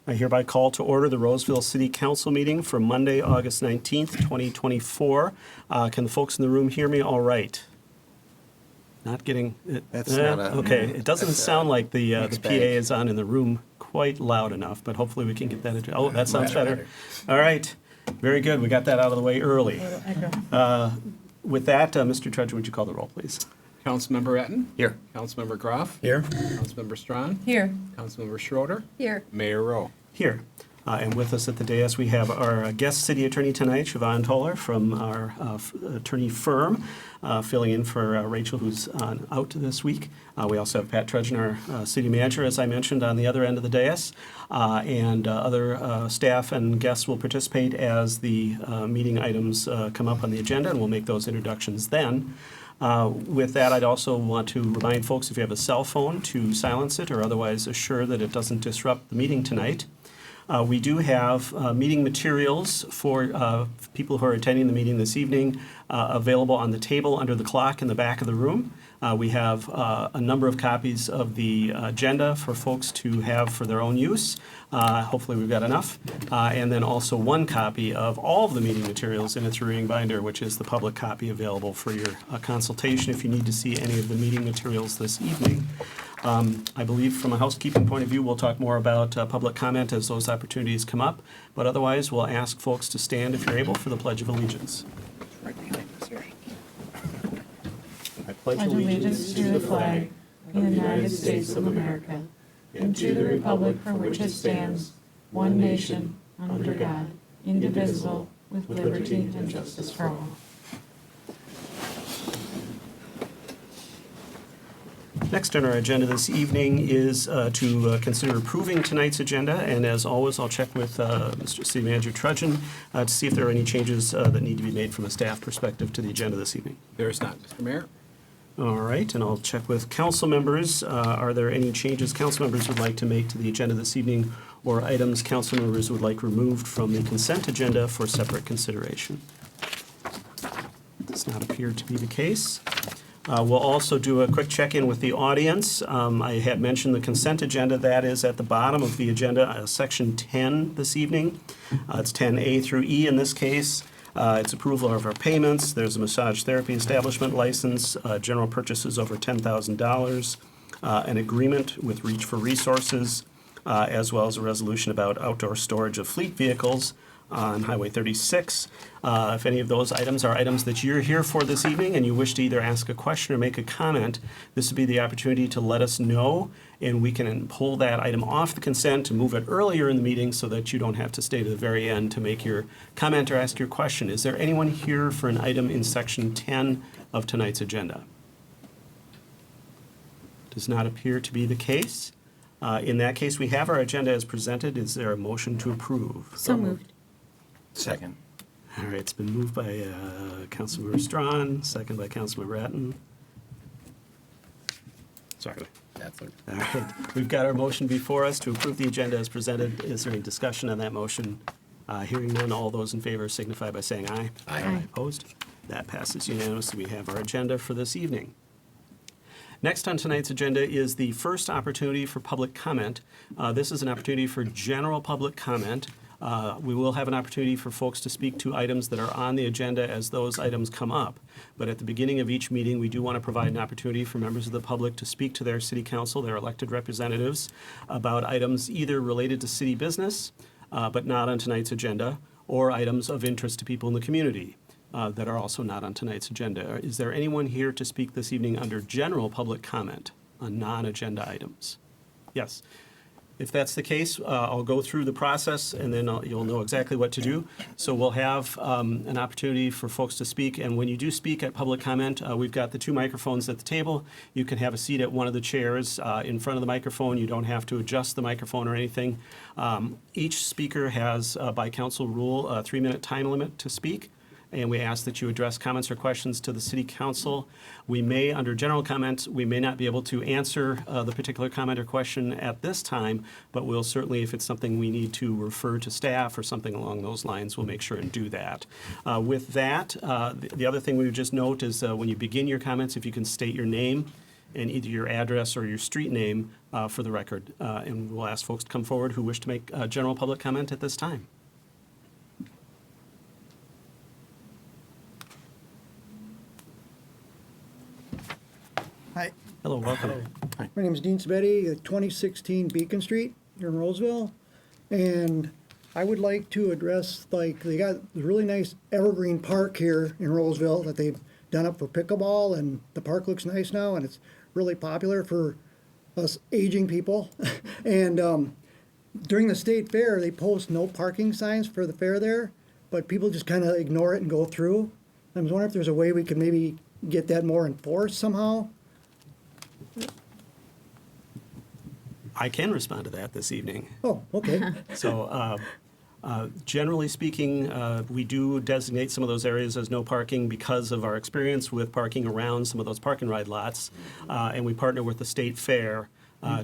I hereby call to order the Roseville City Council meeting for Monday, August 19th, 2024. Can the folks in the room hear me all right? Not getting it. That's not a- Okay, it doesn't that's sound like the mixed PA bag. is on in the room quite loud enough, but hopefully we can get that. Oh, that sounds Better. better. All right, very good. We got that out of the way early. With that, Mr. Trudgeon, would you call the roll, please? Councilmember Etten? Here. Councilmember Groff? Here. Councilmember Strawn? Here. Councilmember Schroeder? Here. Mayor Rowe? Here. And with us at the dais, we have our guest city attorney tonight, Siobhan Toller, from our attorney firm, filling in for Rachel, who's out this week. We also have Pat Trudgeon, our city manager, as I mentioned, on the other end of the dais. And other staff and guests will participate as the meeting items come up on the agenda, and we'll make those introductions then. With that, I'd also want to remind folks, if you have a cell phone, to silence it or otherwise assure that it doesn't disrupt the meeting tonight. We do have meeting materials for people who are attending the meeting this evening available on the table under the clock in the back of the room. We have a number of copies of the agenda for folks to have for their own use. Hopefully we've got enough. And then also one copy of all of the meeting materials in its reading binder, which is the public copy available for your consultation if you need to see any of the meeting materials this evening. I believe from a housekeeping point of view, we'll talk more about public comment as those opportunities come up. But otherwise, we'll ask folks to stand if you're able for the Pledge of Allegiance. Right behind us here. I pledge Pledge allegiance to the flag of the United States of America and to the republic for which it stands, one nation, under God, indivisible, with liberty and justice for all. Next on our agenda this evening is to consider approving tonight's agenda, and as always, I'll check with Mr. City Manager Trudgeon to see if there are any changes that need to be made from a staff perspective to the agenda this evening. There is not, Mr. Mayor. All right, and I'll check with council members. Are there any changes council members would like to make to the agenda this evening, or items council members would like removed from the consent agenda for separate consideration? Does not appear to be the case. We'll also do a quick check-in with the audience. I had mentioned the consent agenda. That is at the bottom of the agenda, section 10 this evening. It's 10A through E in this case. It's approval of our payments. There's a massage therapy establishment license, general purchases over $10,000, an agreement with Reach for Resources, as well as a resolution about outdoor storage of fleet vehicles on Highway 36. If any of those items are items that you're here for this evening and you wish to either ask a question or make a comment, this would be the opportunity to let us know, and we can pull that item off the consent to move it earlier in the meeting so that you don't have to stay to the very end to make your comment or ask your question. Is there anyone here for an item in section 10 of tonight's agenda? Does not appear to be the case. In that case, we have our agenda as presented. Is there a motion to approve? So moved. Second. All right, it's been moved by Councilmember Strawn, second by Councilmember Ratton. Sorry. That's a, All right, we've got our motion before us to approve the agenda as presented. Is there any discussion on that motion? Hearing none, all those in favor signify by saying aye. Aye. Opposed? That passes unanimously. We have our agenda for this evening. Next on tonight's agenda is the first opportunity for public comment. This is an opportunity for general public comment. We will have an opportunity for folks to speak to items that are on the agenda as those items come up. But at the beginning of each meeting, we do want to provide an opportunity for members of the public to speak to their city council, their elected representatives, about items either related to city business, but not on tonight's agenda, or items of interest to people in the community that are also not on tonight's agenda. Is there anyone here to speak this evening under general public comment on non-agenda items? Yes. If that's the case, I'll go through the process and then you'll know exactly what to do. So we'll have an opportunity for folks to speak. And when you do speak at public comment, we've got the two microphones at the table. You can have a seat at one of the chairs in front of the microphone. You don't have to adjust the microphone or anything. Each speaker has, by council rule, a 3-minute time limit to speak. And we ask that you address comments or questions to the city council. We may, under general comments, we may not be able to answer the particular comment or question at this time, but we'll certainly, if it's something we need to refer to staff or something along those lines, we'll make sure and do that. With that, the other thing we would just note is when you begin your comments, if you can state your name and either your address or your street name for the record. And we'll ask folks to come forward who wish to make general public comment at this time. Hi, Hello, welcome. my name is Dean Sabetti, 2016 Beacon Street here in Roseville. And I would like to address, like, they got a really nice evergreen park here in Roseville that they've done up for pickleball, and the park looks nice now, and it's really popular for us aging people. And during the state fair, they post no parking signs for the fair there, but people just kind of ignore it and go through. I was wondering if there's a way we could maybe get that more enforced somehow. I can respond to that this evening. Oh, okay. So, generally speaking, we do designate some of those areas as no parking because of our experience with parking around some of those park and ride lots. And we partner with the state fair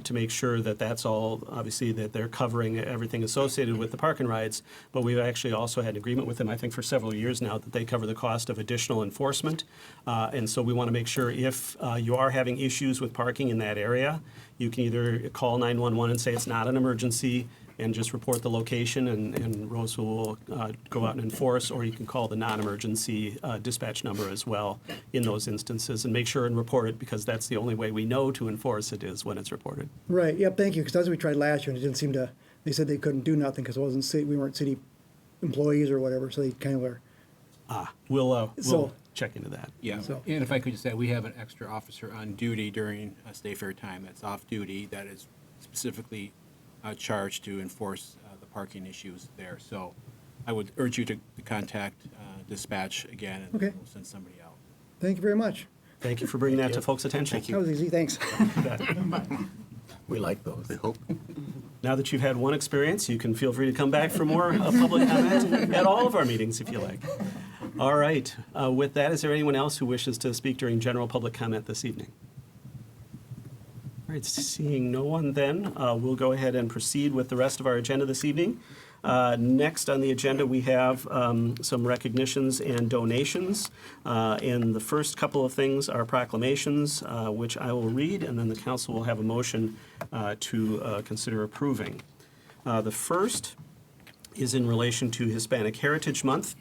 to make sure that that's all, obviously, that they're covering everything associated with the park and rides. But we've actually also had an agreement with them, I think, for several years now, that they cover the cost of additional enforcement. And so we want to make sure if you are having issues with parking in that area, you can either call 911 and say it's not an emergency and just report the location, and Roseville will go out and enforce, or you can call the non-emergency dispatch number as well in those instances and make sure and report it, because that's the only way we know to enforce it is when it's reported. Right, yep, thank you, because that's what we tried last year, and it didn't seem to, they said they couldn't do nothing because it wasn't city, we weren't city employees or whatever, so they kind of were. We'll So- check into that. Yeah, So- and if I could just say, we have an extra officer on duty during state fair time that's off duty, that is specifically charged to enforce the parking issues there. So I would urge you to contact dispatch again, and Okay. we'll send somebody out. Thank you very much. Thank you for bringing that to folks' attention. That was easy, thanks. We like those. I hope. Now that you've had one experience, you can feel free to come back for more public comment at all of our meetings if you like. All right. With that, is there anyone else who wishes to speak during general public comment this evening? All right, seeing no one then, we'll go ahead and proceed with the rest of our agenda this evening. Next on the agenda, we have some recognitions and donations. And the first couple of things are proclamations, which I will read, and then the council will have a motion to consider approving. The first is in relation to Hispanic Heritage Month,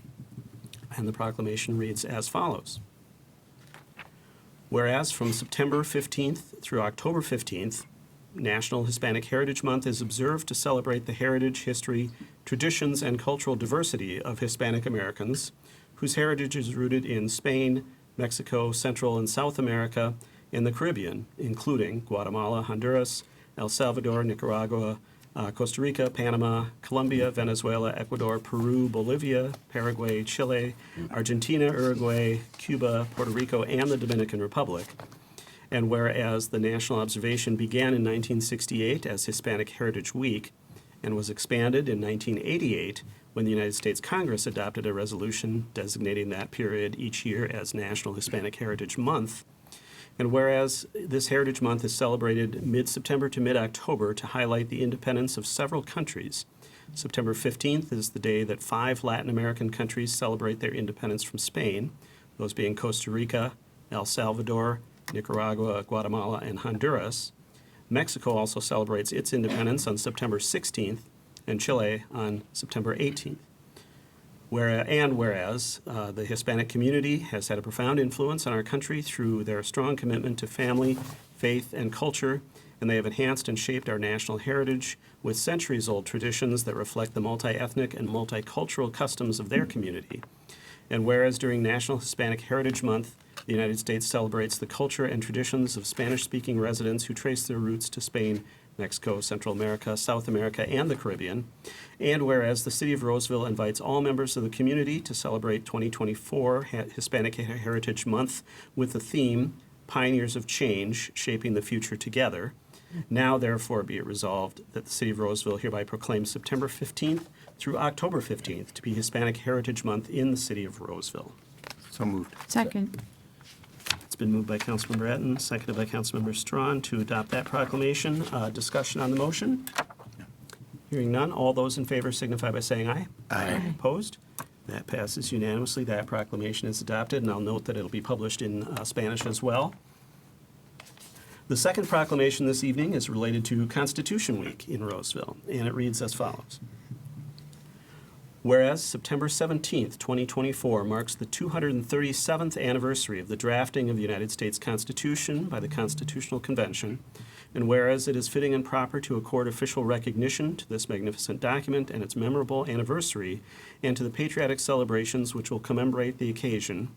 and the proclamation reads as follows. Whereas from September 15th through October 15th, National Hispanic Heritage Month is observed to celebrate the heritage, history, traditions, and cultural diversity of Hispanic Americans, whose heritage is rooted in Spain, Mexico, Central and South America, and the Caribbean, including Guatemala, Honduras, El Salvador, Nicaragua, Costa Rica, Panama, Colombia, Venezuela, Ecuador, Peru, Bolivia, Paraguay, Chile, Argentina, Uruguay, Cuba, Puerto Rico, and the Dominican Republic. And whereas the national observation began in 1968 as Hispanic Heritage Week and was expanded in 1988 when the United States Congress adopted a resolution designating that period each year as National Hispanic Heritage Month. And whereas this Heritage Month is celebrated mid-September to mid-October to highlight the independence of several countries. September 15th is the day that 5 Latin American countries celebrate their independence from Spain, those being Costa Rica, El Salvador, Nicaragua, Guatemala, and Honduras. Mexico also celebrates its independence on September 16th, and Chile on September 18th. Whereas the Hispanic community has had a profound influence on our country through their strong commitment to family, faith, and culture, and they have enhanced and shaped our national heritage with centuries-old traditions that reflect the multi-ethnic and multicultural customs of their community. And whereas during National Hispanic Heritage Month, the United States celebrates the culture and traditions of Spanish-speaking residents who trace their roots to Spain, Mexico, Central America, South America, and the Caribbean. And whereas the City of Roseville invites all members of the community to celebrate 2024 Hispanic Heritage Month with the theme, Pioneers of Change, Shaping the Future Together. Now, therefore, be it resolved that the City of Roseville hereby proclaims September 15th through October 15th to be Hispanic Heritage Month in the City of Roseville. So moved. Second. It's been moved by Councilmember Etten, seconded by Councilmember Strawn to adopt that proclamation. Discussion on the motion? Hearing none, all those in favor signify by saying aye. Aye. Opposed? That passes unanimously. That proclamation is adopted, and I'll note that it'll be published in Spanish as well. The second proclamation this evening is related to Constitution Week in Roseville, and it reads as follows. Whereas September 17th, 2024 marks the 237th anniversary of the drafting of the United States Constitution by the Constitutional Convention, and whereas it is fitting and proper to accord official recognition to this magnificent document and its memorable anniversary, and to the patriotic celebrations which will commemorate the occasion,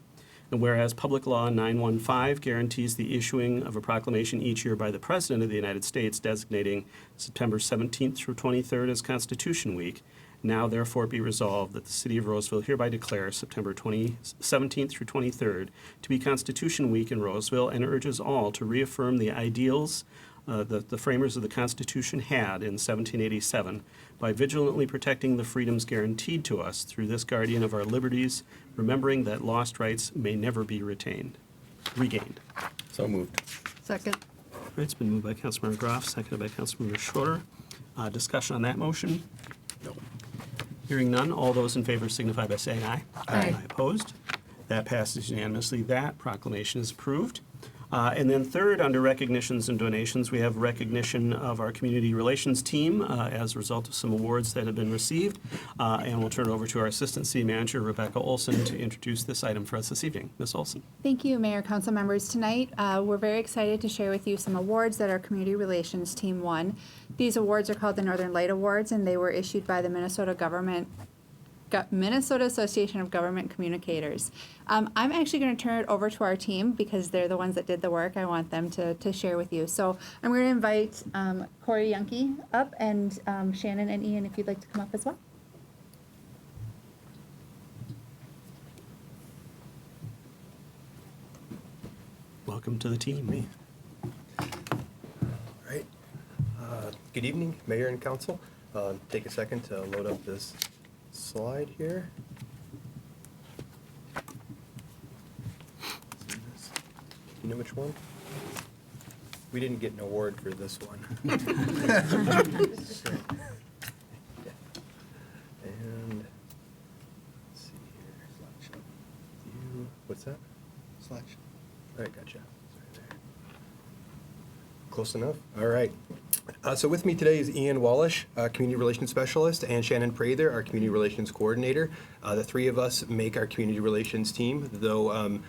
and whereas Public Law 915 guarantees the issuing of a proclamation each year by the President of the United States designating September 17th through 23rd as Constitution Week, now therefore be resolved that the City of Roseville hereby declares September 17th through 23rd to be Constitution Week in Roseville, and urges all to reaffirm the ideals that the framers of the Constitution had in 1787 by vigilantly protecting the freedoms guaranteed to us through this guardian of our liberties, remembering that lost rights may never be regained. So moved. Second. All right, it's been moved by Councilmember Groff, seconded by Councilmember Schroeder. Discussion on that motion? No. Hearing none, all those in favor signify by saying aye. Aye. Opposed? That passes unanimously. That proclamation is approved. And then third, under recognitions and donations, we have recognition of our community relations team as a result of some awards that have been received. And we'll turn it over to our Assistant City Manager, Rebecca Olson, to introduce this item for us this evening. Ms. Olson. Thank you, Mayor, Council members. Tonight, we're very excited to share with you some awards that our Community Relations team won. These awards are called the Northern Light Awards, and they were issued by the Minnesota Association of Government Communicators. I'm actually going to turn it over to our team because they're the ones that did the work. I want them to share with you. So I'm going to invite Corey Yunke up, and Shannon and Ian, if you'd like to come up as well. Welcome to the team. All right. Good evening, Mayor and Council. Take a second to load up this slide here. You know which one? We didn't get an award for this one. And let's see here. What's that? Selection. All right, gotcha. Sorry there. Close enough? All right. So with me today is Ian Wallish, Community Relations Specialist, and Shannon Prather, our Community Relations Coordinator. The three of us make our Community Relations team, though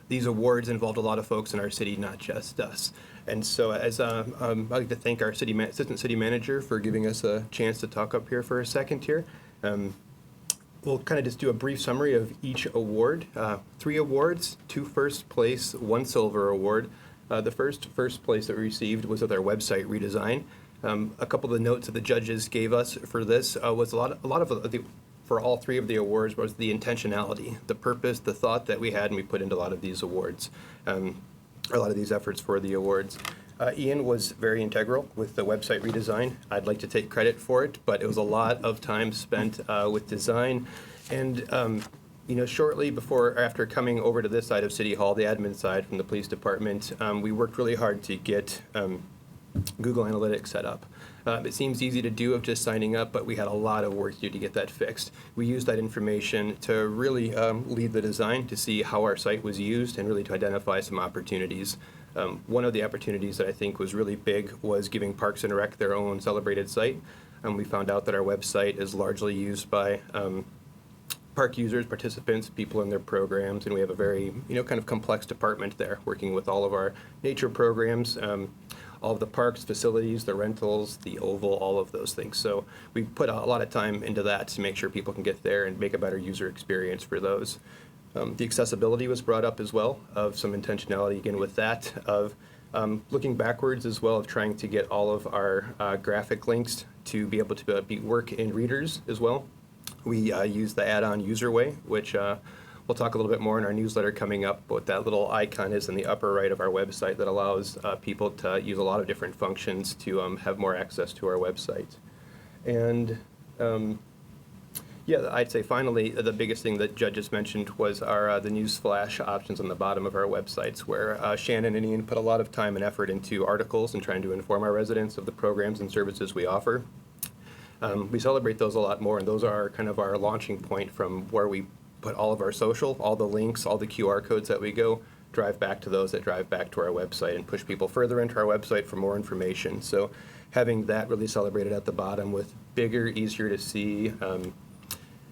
these awards involved a lot of folks in our city, not just us. And so as I'd like to thank our Assistant City Manager for giving us a chance to talk up here for a second here. We'll kind of just do a brief summary of each award. 3 awards, 2 first place, 1 silver award. The first place that we received was with our website redesign. A couple of the notes that the judges gave us for this was a lot of for all 3 of the awards was the intentionality, the purpose, the thought that we had, and we put into a lot of these awards, a lot of these efforts for the awards. Ian was very integral with the website redesign. I'd like to take credit for it, but it was a lot of time spent with design. And shortly before or after coming over to this side of City Hall, the admin side from the police department, we worked really hard to get Google Analytics set up. It seems easy to do of just signing up, but we had a lot of work to do to get that fixed. We used that information to really lead the design, to see how our site was used, and really to identify some opportunities. One of the opportunities that I think was really big was giving Parks and Rec their own celebrated site. We found out that our website is largely used by park users, participants, people in their programs, and we have a very, kind of complex department there working with all of our nature programs, all of the parks, facilities, the rentals, the oval, all of those things. So we put a lot of time into that to make sure people can get there and make a better user experience for those. The accessibility was brought up as well, of some intentionality again with that, of looking backwards as well, of trying to get all of our graphic links to be able to work in readers as well. We use the add-on Userway, which we'll talk a little bit more in our newsletter coming up, but that little icon is in the upper right of our website that allows people to use a lot of different functions to have more access to our website. And yeah, I'd say finally, the biggest thing that judges mentioned was our the news flash options on the bottom of our websites, where Shannon and Ian put a lot of time and effort into articles and trying to inform our residents of the programs and services we offer. We celebrate those a lot more, and those are kind of our launching point from where we put all of our social, all the links, all the QR codes that we go drive back to those that drive back to our website and push people further into our website for more information. So having that really celebrated at the bottom with bigger, easier to see,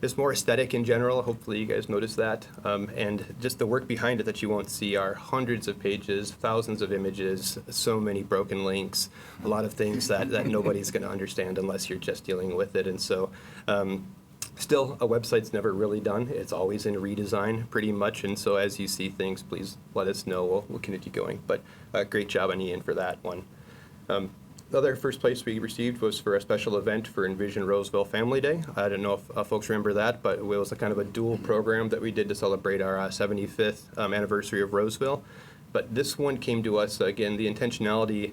it's more aesthetic in general. Hopefully you guys notice that. And just the work behind it that you won't see are hundreds of pages, thousands of images, so many broken links, a lot of things that nobody's going to understand unless you're just dealing with it. And so still, a website's never really done. It's always in redesign pretty much. And so as you see things, please let us know. We'll continue going. But great job on Ian for that one. The other first place we received was for a special event for Envision Roseville Family Day. I don't know if folks remember that, but it was a kind of a dual program that we did to celebrate our 75th anniversary of Roseville. But this one came to us, again, the intentionality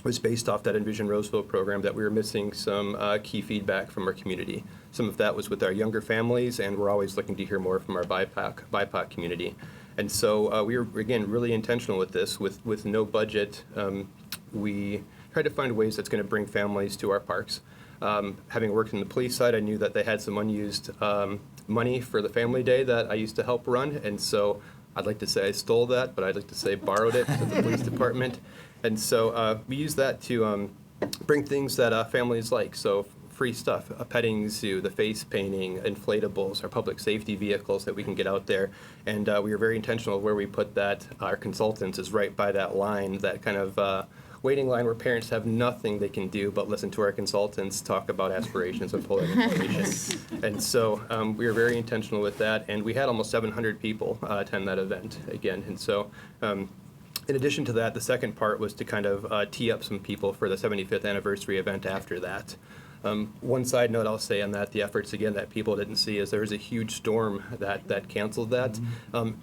was based off that Envision Roseville program that we were missing some key feedback from our community. Some of that was with our younger families, and we're always looking to hear more from our BIPOC community. And so we were, again, really intentional with this. With no budget, we tried to find ways that's going to bring families to our parks. Having worked in the police side, I knew that they had some unused money for the family day that I used to help run, and so I'd like to say I stole that, but I'd like to say borrowed it to the police department. And so we used that to bring things that families like, so free stuff, a petting zoo, the face painting, inflatables, our public safety vehicles that we can get out there. And we were very intentional where we put that. Our consultants is right by that line, that kind of waiting line where parents have nothing they can do but listen to our consultants talk about aspirations and pull in information. And so we were very intentional with that, and we had almost 700 people attend that event again. And so in addition to that, the second part was to kind of tee up some people for the 75th anniversary event after that. One side note I'll say on that, the efforts again that people didn't see, is there was a huge storm that canceled that.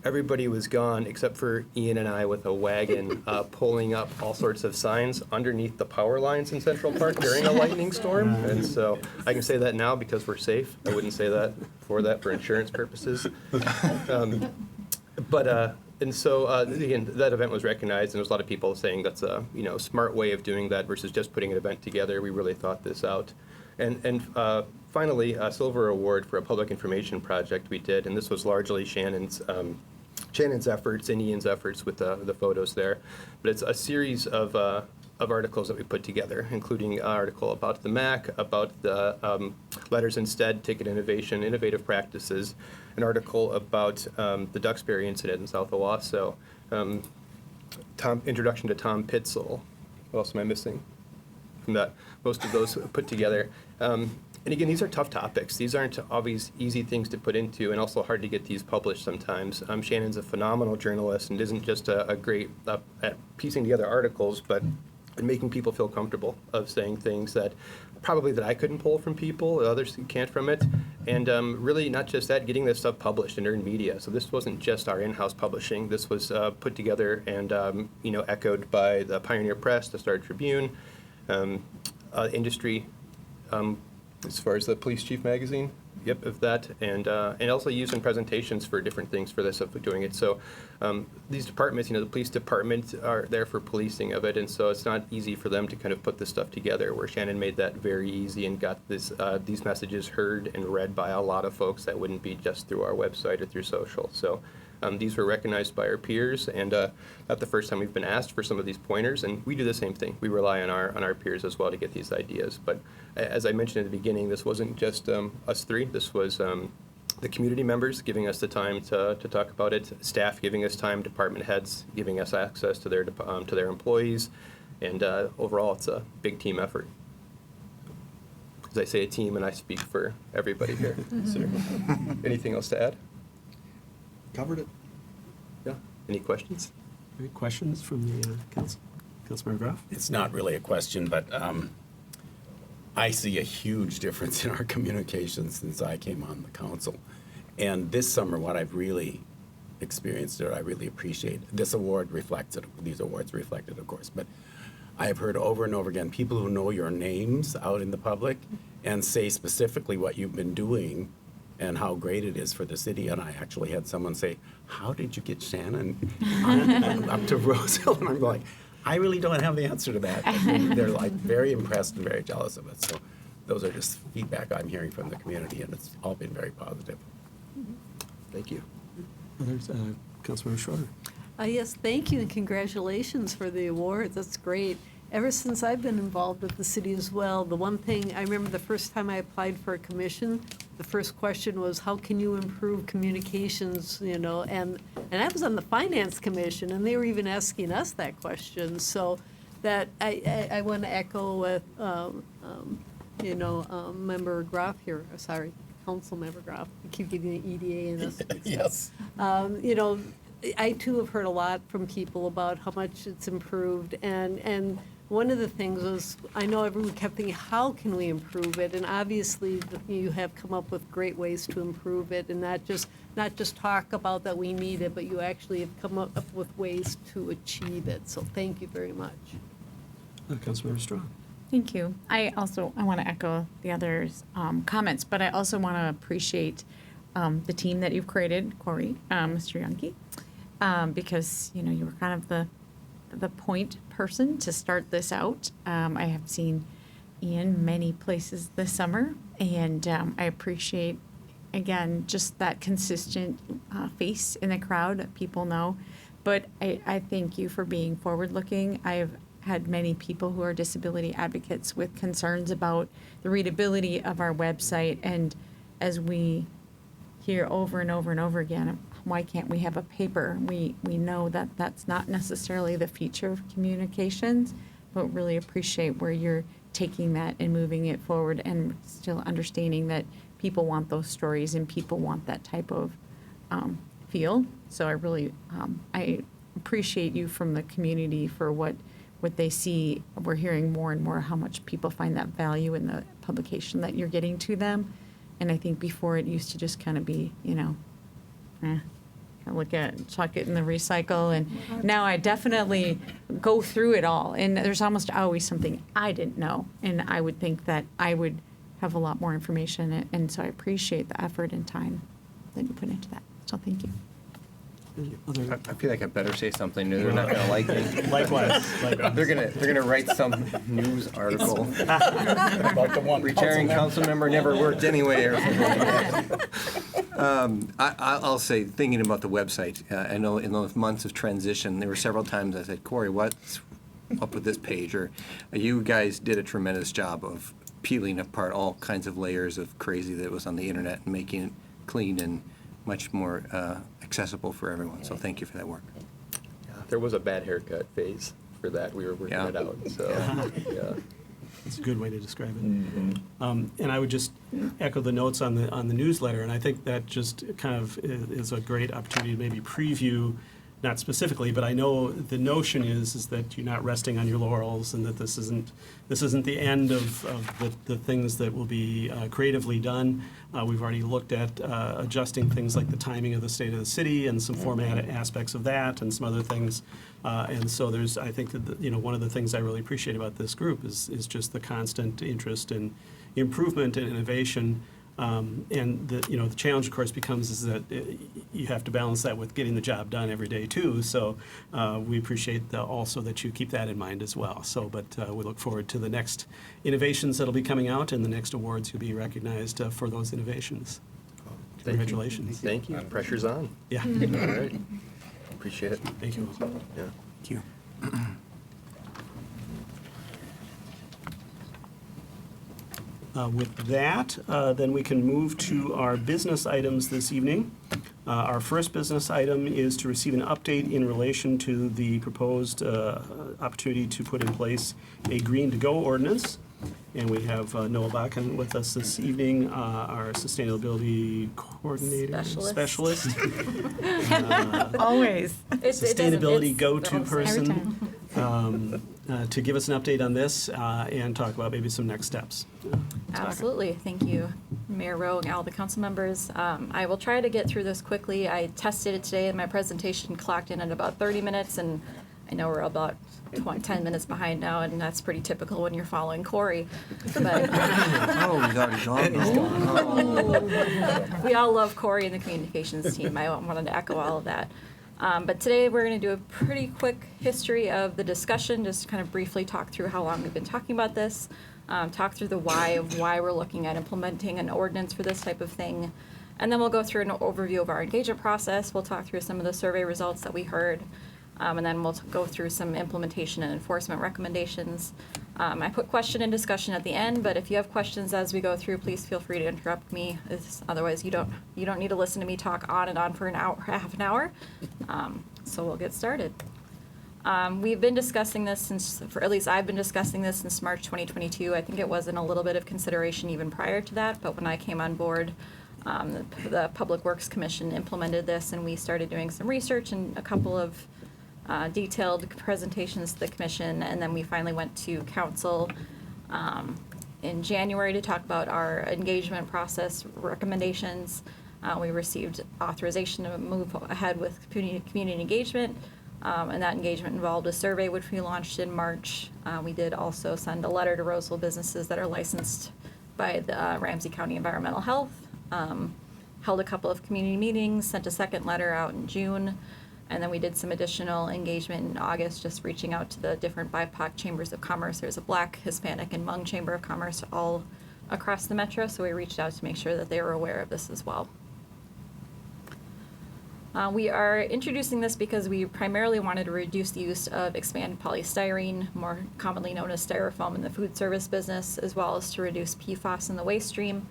Everybody was gone except for Ian and I with a wagon pulling up all sorts of signs underneath the power lines in Central Park during a lightning storm. And so I can say that now because we're safe. I wouldn't say that for insurance purposes. And so, again, that event was recognized, and there's a lot of people saying that's a smart way of doing that versus just putting an event together. We really thought this out. And finally, a silver award for a public information project we did, and this was largely Shannon's efforts and Ian's efforts with the photos there. But it's a series of articles that we put together, including an article about the MAC, about the Letters Instead, Ticket Innovation, Innovative Practices, an article about the Duxbury incident in South Owasso, introduction to Tom Pitzel. What else am I missing from that? Most of those put together. And again, these are tough topics. These aren't always easy things to put into, and also hard to get these published sometimes. Shannon's a phenomenal journalist and isn't just a great at piecing together articles, but making people feel comfortable of saying things that I couldn't pull from people, others can't from it. And really not just that, getting this stuff published in earned media. So this wasn't just our in-house publishing. This was put together and echoed by the Pioneer Press, the Star Tribune, industry, as far as the Police Chief magazine, of that, and also used in presentations for different things for this of doing it. So these departments, the police department are there for policing of it, and so it's not easy for them to kind of put this stuff together, where Shannon made that very easy and got these messages heard and read by a lot of folks that wouldn't be just through our website or through social. So these were recognized by our peers, and not the first time we've been asked for some of these pointers, and we do the same thing. We rely on our peers as well to get these ideas. But as I mentioned at the beginning, this wasn't just us three. This was the community members giving us the time to talk about it, staff giving us time, department heads giving us access to their employees, and overall it's a big team effort. As I say a team, and I speak for everybody here. So, anything else to add? Covered it. Yeah. Any questions? Any questions from the council? Councilmember Graff? It's not really a question, but I see a huge difference in our communications since I came on the council. And this summer, what I've really experienced, or I really appreciate, this award reflects it, these awards reflect it, of course, but I have heard over and over again people who know your names out in the public and say specifically what you've been doing and how great it is for the city. And I actually had someone say, how did you get Shannon up to Roseville? And I'm like, I really don't have the answer to that. And they're like very impressed and very jealous of it. So those are just feedback I'm hearing from the community, and it's all been very positive. Thank you. Others? Councilmember Schroeder? Yes, thank you and congratulations for the award. That's great. Ever since I've been involved with the city as well, the one thing, I remember the first time I applied for a commission, the first question was, how can you improve communications, you know? And I was on the Finance Commission, and they were even asking us that question. So that, I want to echo with, Member Groff here, sorry, Council Member Groff. I keep getting the EDA in this. Yes. I too have heard a lot from people about how much it's improved, and one of the things was, I know everyone kept thinking, how can we improve it? And obviously, you have come up with great ways to improve it, and not just talk about that we need it, but you actually have come up with ways to achieve it. So thank you very much. Councilmember Strawn. Thank you. I want to echo the others' comments, but I also want to appreciate the team that you've created, Corey, Mr. Yonke, because you were kind of the point person to start this out. I have seen Ian many places this summer, and I appreciate, again, just that consistent face in the crowd that people know. But I thank you for being forward-looking. I've had many people who are disability advocates with concerns about the readability of our website, and as we hear over and over and over again, why can't we have a paper? We know that that's not necessarily the future of communications, but really appreciate where you're taking that and moving it forward, and still understanding that people want those stories and people want that type of feel. So I really I appreciate you from the community for what they see. We're hearing more and more how much people find that value in the publication that you're getting to them. And I think before it used to just kind of be, look at it, chuck it in the recycle. And now I definitely go through it all. And there's almost always something I didn't know. And I would think that I would have a lot more information. And so I appreciate the effort and time that you put into that. So thank you. I feel like I better say something new. They're not gonna like me. Likewise. They're gonna write some news article. About the one Retiring council member never worked anyway, or something like that. I'll say, thinking about the website, I know in those months of transition, there were several times I said, Corey, what's up with this page? Or you guys did a tremendous job of peeling apart all kinds of layers of crazy that was on the internet and making it clean and much more accessible for everyone. So thank you for that work. Yeah, there was a bad haircut phase for that. We were working it out. So, yeah. That's a good way to describe it. And I would just echo the notes on the newsletter, and I think that just kind of is a great opportunity to maybe preview, not specifically, but I know the notion is that you're not resting on your laurels, and that this isn't the end of the things that will be creatively done. We've already looked at adjusting things like the timing of the State of the City and some format aspects of that, and some other things. And so I think that one of the things I really appreciate about this group is just the constant interest in improvement and innovation. And the challenge, of course, becomes is that you have to balance that with getting the job done every day too. So we appreciate also that you keep that in mind as well. So, but we look forward to the next innovations that'll be coming out, and the next awards you'll be recognized for those innovations. Congratulations. Thank you. Pressure's on. Yeah. All right. Appreciate it. Thank you. Yeah. Thank you. With that, then we can move to our business items this evening. Our first business item is to receive an update in relation to the proposed opportunity to put in place a Green to Go ordinance. And we have Noah Bakken with us this evening, our sustainability coordinator, specialist. Always. Sustainability go-to Every person. time. To give us an update on this and talk about maybe some next steps. Absolutely. Thank you, Mayor Rowe and all the council members. I will try to get through this quickly. I tested it today, and my presentation clocked in at about 30 minutes, and I know we're about 10 minutes behind now, and that's pretty typical when you're following Corey. But Oh, he's already gone. we all love Corey and the communications team. I wanted to echo all of that. But today we're going to do a pretty quick history of the discussion, just kind of briefly talk through how long we've been talking about this, talk through the why of why we're looking at implementing an ordinance for this type of thing. And then we'll go through an overview of our engagement process. We'll talk through some of the survey results that we heard. And then we'll go through some implementation and enforcement recommendations. I put question and discussion at the end, but if you have questions as we go through, please feel free to interrupt me. Otherwise, you don't need to listen to me talk on and on for an hour, half an hour. So we'll get started. We've been discussing this at least I've been discussing this since March 2022. I think it was in a little bit of consideration even prior to that, but when I came on board, the Public Works Commission implemented this, and we started doing some research and a couple of detailed presentations to the commission, and then we finally went to council in January to talk about our engagement process recommendations. We received authorization to move ahead with community engagement, and that engagement involved a survey which we launched in March. We did also send a letter to Roseville businesses that are licensed by the Ramsey County Environmental Health, held a couple of community meetings, sent a second letter out in June, and then we did some additional engagement in August, just reaching out to the different BIPOC chambers of commerce. There's a Black, Hispanic, and Hmong Chamber of Commerce all across the metro, so we reached out to make sure that they were aware of this as well. We are introducing this because we primarily wanted to reduce the use of expanded polystyrene, more commonly known as styrofoam, in the food service business, as well as to reduce PFAS in the waste stream.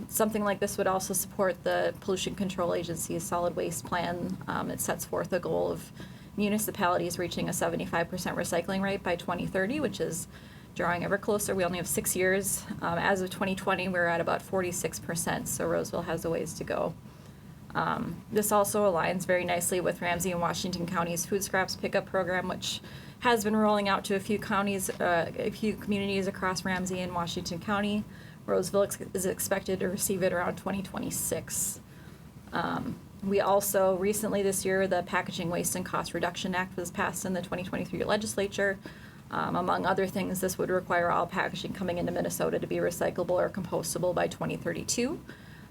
Something like this would also support the Pollution Control Agency's solid waste plan. It sets forth a goal of municipalities reaching a 75% recycling rate by 2030, which is drawing ever closer. We only have 6 years. As of 2020, we're at about 46%, so Roseville has a ways to go. This also aligns very nicely with Ramsey and Washington County's food scraps pickup program, which has been rolling out to a few communities across Ramsey and Washington County. Roseville is expected to receive it around 2026. We also recently this year, the Packaging Waste and Cost Reduction Act was passed in the 2023 legislature. Among other things, this would require all packaging coming into Minnesota to be recyclable or compostable by 2032.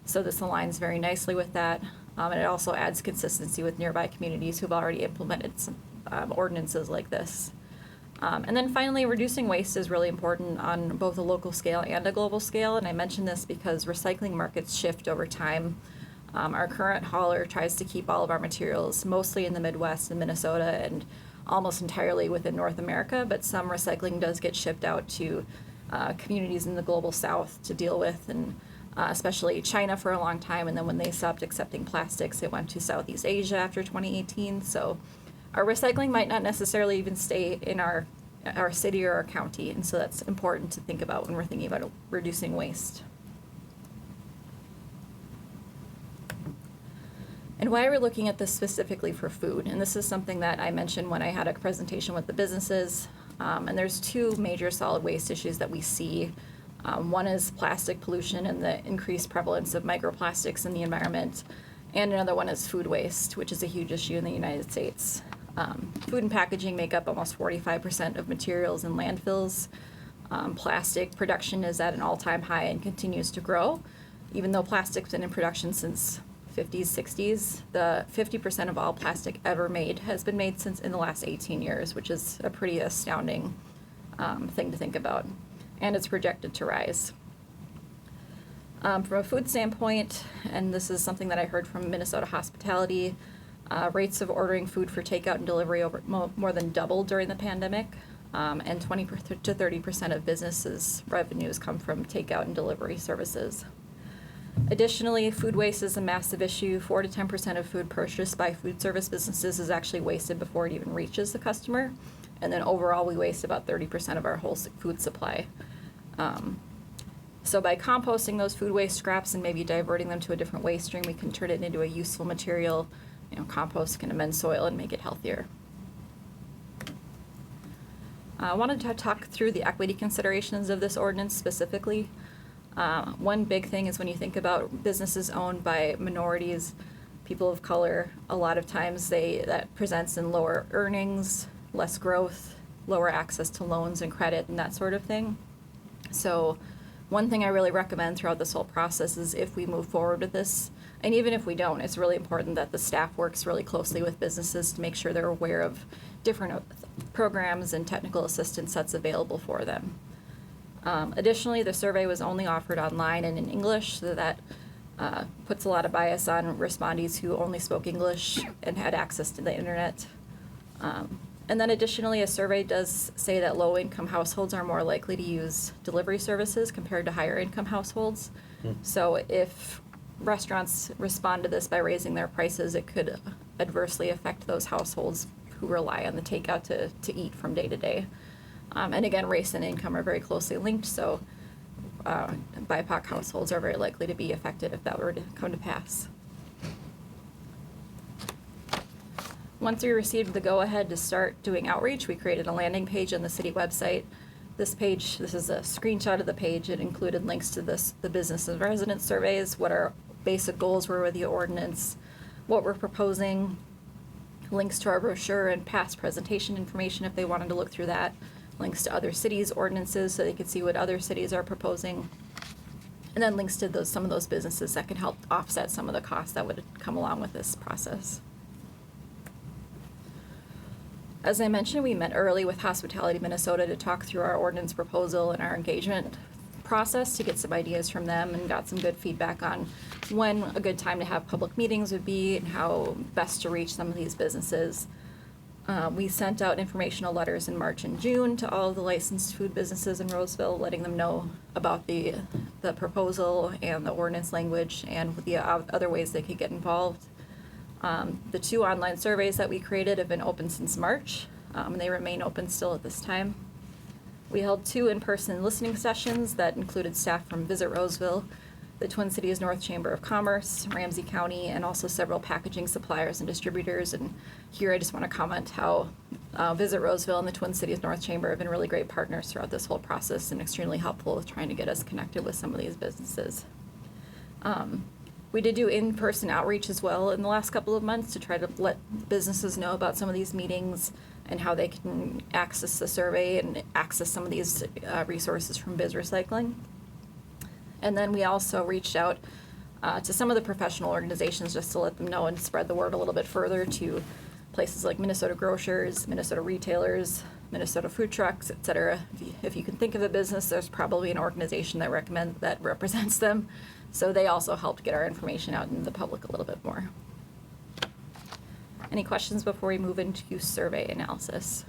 So this aligns very nicely with that, and it also adds consistency with nearby communities who've already implemented some ordinances like this. And then finally, reducing waste is really important on both a local scale and a global scale, and I mention this because recycling markets shift over time. Our current hauler tries to keep all of our materials mostly in the Midwest and Minnesota and almost entirely within North America, but some recycling does get shipped out to communities in the global south to deal with, and especially China for a long time, and then when they stopped accepting plastics, it went to Southeast Asia after 2018. So our recycling might not necessarily even stay in our city or our county, and so that's important to think about when we're thinking about reducing waste. And why we're looking at this specifically for food, and this is something that I mentioned when I had a presentation with the businesses, and there's two major solid waste issues that we see. One is plastic pollution and the increased prevalence of microplastics in the environment, and another one is food waste, which is a huge issue in the United States. Food and packaging make up almost 45% of materials in landfills. Plastic production is at an all-time high and continues to grow. Even though plastic's been in production since 50s, 60s, the 50% of all plastic ever made has been made since in the last 18 years, which is a pretty astounding thing to think about. And it's projected to rise. From a food standpoint, and this is something that I heard from Minnesota Hospitality, rates of ordering food for takeout and delivery more than doubled during the pandemic, and 20 to 30% of businesses' revenues come from takeout and delivery services. Additionally, food waste is a massive issue. 4 to 10% of food purchased by food service businesses is actually wasted before it even reaches the customer. And then overall, we waste about 30% of our whole food supply. So by composting those food waste scraps and maybe diverting them to a different waste stream, we can turn it into a useful material. Compost can amend soil and make it healthier. I wanted to talk through the equity considerations of this ordinance specifically. One big thing is when you think about businesses owned by minorities, people of color, a lot of times that presents in lower earnings, less growth, lower access to loans and credit and that sort of thing. So one thing I really recommend throughout this whole process is if we move forward with this, and even if we don't, it's really important that the staff works really closely with businesses to make sure they're aware of different programs and technical assistance that's available for them. Additionally, the survey was only offered online and in English, so that puts a lot of bias on respondees who only spoke English and had access to the internet. And then additionally, a survey does say that low-income households are more likely to use delivery services compared to higher-income households. So if restaurants respond to this by raising their prices, it could adversely affect those households who rely on the takeout to eat from day to day. And again, race and income are very closely linked, so BIPOC households are very likely to be affected if that were to come to pass. Once we received the go-ahead to start doing outreach, we created a landing page on the city website. This is a screenshot of the page. It included links to the business and resident surveys, what our basic goals were with the ordinance, what we're proposing, links to our brochure and past presentation information if they wanted to look through that, links to other cities' ordinances so they could see what other cities are proposing, and then links to some of those businesses that can help offset some of the costs that would come along with this process. As I mentioned, we met early with Hospitality Minnesota to talk through our ordinance proposal and our engagement process to get some ideas from them, and got some good feedback on when a good time to have public meetings would be and how best to reach some of these businesses. We sent out informational letters in March and June to all of the licensed food businesses in Roseville, letting them know about the proposal and the ordinance language and the other ways they could get involved. The 2 online surveys that we created have been open since March, and they remain open still at this time. We held 2 in-person listening sessions that included staff from Visit Roseville, the Twin Cities North Chamber of Commerce, Ramsey County, and also several packaging suppliers and distributors. And here I just want to comment how Visit Roseville and the Twin Cities North Chamber have been really great partners throughout this whole process and extremely helpful with trying to get us connected with some of these businesses. We did do in-person outreach as well in the last couple of months to try to let businesses know about some of these meetings and how they can access the survey and access some of these resources from Biz Recycling. And then we also reached out to some of the professional organizations just to let them know and spread the word a little bit further to places like Minnesota Grocers, Minnesota Retailers, Minnesota Food Trucks, et cetera. If you can think of a business, there's probably an organization that represents them. So they also helped get our information out in the public a little bit more. Any questions before we move into survey analysis?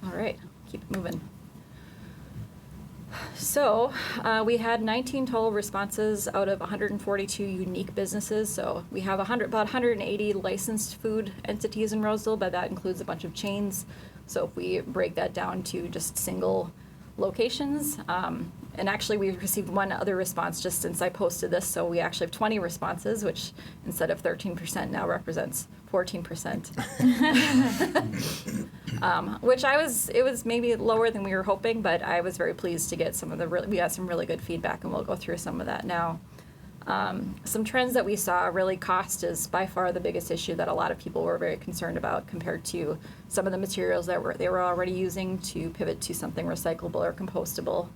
All right, keep it moving. So we had 19 total responses out of 142 unique businesses. So we have about 180 licensed food entities in Roseville, but that includes a bunch of chains. So if we break that down to just single locations, and actually we received one other response just since I posted this, so we actually have 20 responses, which instead of 13% now represents 14%. Which it was maybe lower than we were hoping, but I was very pleased to get we got some really good feedback, and we'll go through some of that now. Some trends that we saw, really cost is by far the biggest issue that a lot of people were very concerned about compared to some of the materials that they were already using to pivot to something recyclable or compostable.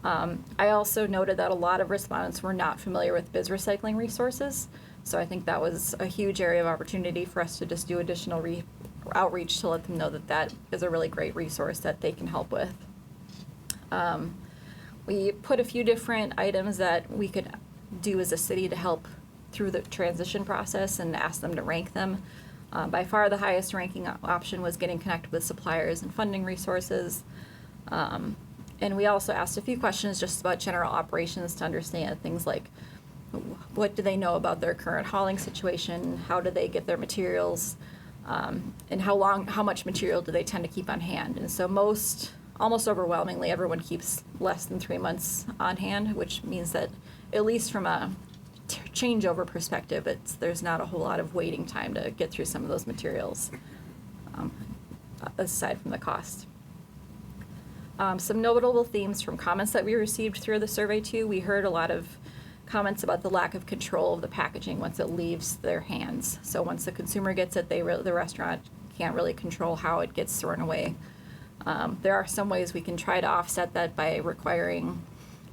I also noted that a lot of respondents were not familiar with Biz Recycling resources, so I think that was a huge area of opportunity for us to just do additional outreach to let them know that that is a really great resource that they can help with. We put a few different items that we could do as a city to help through the transition process and ask them to rank them. By far the highest ranking option was getting connected with suppliers and funding resources. And we also asked a few questions just about general operations to understand things like what do they know about their current hauling situation, how do they get their materials, and how much material do they tend to keep on hand. And so almost overwhelmingly, everyone keeps less than 3 months on hand, which means that at least from a changeover perspective, there's not a whole lot of waiting time to get through some of those materials, aside from the cost. Some notable themes from comments that we received through the survey too. We heard a lot of comments about the lack of control of the packaging once it leaves their hands. So once the consumer gets it, the restaurant can't really control how it gets thrown away. There are some ways we can try to offset that by requiring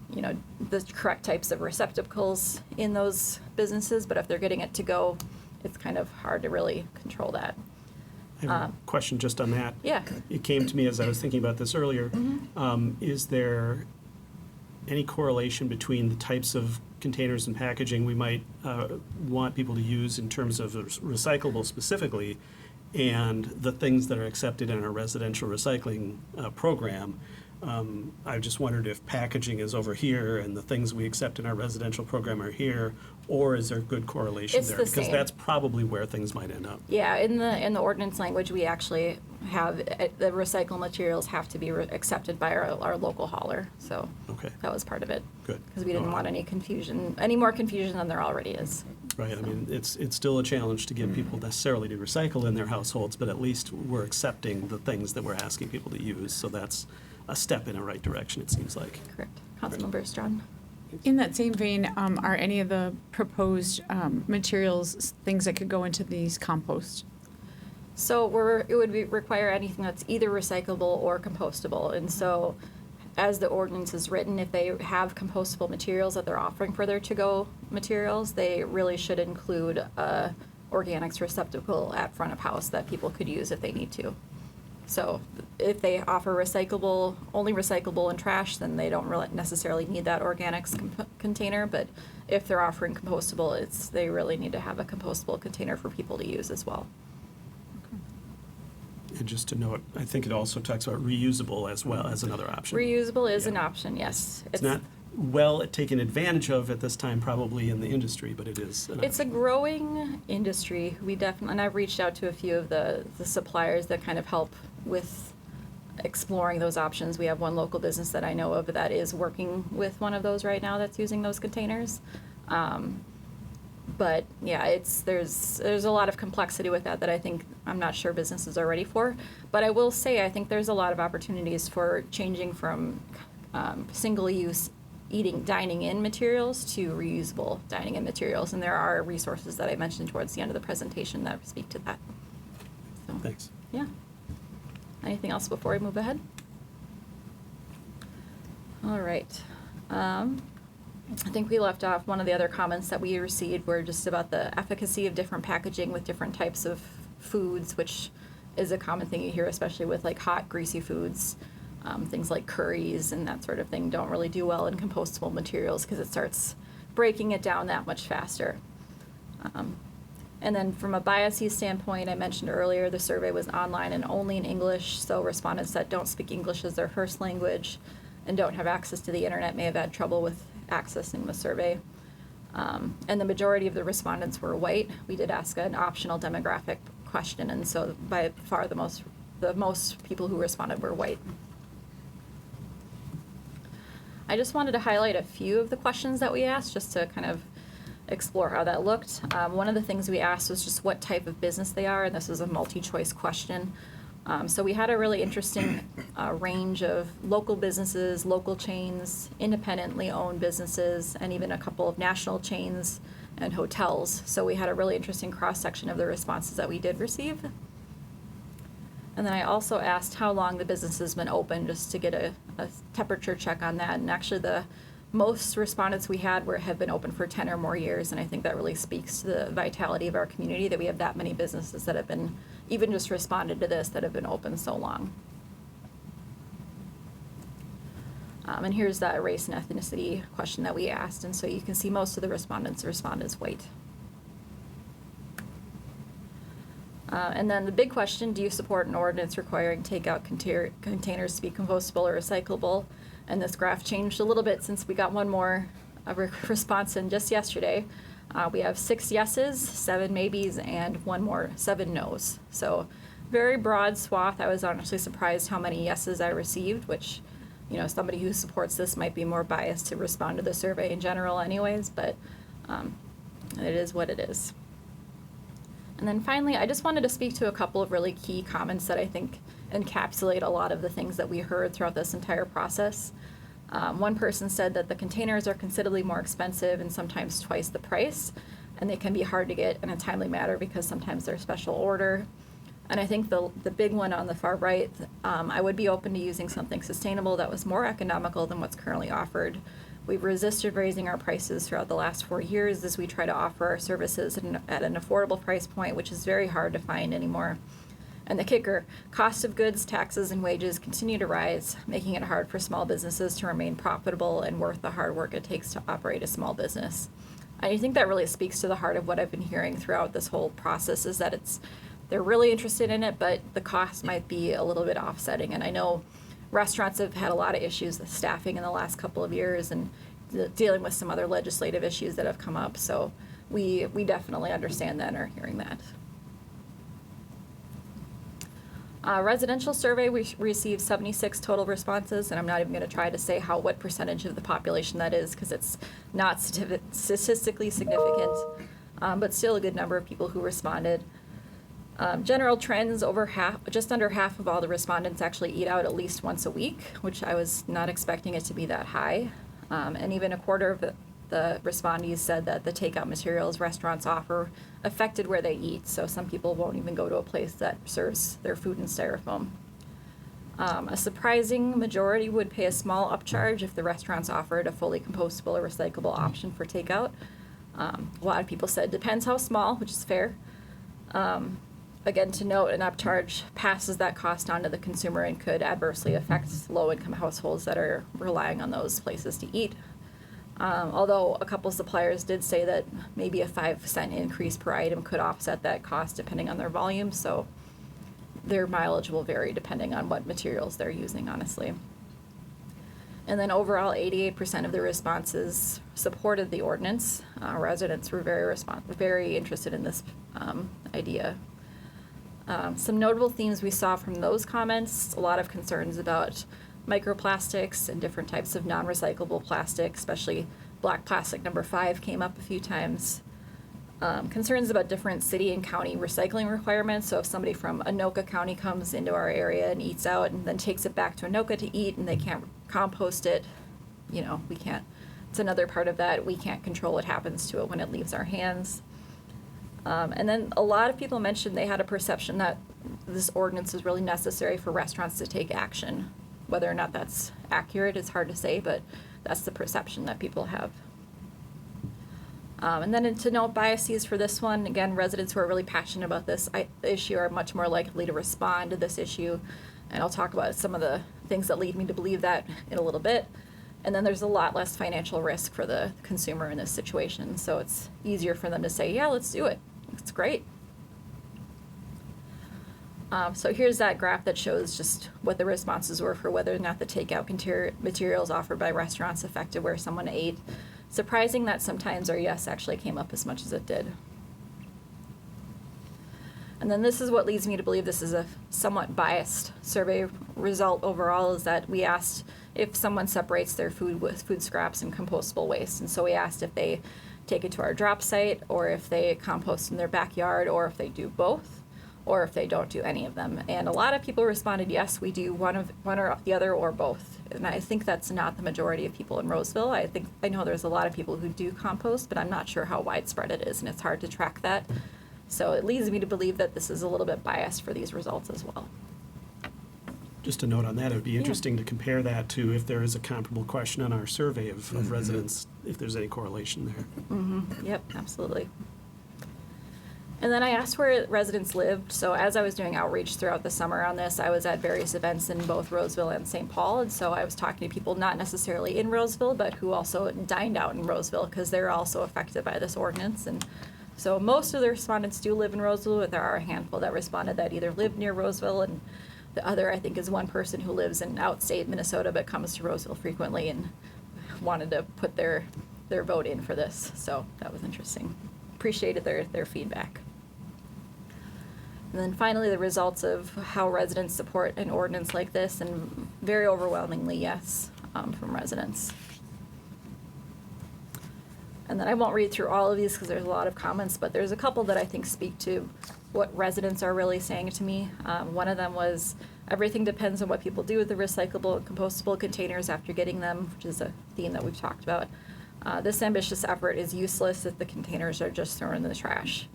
the correct types of receptacles in those businesses, but if they're getting it to go, it's kind of hard to really control that. I have a question just on that. Yeah. It came to me as I was thinking about this earlier. Mm-hmm. Is there any correlation between the types of containers and packaging we might want people to use in terms of recyclable specifically, and the things that are accepted in our residential recycling program. I just wondered if packaging is over here and the things we accept in our residential program are here, or is there good correlation It's there? the Because same. that's probably where things might end up. Yeah, in the ordinance language, we actually have, the recycled materials have to be accepted by our local hauler, so Okay, that was part of it. good. Because we didn't want any confusion, any more confusion than there already is. Right, I mean, it's still a challenge to get people necessarily to recycle in their households, but at least we're accepting the things that we're asking people to use, so that's a step in the right direction, it seems like. Correct. Councilmember Strawn? In that same vein, are any of the proposed materials things that could go into these compost? So it would require anything that's either recyclable or compostable. And so as the ordinance is written, if they have compostable materials that they're offering for their to-go materials, they really should include a organics receptacle at front of house that people could use if they need to. So if they offer recyclable, only recyclable and trash, then they don't really necessarily need that organics container. But if they're offering compostable, they really need to have a compostable container for people to use as well. And just to note, I think it also talks about reusable as well as another option. Reusable is an Yeah. option, yes. It's not well taken advantage of at this time probably in the industry, but it is an It's a option. growing industry. We definitely, and I've reached out to a few of the suppliers that kind of help with exploring those options. We have one local business that I know of that is working with one of those right now that's using those containers. But yeah, there's a lot of complexity with that I think I'm not sure businesses are ready for. But I will say I think there's a lot of opportunities for changing from single-use dining in materials to reusable dining in materials, and there are resources that I mentioned towards the end of the presentation that speak to that. So, Thanks. yeah. Anything else before we move ahead? All right. I think we left off, one of the other comments that we received were just about the efficacy of different packaging with different types of foods, which is a common thing you hear, especially with like hot, greasy foods. Things like curries and that sort of thing don't really do well in compostable materials because it starts breaking it down that much faster. And then from a biases standpoint, I mentioned earlier, the survey was online and only in English, so respondents that don't speak English as their first language and don't have access to the internet may have had trouble with accessing the survey. And the majority of the respondents were white. We did ask an optional demographic question, and so by far the most people who responded were white. I just wanted to highlight a few of the questions that we asked just to kind of explore how that looked. One of the things we asked was just what type of business they are, and this is a multi-choice question. So we had a really interesting range of local businesses, local chains, independently owned businesses, and even a couple of national chains and hotels. So we had a really interesting cross-section of the responses that we did receive. And then I also asked how long the business has been open, just to get a temperature check on that. And actually the most respondents we had have been open for 10 or more years, and I think that really speaks to the vitality of our community that we have that many businesses that have been, even just responded to this, that have been open so long. And here's that race and ethnicity question that we asked, and so you can see most of the respondents respond as white. And then the big question, do you support an ordinance requiring takeout containers to be compostable or recyclable? And this graph changed a little bit since we got one more response in just yesterday. We have 6 yeses, 7 maybes, and 7 no's. So very broad swath. I was honestly surprised how many yeses I received, which, you know, somebody who supports this might be more biased to respond to the survey in general anyways, but it is what it is. And then finally, I just wanted to speak to a couple of really key comments that I think encapsulate a lot of the things that we heard throughout this entire process. One person said that the containers are considerably more expensive and sometimes twice the price, and they can be hard to get in a timely manner because sometimes they're special order. And I think the big one on the far right, I would be open to using something sustainable that was more economical than what's currently offered. We've resisted raising our prices throughout the last 4 years as we try to offer our services at an affordable price point, which is very hard to find anymore. And the kicker, cost of goods, taxes, and wages continue to rise, making it hard for small businesses to remain profitable and worth the hard work it takes to operate a small business. I think that really speaks to the heart of what I've been hearing throughout this whole process, is that they're really interested in it, but the cost might be a little bit offsetting. And I know restaurants have had a lot of issues with staffing in the last couple of years and dealing with some other legislative issues that have come up. So we definitely understand that and are hearing that. Residential survey, we received 76 total responses, and I'm not even going to try to say what percentage of the population that is, because it's not statistically significant, but still a good number of people who responded. General trends, just under half of all the respondents actually eat out at least once a week, which I was not expecting it to be that high. And even a quarter of the respondees said that the takeout materials restaurants offer affected where they eat, so some people won't even go to a place that serves their food in styrofoam. A surprising majority would pay a small upcharge if the restaurants offered a fully compostable or recyclable option for takeout. A lot of people said depends how small, which is fair. Again, to note, an upcharge passes that cost on to the consumer and could adversely affect low-income households that are relying on those places to eat. Although a couple suppliers did say that maybe a 5-cent increase per item could offset that cost depending on their volume, so their mileage will vary depending on what materials they're using, honestly. And then overall, 88% of the responses supported the ordinance. Residents were very interested in this idea. Some notable themes we saw from those comments: a lot of concerns about microplastics and different types of non-recyclable plastic, especially black plastic number 5 came up a few times. Concerns about different city and county recycling requirements. So if somebody from Anoka County comes into our area and eats out and then takes it back to Anoka to eat and they can't compost it, we can't, it's another part of that. We can't control what happens to it when it leaves our hands. And then a lot of people mentioned they had a perception that this ordinance is really necessary for restaurants to take action. Whether or not that's accurate is hard to say, but that's the perception that people have. And then to note biases for this one, again, residents who are really passionate about this issue are much more likely to respond to this issue. And I'll talk about some of the things that lead me to believe that in a little bit. And then there's a lot less financial risk for the consumer in this situation. So it's easier for them to say, yeah, let's do it. It's great. So here's that graph that shows just what the responses were for whether or not the takeout materials offered by restaurants affected where someone ate. Surprising that sometimes our yes actually came up as much as it did. And then this is what leads me to believe this is a somewhat biased survey result overall, is that we asked if someone separates their food with food scraps and compostable waste. And so we asked if they take it to our drop site, or if they compost in their backyard, or if they do both, or if they don't do any of them. And a lot of people responded, yes, we do one or the other or both. And I think that's not the majority of people in Roseville. I know there's a lot of people who do compost, but I'm not sure how widespread it is, and it's hard to track that. So it leads me to believe that this is a little bit biased for these results as well. Just a note on that, it would be interesting to compare that to if there is a comparable question on our survey of residents, if there's any correlation there. Yep, absolutely. And then I asked where residents lived. So as I was doing outreach throughout the summer on this, I was at various events in both Roseville and St. Paul. And so I was talking to people not necessarily in Roseville, but who also dined out in Roseville, because they're also affected by this ordinance. And so most of the respondents do live in Roseville, but there are a handful that responded that either live near Roseville, and the other, I think, is one person who lives in outstate Minnesota but comes to Roseville frequently and wanted to put their vote in for this. So that was interesting. Appreciated their feedback. And then finally, the results of how residents support an ordinance like this, and very overwhelmingly yes from residents. And then I won't read through all of these because there's a lot of comments, but there's a couple that I think speak to what residents are really saying to me. One of them was, everything depends on what people do with the recyclable and compostable containers after getting them, which is a theme that we've talked about. This ambitious effort is useless if the containers are just thrown in the trash.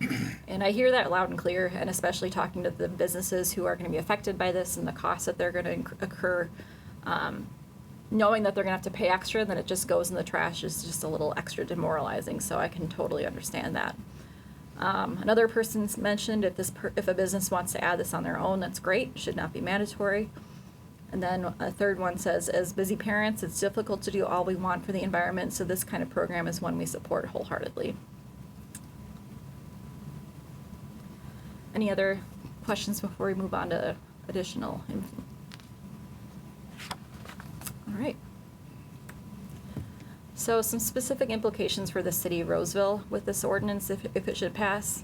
And I hear that loud and clear, and especially talking to the businesses who are going to be affected by this and the costs that they're going to incur, knowing that they're going to have to pay extra and then it just goes in the trash is just a little extra demoralizing, so I can totally understand that. Another person's mentioned if a business wants to add this on their own, that's great, should not be mandatory. And then a third one says, as busy parents, it's difficult to do all we want for the environment, so this kind of program is one we support wholeheartedly. Any other questions before we move on to additional info? All right. So some specific implications for the city of Roseville with this ordinance, if it should pass.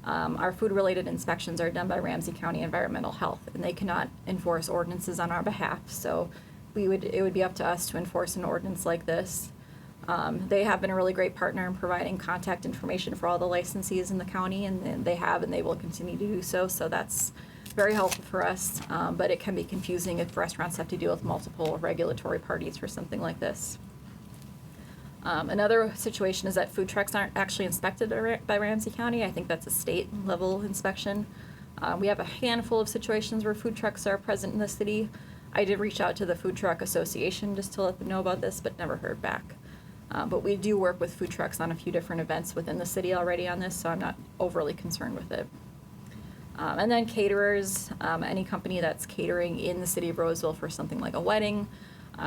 Our food-related inspections are done by Ramsey County Environmental Health, and they cannot enforce ordinances on our behalf. So it would be up to us to enforce an ordinance like this. They have been a really great partner in providing contact information for all the licensees in the county, and they will continue to do so. So that's very helpful for us, but it can be confusing if restaurants have to deal with multiple regulatory parties for something like this. Another situation is that food trucks aren't actually inspected by Ramsey County. I think that's a state level inspection. We have a handful of situations where food trucks are present in the city. I did reach out to the Food Truck Association just to let them know about this, but never heard back. But we do work with food trucks on a few different events within the city already on this, so I'm not overly concerned with it. And then caterers, any company that's catering in the city of Roseville for something like a wedding,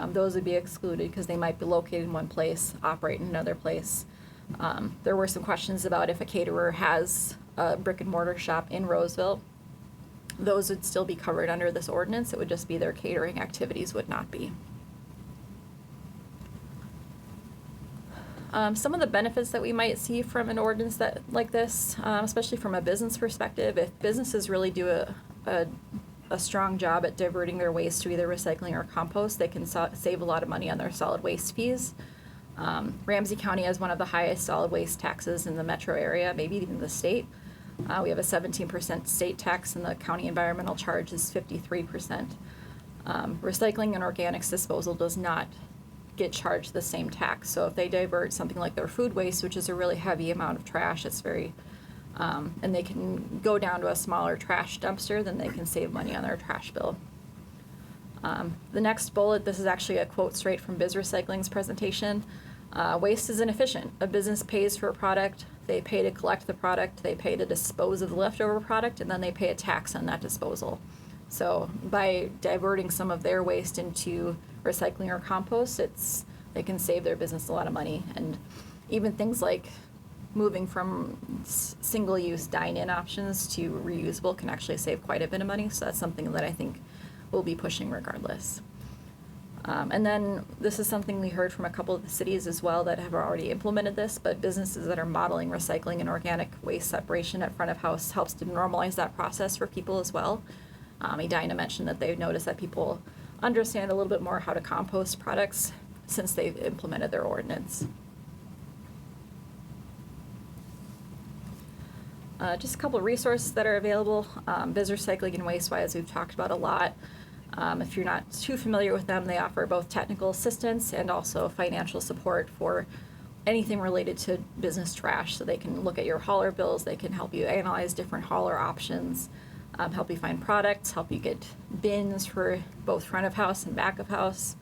those would be excluded because they might be located in one place, operate in another place. There were some questions about if a caterer has a brick and mortar shop in Roseville. Those would still be covered under this ordinance. It would just be their catering activities would not be. Some of the benefits that we might see from an ordinance like this, especially from a business perspective, if businesses really do a strong job at diverting their waste to either recycling or compost, they can save a lot of money on their solid waste fees. Ramsey County has one of the highest solid waste taxes in the metro area, maybe even the state. We have a 17% state tax, and the county environmental charge is 53%. Recycling and organics disposal does not get charged the same tax. So if they divert something like their food waste, which is a really heavy amount of trash, it's very, and they can go down to a smaller trash dumpster, then they can save money on their trash bill. The next bullet, this is actually a quote straight from Biz Recycling's presentation. Waste is inefficient. A business pays for a product, they pay to collect the product, they pay to dispose of the leftover product, and then they pay a tax on that disposal. So by diverting some of their waste into recycling or compost, they can save their business a lot of money. And even things like moving from single-use dine-in options to reusable can actually save quite a bit of money. So that's something that I think we'll be pushing regardless. And then this is something we heard from a couple of the cities as well that have already implemented this, but businesses that are modeling recycling and organic waste separation at front of house helps to normalize that process for people as well. Edina mentioned that they've noticed that people understand a little bit more how to compost products since they've implemented their ordinance. Just a couple of resources that are available. Biz Recycling and WasteWise we've talked about a lot. If you're not too familiar with them, they offer both technical assistance and also financial support for anything related to business trash. So they can look at your hauler bills, they can help you analyze different hauler options, help you find products, help you get bins for both front of house and back of house,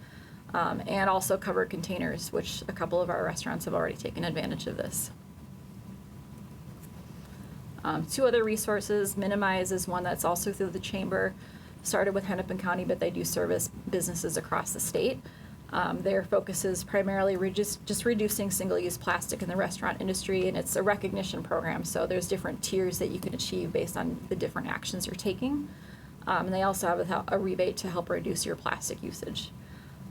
and also covered containers, which a couple of our restaurants have already taken advantage of this. Two other resources. Minimize is one that's also through the chamber. Started with Hennepin County, but they do service businesses across the state. Their focus is primarily just reducing single-use plastic in the restaurant industry, and it's a recognition program, so there's different tiers that you can achieve based on the different actions you're taking. And they also have a rebate to help reduce your plastic usage.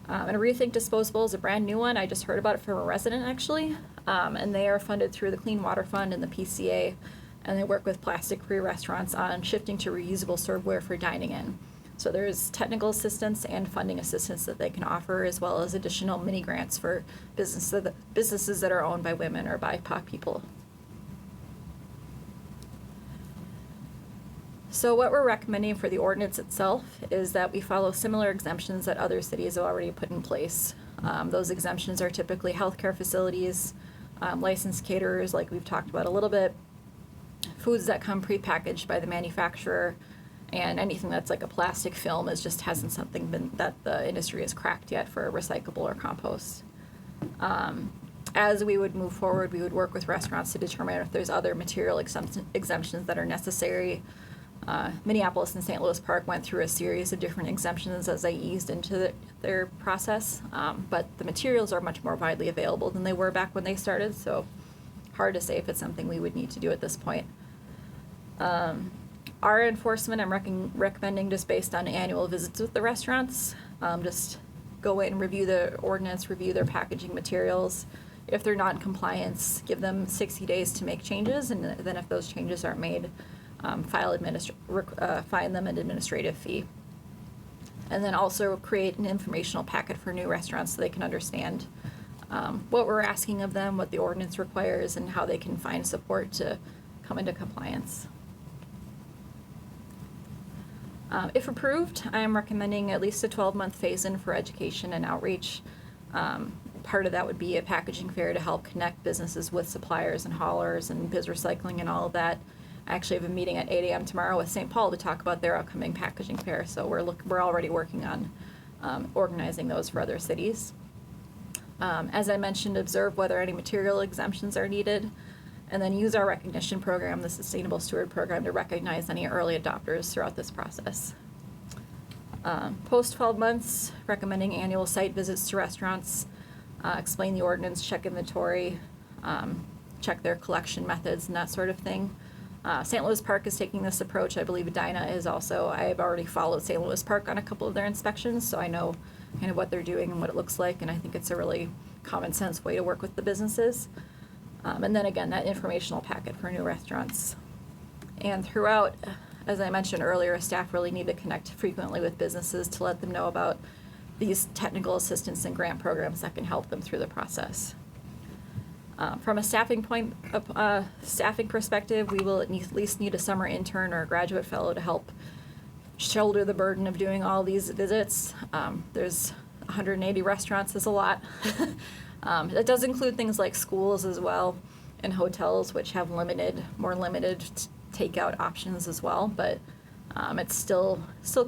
And Rethink Disposable is a brand new one. I just heard about it from a resident, actually, and they are funded through the Clean Water Fund and the PCA, and they work with plastic-free restaurants on shifting to reusable serveware for dining in. So there's technical assistance and funding assistance that they can offer, as well as additional mini grants for businesses that are owned by women or BIPOC people. So what we're recommending for the ordinance itself is that we follow similar exemptions that other cities have already put in place. Those exemptions are typically healthcare facilities, licensed caterers, like we've talked about a little bit, foods that come prepackaged by the manufacturer, and anything that's like a plastic film hasn't something been that the industry has cracked yet for recyclable or compost. As we would move forward, we would work with restaurants to determine if there's other material exemptions that are necessary. Minneapolis and St. Louis Park went through a series of different exemptions as they eased into their process, but the materials are much more widely available than they were back when they started, so hard to say if it's something we would need to do at this point. Our enforcement, I'm recommending just based on annual visits with the restaurants, just go in, review the ordinance, review their packaging materials. If they're not in compliance, give them 60 days to make changes, and then if those changes aren't made, fine them an administrative fee. And then also create an informational packet for new restaurants so they can understand what we're asking of them, what the ordinance requires, and how they can find support to come into compliance. If approved, I am recommending at least a 12-month phase-in for education and outreach. Part of that would be a packaging fair to help connect businesses with suppliers and haulers and biz recycling and all of that. I actually have a meeting at 8 a.m. tomorrow with St. Paul to talk about their upcoming packaging fair, so we're already working on organizing those for other cities. As I mentioned, observe whether any material exemptions are needed, and then use our recognition program, the Sustainable Steward Program, to recognize any early adopters throughout this process. Post 12 months, recommending annual site visits to restaurants, explain the ordinance, check inventory, check their collection methods and that sort of thing. St. Louis Park is taking this approach. I believe Edina is also. I have already followed St. Louis Park on a couple of their inspections, so I know kind of what they're doing and what it looks like, and I think it's a really common sense way to work with the businesses. And then again, that informational packet for new restaurants. And throughout, as I mentioned earlier, staff really need to connect frequently with businesses to let them know about these technical assistance and grant programs that can help them through the process. From a staffing perspective, we will at least need a summer intern or a graduate fellow to help shoulder the burden of doing all these visits. There's 180 restaurants is a lot. That does include things like schools as well and hotels, which have more limited takeout options as well. But it's still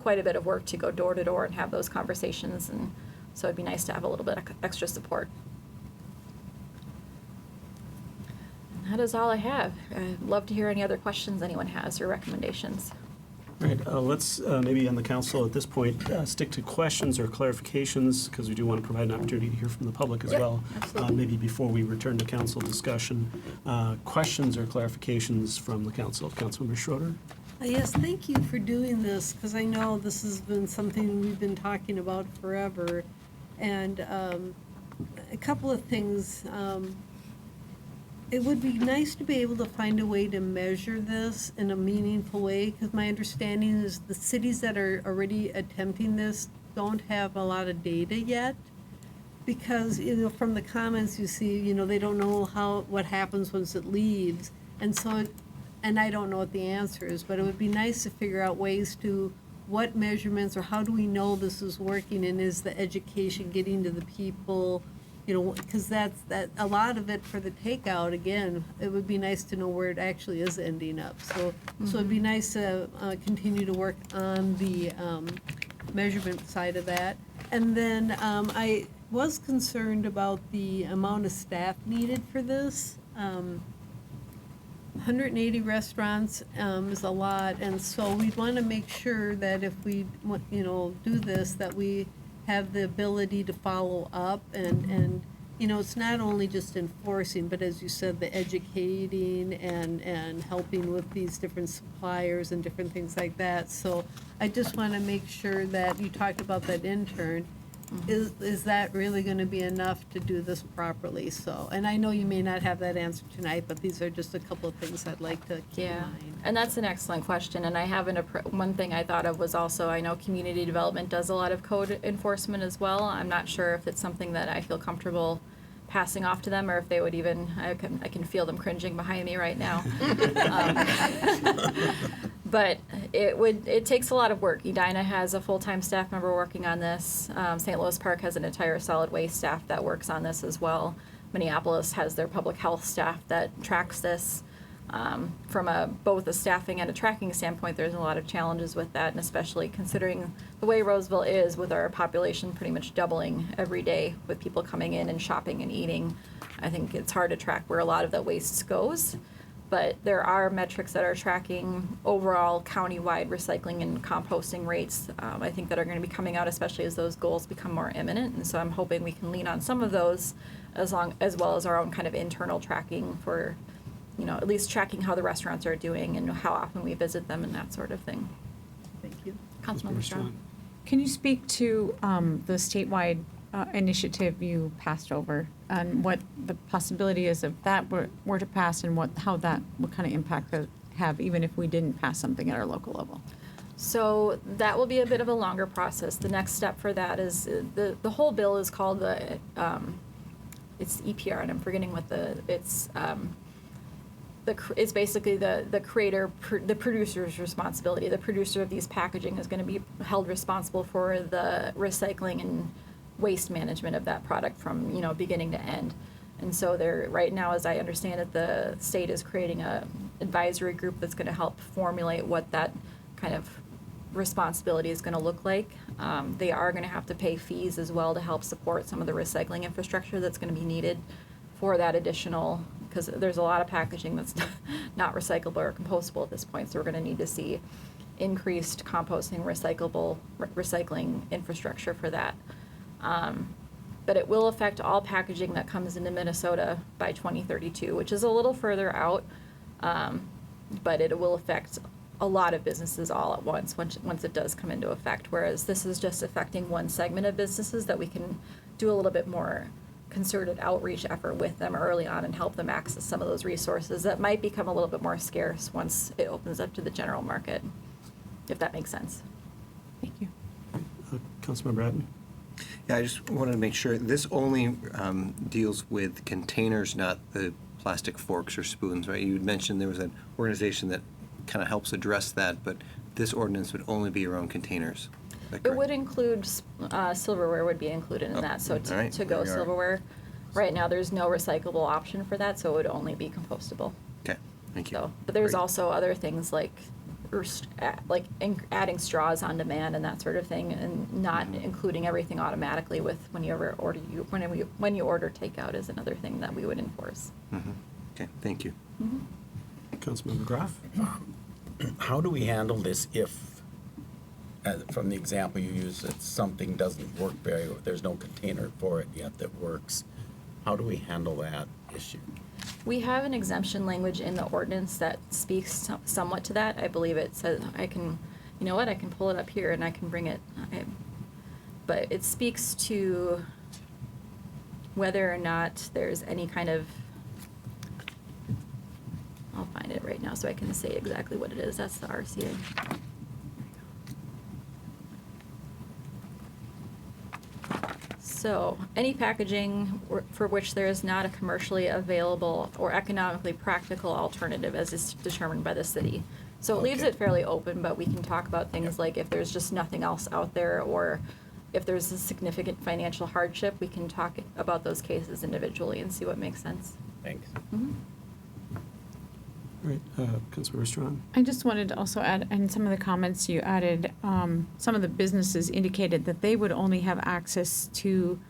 quite a bit of work to go door to door and have those conversations, and so it'd be nice to have a little bit of extra support. And that is all I have. I'd love to hear any other questions anyone has or recommendations. All right, let's maybe on the council at this point stick to questions or clarifications, because we do want to provide an opportunity to hear from the public as well. Absolutely. Maybe before we return to council discussion, questions or clarifications from the council. Councilmember Schroeder? Yes, thank you for doing this, because I know this has been something we've been talking about forever. And a couple of things. It would be nice to be able to find a way to measure this in a meaningful way, because my understanding is the cities that are already attempting this don't have a lot of data yet. Because, from the comments you see, they don't know what happens once it leaves. And so, and I don't know what the answer is, but it would be nice to figure out ways to, what measurements or how do we know this is working, and is the education getting to the people? Because that's a lot of it for the takeout. Again, it would be nice to know where it actually is ending up. So it'd be nice to continue to work on the measurement side of that. And then I was concerned about the amount of staff needed for this. 180 restaurants is a lot, and so we'd want to make sure that if we, do this, that we have the ability to follow up and it's not only just enforcing, but as you said, the educating and helping with these different suppliers and different things like that. So I just want to make sure that you talked about that intern. Is that really going to be enough to do this properly? So, and I know you may not have that answer tonight, but these are just a couple of things I'd like to keep in mind. And that's an excellent question. And I have one thing I thought of was also, I know community development does a lot of code enforcement as well. I'm not sure if it's something that I feel comfortable passing off to them, or if they would even, I can feel them cringing behind me right now. But it takes a lot of work. Edina has a full-time staff member working on this. St. Louis Park has an entire solid waste staff that works on this as well. Minneapolis has their public health staff that tracks this. From both a staffing and a tracking standpoint, there's a lot of challenges with that, and especially considering the way Roseville is, with our population pretty much doubling every day with people coming in and shopping and eating. I think it's hard to track where a lot of that waste goes. But there are metrics that are tracking overall countywide recycling and composting rates, I think, that are going to be coming out, especially as those goals become more imminent. And so I'm hoping we can lean on some of those, as well as our own kind of internal tracking for, at least tracking how the restaurants are doing and how often we visit them and that sort of thing. Thank you. Councilmember Strong. Can you speak to the statewide initiative you passed over and what the possibility is if that were to pass, and what kind of impact that have, even if we didn't pass something at our local level? So that will be a bit of a longer process. The next step for that is the whole bill is called it's EPR, and I'm forgetting what it's basically the producer's responsibility. The producer of these packaging is going to be held responsible for the recycling and waste management of that product from beginning to end. And so right now, as I understand it, the state is creating a advisory group that's going to help formulate what that kind of responsibility is going to look like. They are going to have to pay fees as well to help support some of the recycling infrastructure that's going to be needed for that additional, because there's a lot of packaging that's not recyclable or compostable at this point. So we're going to need to see increased composting, recycling infrastructure for that. But it will affect all packaging that comes into Minnesota by 2032, which is a little further out, but it will affect a lot of businesses all at once it does come into effect, whereas this is just affecting one segment of businesses that we can do a little bit more concerted outreach effort with them early on and help them access some of those resources that might become a little bit more scarce once it opens up to the general market, if that makes sense. Thank you. Councilmember Bratton? Yeah, I just wanted to make sure, this only deals with containers, not the plastic forks or spoons, right? You had mentioned there was an organization that kind of helps address that, but this ordinance would only be around containers. Is that It correct? would include silverware would be included in that, so all right, to-go there you are. silverware. Right now, there's no recyclable option for that, so it would only be compostable. Okay, thank you. So, but there's Great. also other things like adding straws on demand and that sort of thing, and not including everything automatically with when you order takeout is another thing that we would enforce. Okay, thank you. Councilmember Graff? How do we handle this if, from the example you used, that something doesn't work there's no container for it yet that works? How do we handle that issue? We have an exemption language in the ordinance that speaks somewhat to that. I believe it says, I can pull it up here and I can bring it. But it speaks to whether or not there's any kind of, I'll find it right now so I can say exactly what it is. That's the RCA. So, any packaging for which there is not a commercially available or economically practical alternative as is determined by the city. So it leaves Okay. it fairly open, but we can talk about things like if there's just nothing else out there, or if there's a significant financial hardship, we can talk about those cases individually and see what makes sense. Thanks. All right, Councilmember Strong? I just wanted to also add, in some of the comments you added, some of the businesses indicated that they would only have access to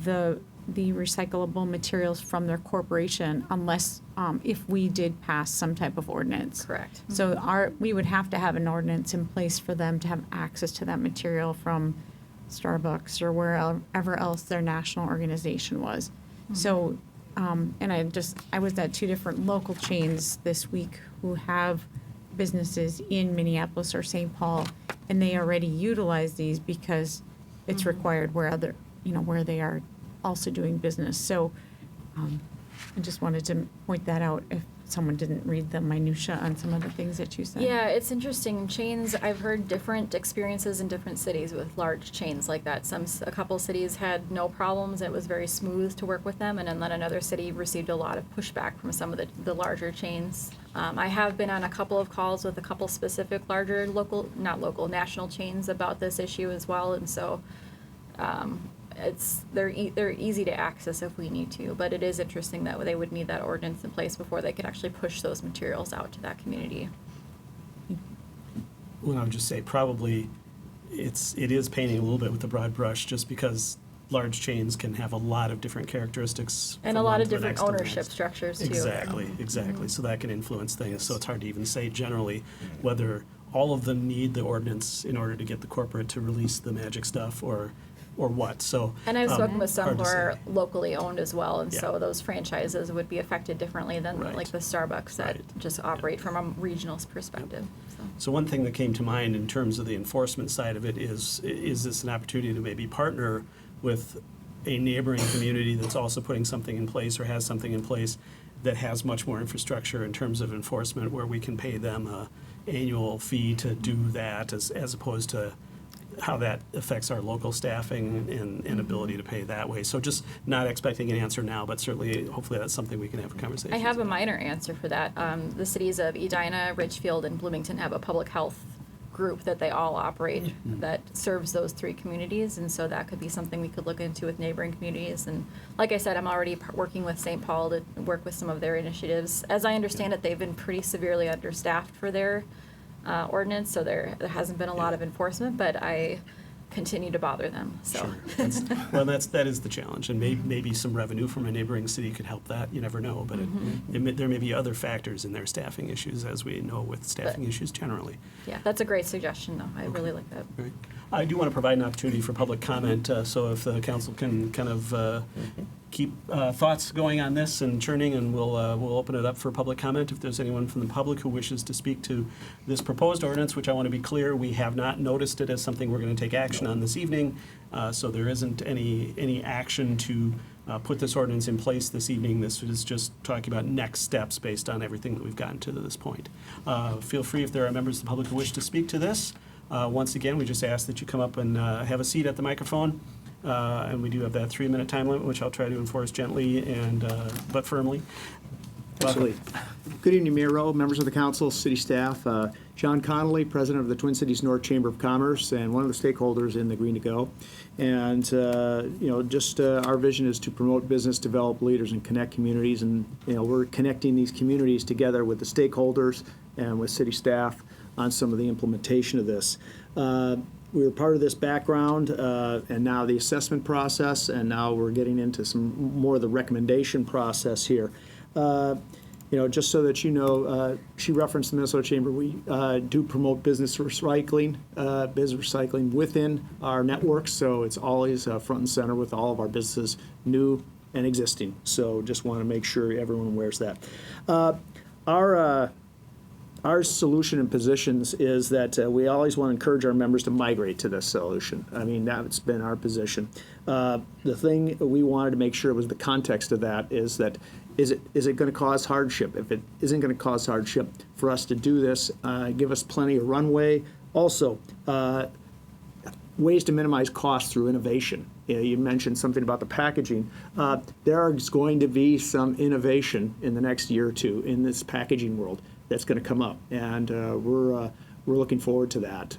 the recyclable materials from their corporation unless, if we did pass some type of ordinance. Correct. So we would have to have an ordinance in place for them to have access to that material from Starbucks or wherever else their national organization was. So, and I was at 2 different local chains this week who have businesses in Minneapolis or St. Paul, and they already utilize these because it's required where they are also doing business. So, I just wanted to point that out if someone didn't read the minutia on some of the things that you said. Yeah, it's interesting. Chains, I've heard different experiences in different cities with large chains like that. A couple cities had no problems. It was very smooth to work with them. And then another city received a lot of pushback from some of the larger chains. I have been on a couple of calls with a couple specific larger national chains about this issue as well. And so, they're easy to access if we need to, but it is interesting that they would need that ordinance in place before they could actually push those materials out to that community. Well, I would just say probably it is painting a little bit with the broad brush, just because large chains can have a lot of different characteristics. And from a lot one of to the different next to the ownership next. structures too. Exactly. So that can influence things. So it's hard to even say generally whether all of them need the ordinance in order to get the corporate to release the magic stuff or what. So And I've spoken with some hard who to are say. locally owned as well, and so Yeah. those franchises would be affected differently than Right. like the Starbucks that Right. just operate from a regional perspective. So. So one thing that came to mind in terms of the enforcement side of it is this an opportunity to maybe partner with a neighboring community that's also putting something in place or has something in place that has much more infrastructure in terms of enforcement, where we can pay them a annual fee to do that, as opposed to how that affects our local staffing and ability to pay that way. So just not expecting an answer now, but certainly, hopefully that's something we can have a conversation. I have a minor answer for that. The cities of Edina, Richfield, and Bloomington have a public health group that they all operate that serves those three communities, and so that could be something we could look into with neighboring communities. And like I said, I'm already working with St. Paul to work with some of their initiatives. As I understand it, they've been pretty severely understaffed for their ordinance, so there hasn't been a lot of enforcement, but I continue to bother them, so. Sure. That is the challenge, and maybe some revenue from a neighboring city could help that. You never know, but there may be other factors in their staffing issues, as we know with staffing issues generally. Yeah, that's a great suggestion, though. I really like that. Right. I do want to provide an opportunity for public comment, so if the council can kind of keep thoughts going on this and churning, and we'll open it up for public comment. If there's anyone from the public who wishes to speak to this proposed ordinance, which I want to be clear, we have not noticed it as something we're going to take action on this evening, so there isn't any action to put this ordinance in place this evening. This is just talking about next steps based on everything that we've gotten to this point. Feel free, if there are members of the public who wish to speak to this. Once again, we just ask that you come up and have a seat at the microphone. And we do have that 3-minute time limit, which I'll try to enforce gently and but firmly. Absolutely. Good evening, Mayor Rowe, members of the council, city staff. John Connolly, president of the Twin Cities North Chamber of Commerce and one of the stakeholders in the Green to Go. And, our vision is to promote business, develop leaders, and connect communities. And, we're connecting these communities together with the stakeholders and with city staff on some of the implementation of this. We were part of this background and now the assessment process, and now we're getting into some more of the recommendation process here. Just so that she referenced the Minnesota Chamber. We do promote business recycling within our networks, so it's always front and center with all of our businesses, new and existing. So just want to make sure everyone wears that. Our solution and positions is that we always want to encourage our members to migrate to this solution. I mean, that's been our position. The thing we wanted to make sure was the context of that is it going to cause hardship? If it isn't going to cause hardship for us to do this, give us plenty of runway. Also, ways to minimize costs through innovation. You mentioned something about the packaging. There is going to be some innovation in the next year or two in this packaging world that's going to come up, and we're looking forward to that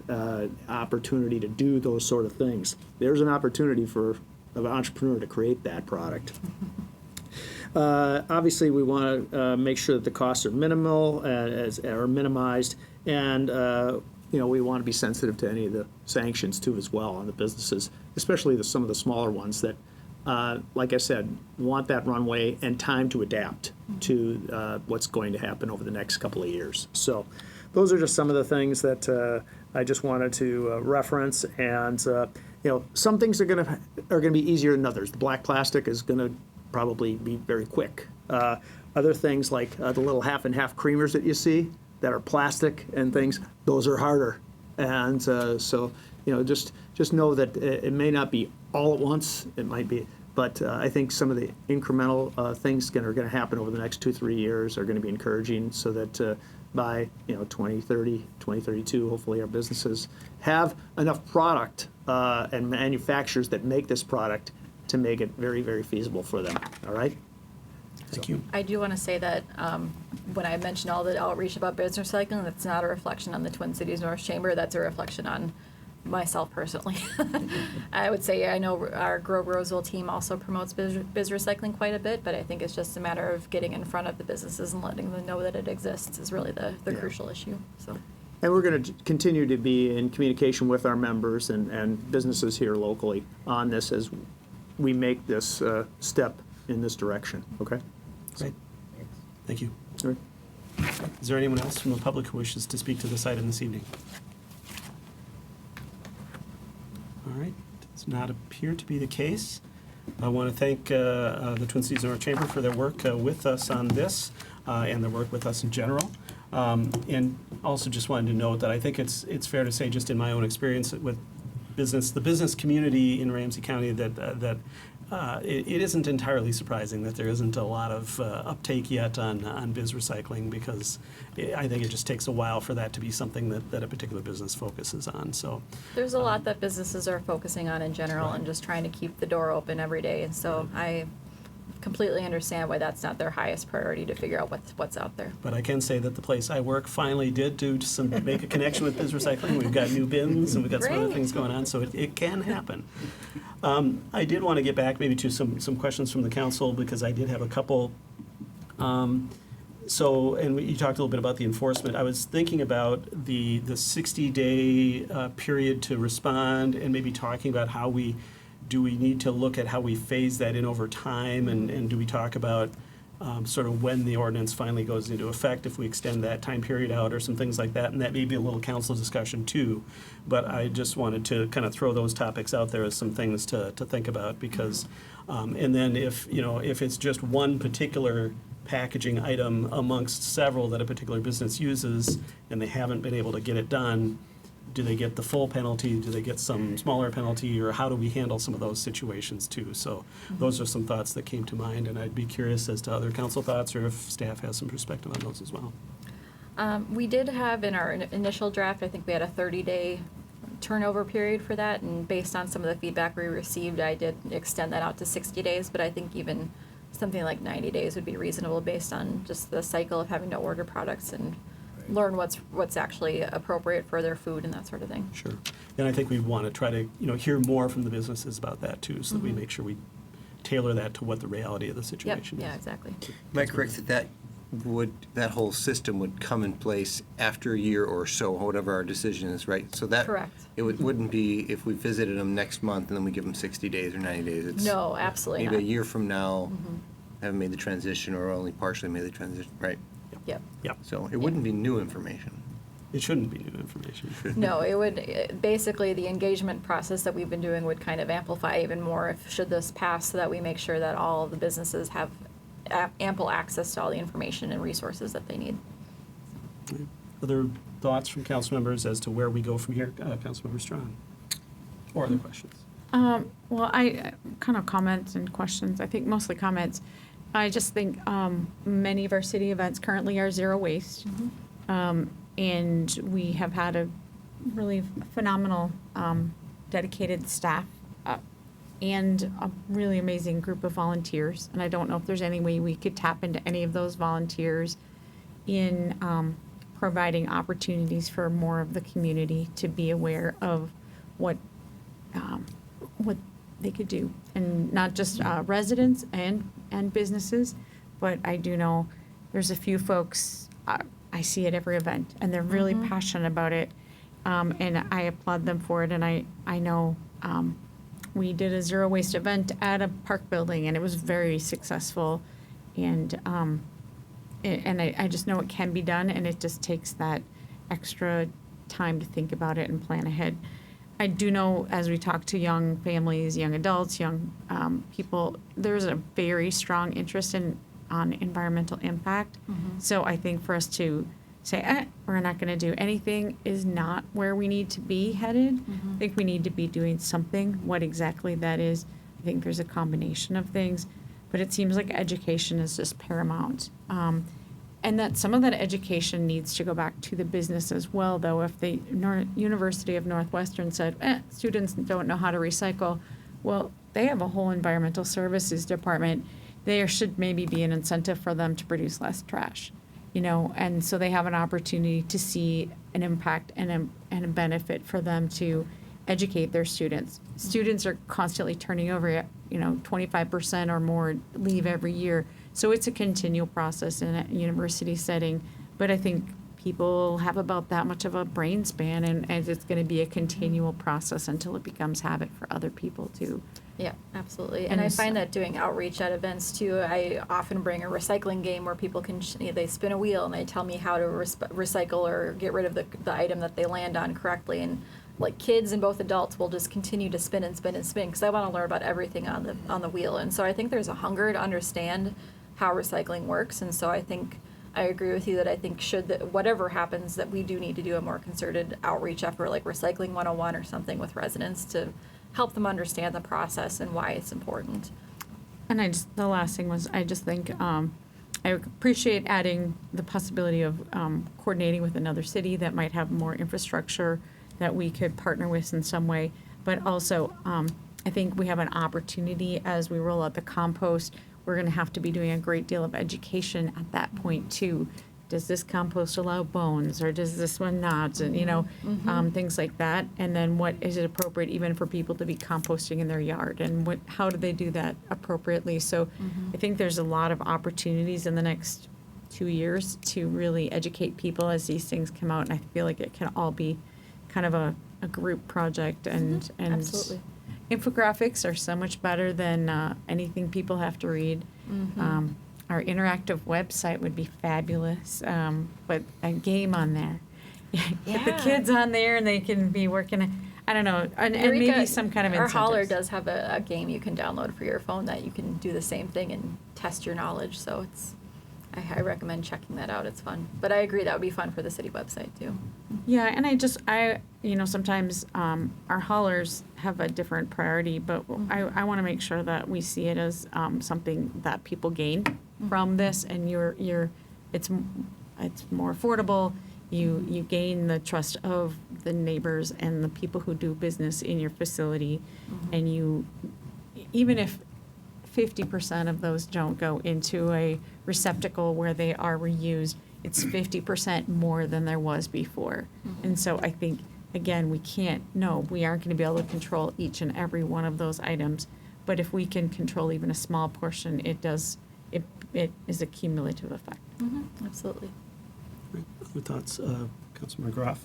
opportunity to do those sort of things. There's an opportunity for an entrepreneur to create that product. Obviously, we want to make sure that the costs are minimal, or minimized, and we want to be sensitive to any of the sanctions too as well on the businesses, especially some of the smaller ones that, like I said, want that runway and time to adapt to what's going to happen over the next couple of years. So those are just some of the things that I just wanted to reference. And some things are going to be easier than others. The black plastic is going to probably be very quick. Other things like the little half and half creamers that you see that are plastic and things, those are harder. And just know that it may not be all at once. It might be, but I think some of the incremental things that are going to happen over the next 2-3 years are going to be encouraging, so that by 2030, 2032, hopefully our businesses have enough product and manufacturers that make this product to make it very, very feasible for them. All right? Thank you. I do want to say that when I mentioned all the outreach about business recycling, that's not a reflection on the Twin Cities North Chamber. That's a reflection on myself personally. I would say I know our Grow Roseville team also promotes biz recycling quite a bit, but I think it's just a matter of getting in front of the businesses and letting them know that it exists is really the crucial issue. So. And we're going to continue to be in communication with our members and businesses here locally on this as we make this step in this direction, okay? Great. Thank you. All right. Is there anyone else from the public who wishes to speak to this item this evening? All right, does not appear to be the case. I want to thank the Twin Cities North Chamber for their work with us on this and their work with us in general. And also just wanted to note that I think it's fair to say, just in my own experience with the business community in Ramsey County, that it isn't entirely surprising that there isn't a lot of uptake yet on biz recycling, because I think it just takes a while for that to be something that a particular business focuses on. So There's a lot that businesses are focusing on in general and just trying to keep the door open every day. And so I completely understand why that's not their highest priority to figure out what's out there. But I can say that the place I work finally did make a connection with biz recycling. We've got new bins and we've got some other Great. things going on, so it can happen. I did want to get back maybe to some questions from the council, because I did have a couple. And you talked a little bit about the enforcement. I was thinking about the 60-day period to respond, and maybe talking about do we need to look at how we phase that in over time, and do we talk about sort of when the ordinance finally goes into effect, if we extend that time period out or some things like that, and that may be a little council discussion too. But I just wanted to kind of throw those topics out there as some things to think about, because, and then if it's just one particular packaging item amongst several that a particular business uses and they haven't been able to get it done, do they get the full penalty? Do they get some smaller penalty? Or how do we handle some of those situations too? So those are some thoughts that came to mind, and I'd be curious as to other council thoughts, or if staff has some perspective on those as well. We did have in our initial draft, I think we had a 30-day turnover period for that, and based on some of the feedback we received, I did extend that out to 60 days, but I think even something like 90 days would be reasonable based on just the cycle of having to order products and learn what's actually appropriate for their food and that sort of thing. Sure. And I think we want to try to hear more from the businesses about that too, so that we make sure we tailor that to what the reality of the Yep, situation is. yeah, exactly. Am I correct that that whole system would come in place after a year or so, whatever our decision is, right? So that Correct. It wouldn't be if we visited them next month and then we give them 60 days or 90 days. It's No, absolutely maybe not. a year from now, haven't made the transition or only partially made the transition, right? Yep. Yep. So it wouldn't be new information. It shouldn't be new information. No, it would, basically, the engagement process that we've been doing would kind of amplify even more should this pass, so that we make sure that all of the businesses have ample access to all the information and resources that they need. Other thoughts from council members as to where we go from here? Councilmember Strawn? Or other questions? Well, I kind of comments and questions. I think mostly comments. I just think many of our city events currently are zero waste. And we have had a really phenomenal dedicated staff and a really amazing group of volunteers. And I don't know if there's any way we could tap into any of those volunteers in providing opportunities for more of the community to be aware of what they could do. And not just residents and businesses, but I do know there's a few folks, I see at every event, and they're really passionate about it. And I applaud them for it. And I know we did a zero waste event at a park building, and it was very successful. And I just know it can be done, and it just takes that extra time to think about it and plan ahead. I do know, as we talk to young families, young adults, young people, there's a very strong interest on environmental impact. So I think for us to say, we're not going to do anything is not where we need to be headed. I think we need to be doing something. What exactly that is, I think there's a combination of things, but it seems like education is just paramount. And that some of that education needs to go back to the business as well, though. If the University of Northwestern said, students don't know how to recycle, well, they have a whole environmental services department. There should maybe be an incentive for them to produce less trash, and so they have an opportunity to see an impact and a benefit for them to educate their students. Students are constantly turning over, 25% or more leave every year. So it's a continual process in a university setting. But I think people have about that much of a brain span, and it's going to be a continual process until it becomes habit for other people too. Yeah, absolutely. And And I it's- find that doing outreach at events too, I often bring a recycling game where people can, they spin a wheel and they tell me how to recycle or get rid of the item that they land on correctly. And like kids and both adults will just continue to spin and spin and spin because I want to learn about everything on the wheel. And so I think there's a hunger to understand how recycling works. And so I think I agree with you that I think whatever happens, that we do need to do a more concerted outreach effort like Recycling 101 or something with residents to help them understand the process and why it's important. And the last thing was, I just think, I appreciate adding the possibility of coordinating with another city that might have more infrastructure that we could partner with in some way. But also, I think we have an opportunity as we roll out the compost. We're going to have to be doing a great deal of education at that point too. Does this compost allow bones, or does this one not? And things like that. And then what is it appropriate even for people to be composting in their yard, and how do they do that appropriately? So I think there's a lot of opportunities in the next 2 years to really educate people as these things come out. And I feel like it can all be kind of a group project, and Absolutely. infographics are so much better than anything people have to read. Our interactive website would be fabulous, but a game on there. Get the Yeah. kids on there and they can be working, I don't know, and maybe some kind of Our incentives. Holler does have a game you can download for your phone that you can do the same thing and test your knowledge. So I recommend checking that out. It's fun. But I agree that would be fun for the city website too. Yeah, and sometimes our haulers have a different priority, but I want to make sure that we see it as something that people gain from this, and it's more affordable. You gain the trust of the neighbors and the people who do business in your facility, and even if 50% of those don't go into a receptacle where they are reused, it's 50% more than there was before. And so I think, again, we aren't going to be able to control each and every one of those items. But if we can control even a small portion, it is a cumulative effect. Absolutely. Other thoughts, Councilor McGrath?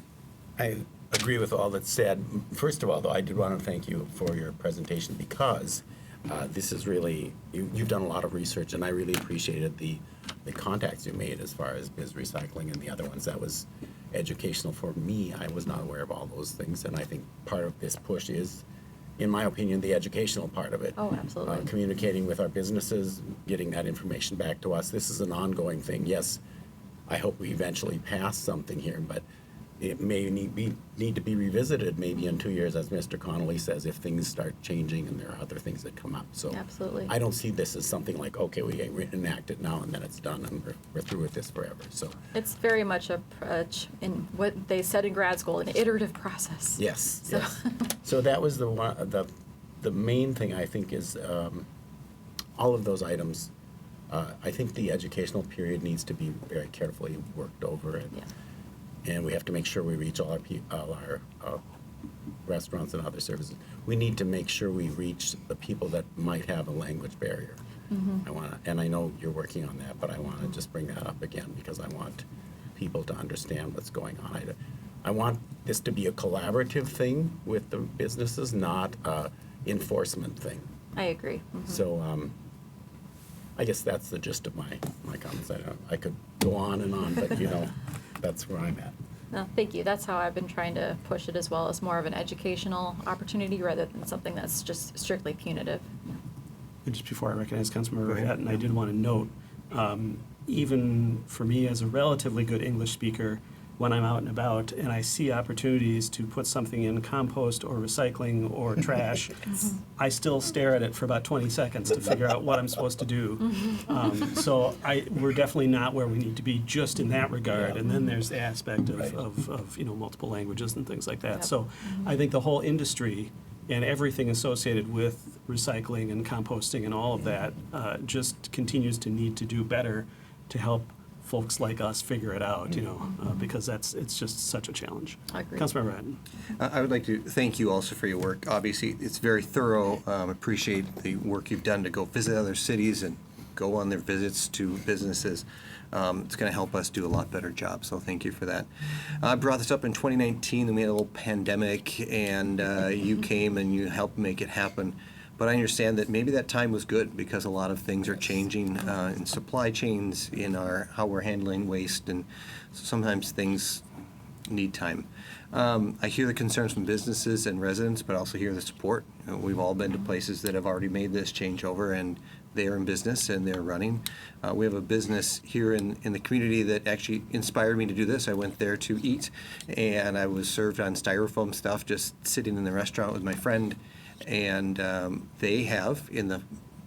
I agree with all that's said. First of all, though, I did want to thank you for your presentation because this is really, you've done a lot of research, and I really appreciated the contacts you made as far as biz recycling and the other ones. That was educational for me. I was not aware of all those things, and I think part of this push is, in my opinion, the educational part of it. Oh, absolutely. Communicating with our businesses, getting that information back to us. This is an ongoing thing. Yes, I hope we eventually pass something here, but it may need to be revisited maybe in 2 years, as Mr. Connolly says, if things start changing and there are other things that come up. So Absolutely. I don't see this as something like, okay, we enact it now and then it's done and we're through with this forever. So It's very much in what they said in grad school, an iterative process. yes, So- yes. So that was the main thing I think is all of those items. I think the educational period needs to be very carefully worked over, and we have to make sure we reach all our restaurants and other services. We need to make sure we reach the people that might have a language barrier. And I know you're working on that, but I want to just bring that up again because I want people to understand what's going on. I want this to be a collaborative thing with the businesses, not a enforcement thing. I agree. So I guess that's the gist of my comments. I could go on, but that's where I'm at. No, thank you. That's how I've been trying to push it as well, as more of an educational opportunity rather than something that's just strictly punitive. And just before I recognize Councilmember Hatton, I did want to note, even for me as a relatively good English speaker, when I'm out and about and I see opportunities to put something in compost or recycling or trash, I still stare at it for about 20 seconds to figure out what I'm supposed to do. So we're definitely not where we need to be just in that regard. And then there's the aspect of multiple languages and things like that. Yep. So I think the whole industry and everything associated with recycling and composting and all of that just continues to need to do better to help folks like us figure it out, because it's just such a challenge. I agree. Councilmember Hatton. I would like to thank you also for your work. Obviously, it's very thorough. Appreciate the work you've done to go visit other cities and go on their visits to businesses. It's going to help us do a lot better job, so thank you for that. I brought this up in 2019, and we had a little pandemic, and you came and you helped make it happen. But I understand that maybe that time was good because a lot of things are changing in supply chains, in how we're handling waste, and sometimes things need time. I hear the concerns from businesses and residents, but I also hear the support. We've all been to places that have already made this changeover, and they are in business and they're running. We have a business here in the community that actually inspired me to do this. I went there to eat, and I was served on styrofoam stuff just sitting in the restaurant with my friend. And they have, in the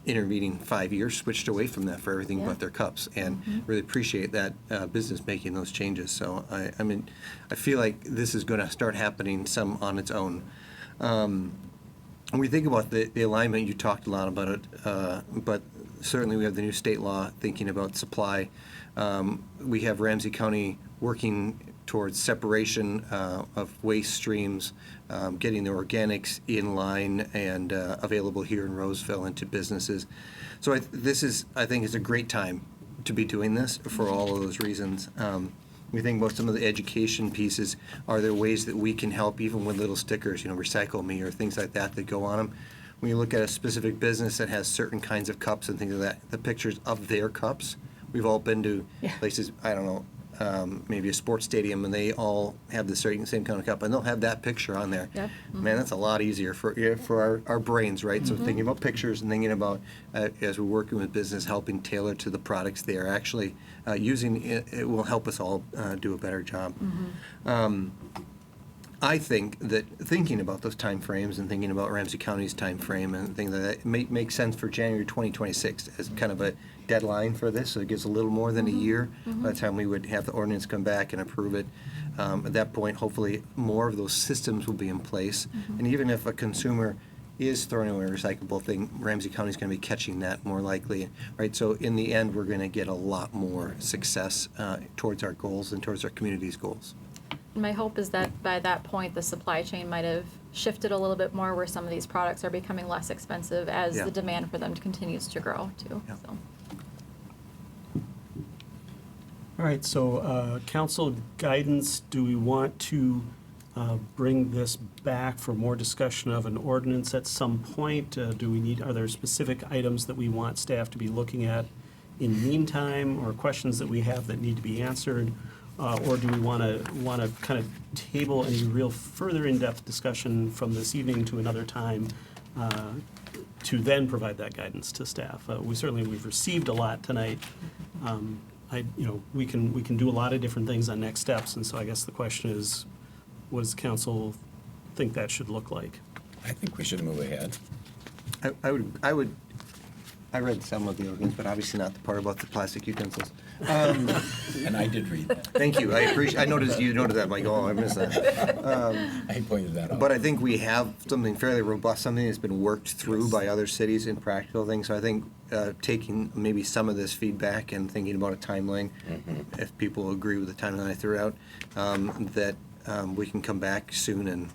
intervening 5 years, switched away from that for everything but their cups, and really appreciate that business making those changes. So I feel like this is going to start happening some on its own. When we think about the alignment, you talked a lot about it, but certainly we have the new state law thinking about supply. We have Ramsey County working towards separation of waste streams, getting the organics in line and available here in Roseville and to businesses. So I think it's a great time to be doing this for all of those reasons. We think about some of the education pieces. Are there ways that we can help, even with little stickers, recycle me or things like that go on them? When you look at a specific business that has certain kinds of cups and things like that, the pictures of their cups, we've all been to places, I don't know, maybe a sports stadium, and they all have the same kind of cup, and they'll have that picture on there. Yep. Man, that's a lot easier for our brains, right? So thinking about pictures and thinking about, as we're working with business, helping tailor to the products they are actually using, it will help us all do a better job. I think that thinking about those time frames and thinking about Ramsey County's time frame and things like that, it makes sense for January 2026 as kind of a deadline for this, so it gives a little more than a year by the time we would have the ordinance come back and approve it. At that point, hopefully, more of those systems will be in place. And even if a consumer is throwing away a recyclable thing, Ramsey County's going to be catching that more likely, right? So in the end, we're going to get a lot more success towards our goals and towards our community's goals. My hope is that by that point, the supply chain might have shifted a little bit more where some of these products are becoming less expensive as the demand for them continues to grow too. Yeah. So. All right, so council guidance, do we want to bring this back for more discussion of an ordinance at some point? Are there specific items that we want staff to be looking at in the meantime, or questions that we have that need to be answered? Or do we want to kind of table any real further in-depth discussion from this evening to another time to then provide that guidance to staff? We've received a lot tonight. We can do a lot of different things on next steps, and so I guess the question is, what does council think that should look like? I think we should move ahead. I read some of the ordinance, but obviously not the part about the plastic utensils. And I did read that. Thank you. I noticed you noted that. I'm like, oh, I missed that. I pointed that out. But I think we have something fairly robust, something that's been worked through by other cities in practical things. So I think taking maybe some of this feedback and thinking about a timeline, if people agree with the timeline I threw out, that we can come back soon and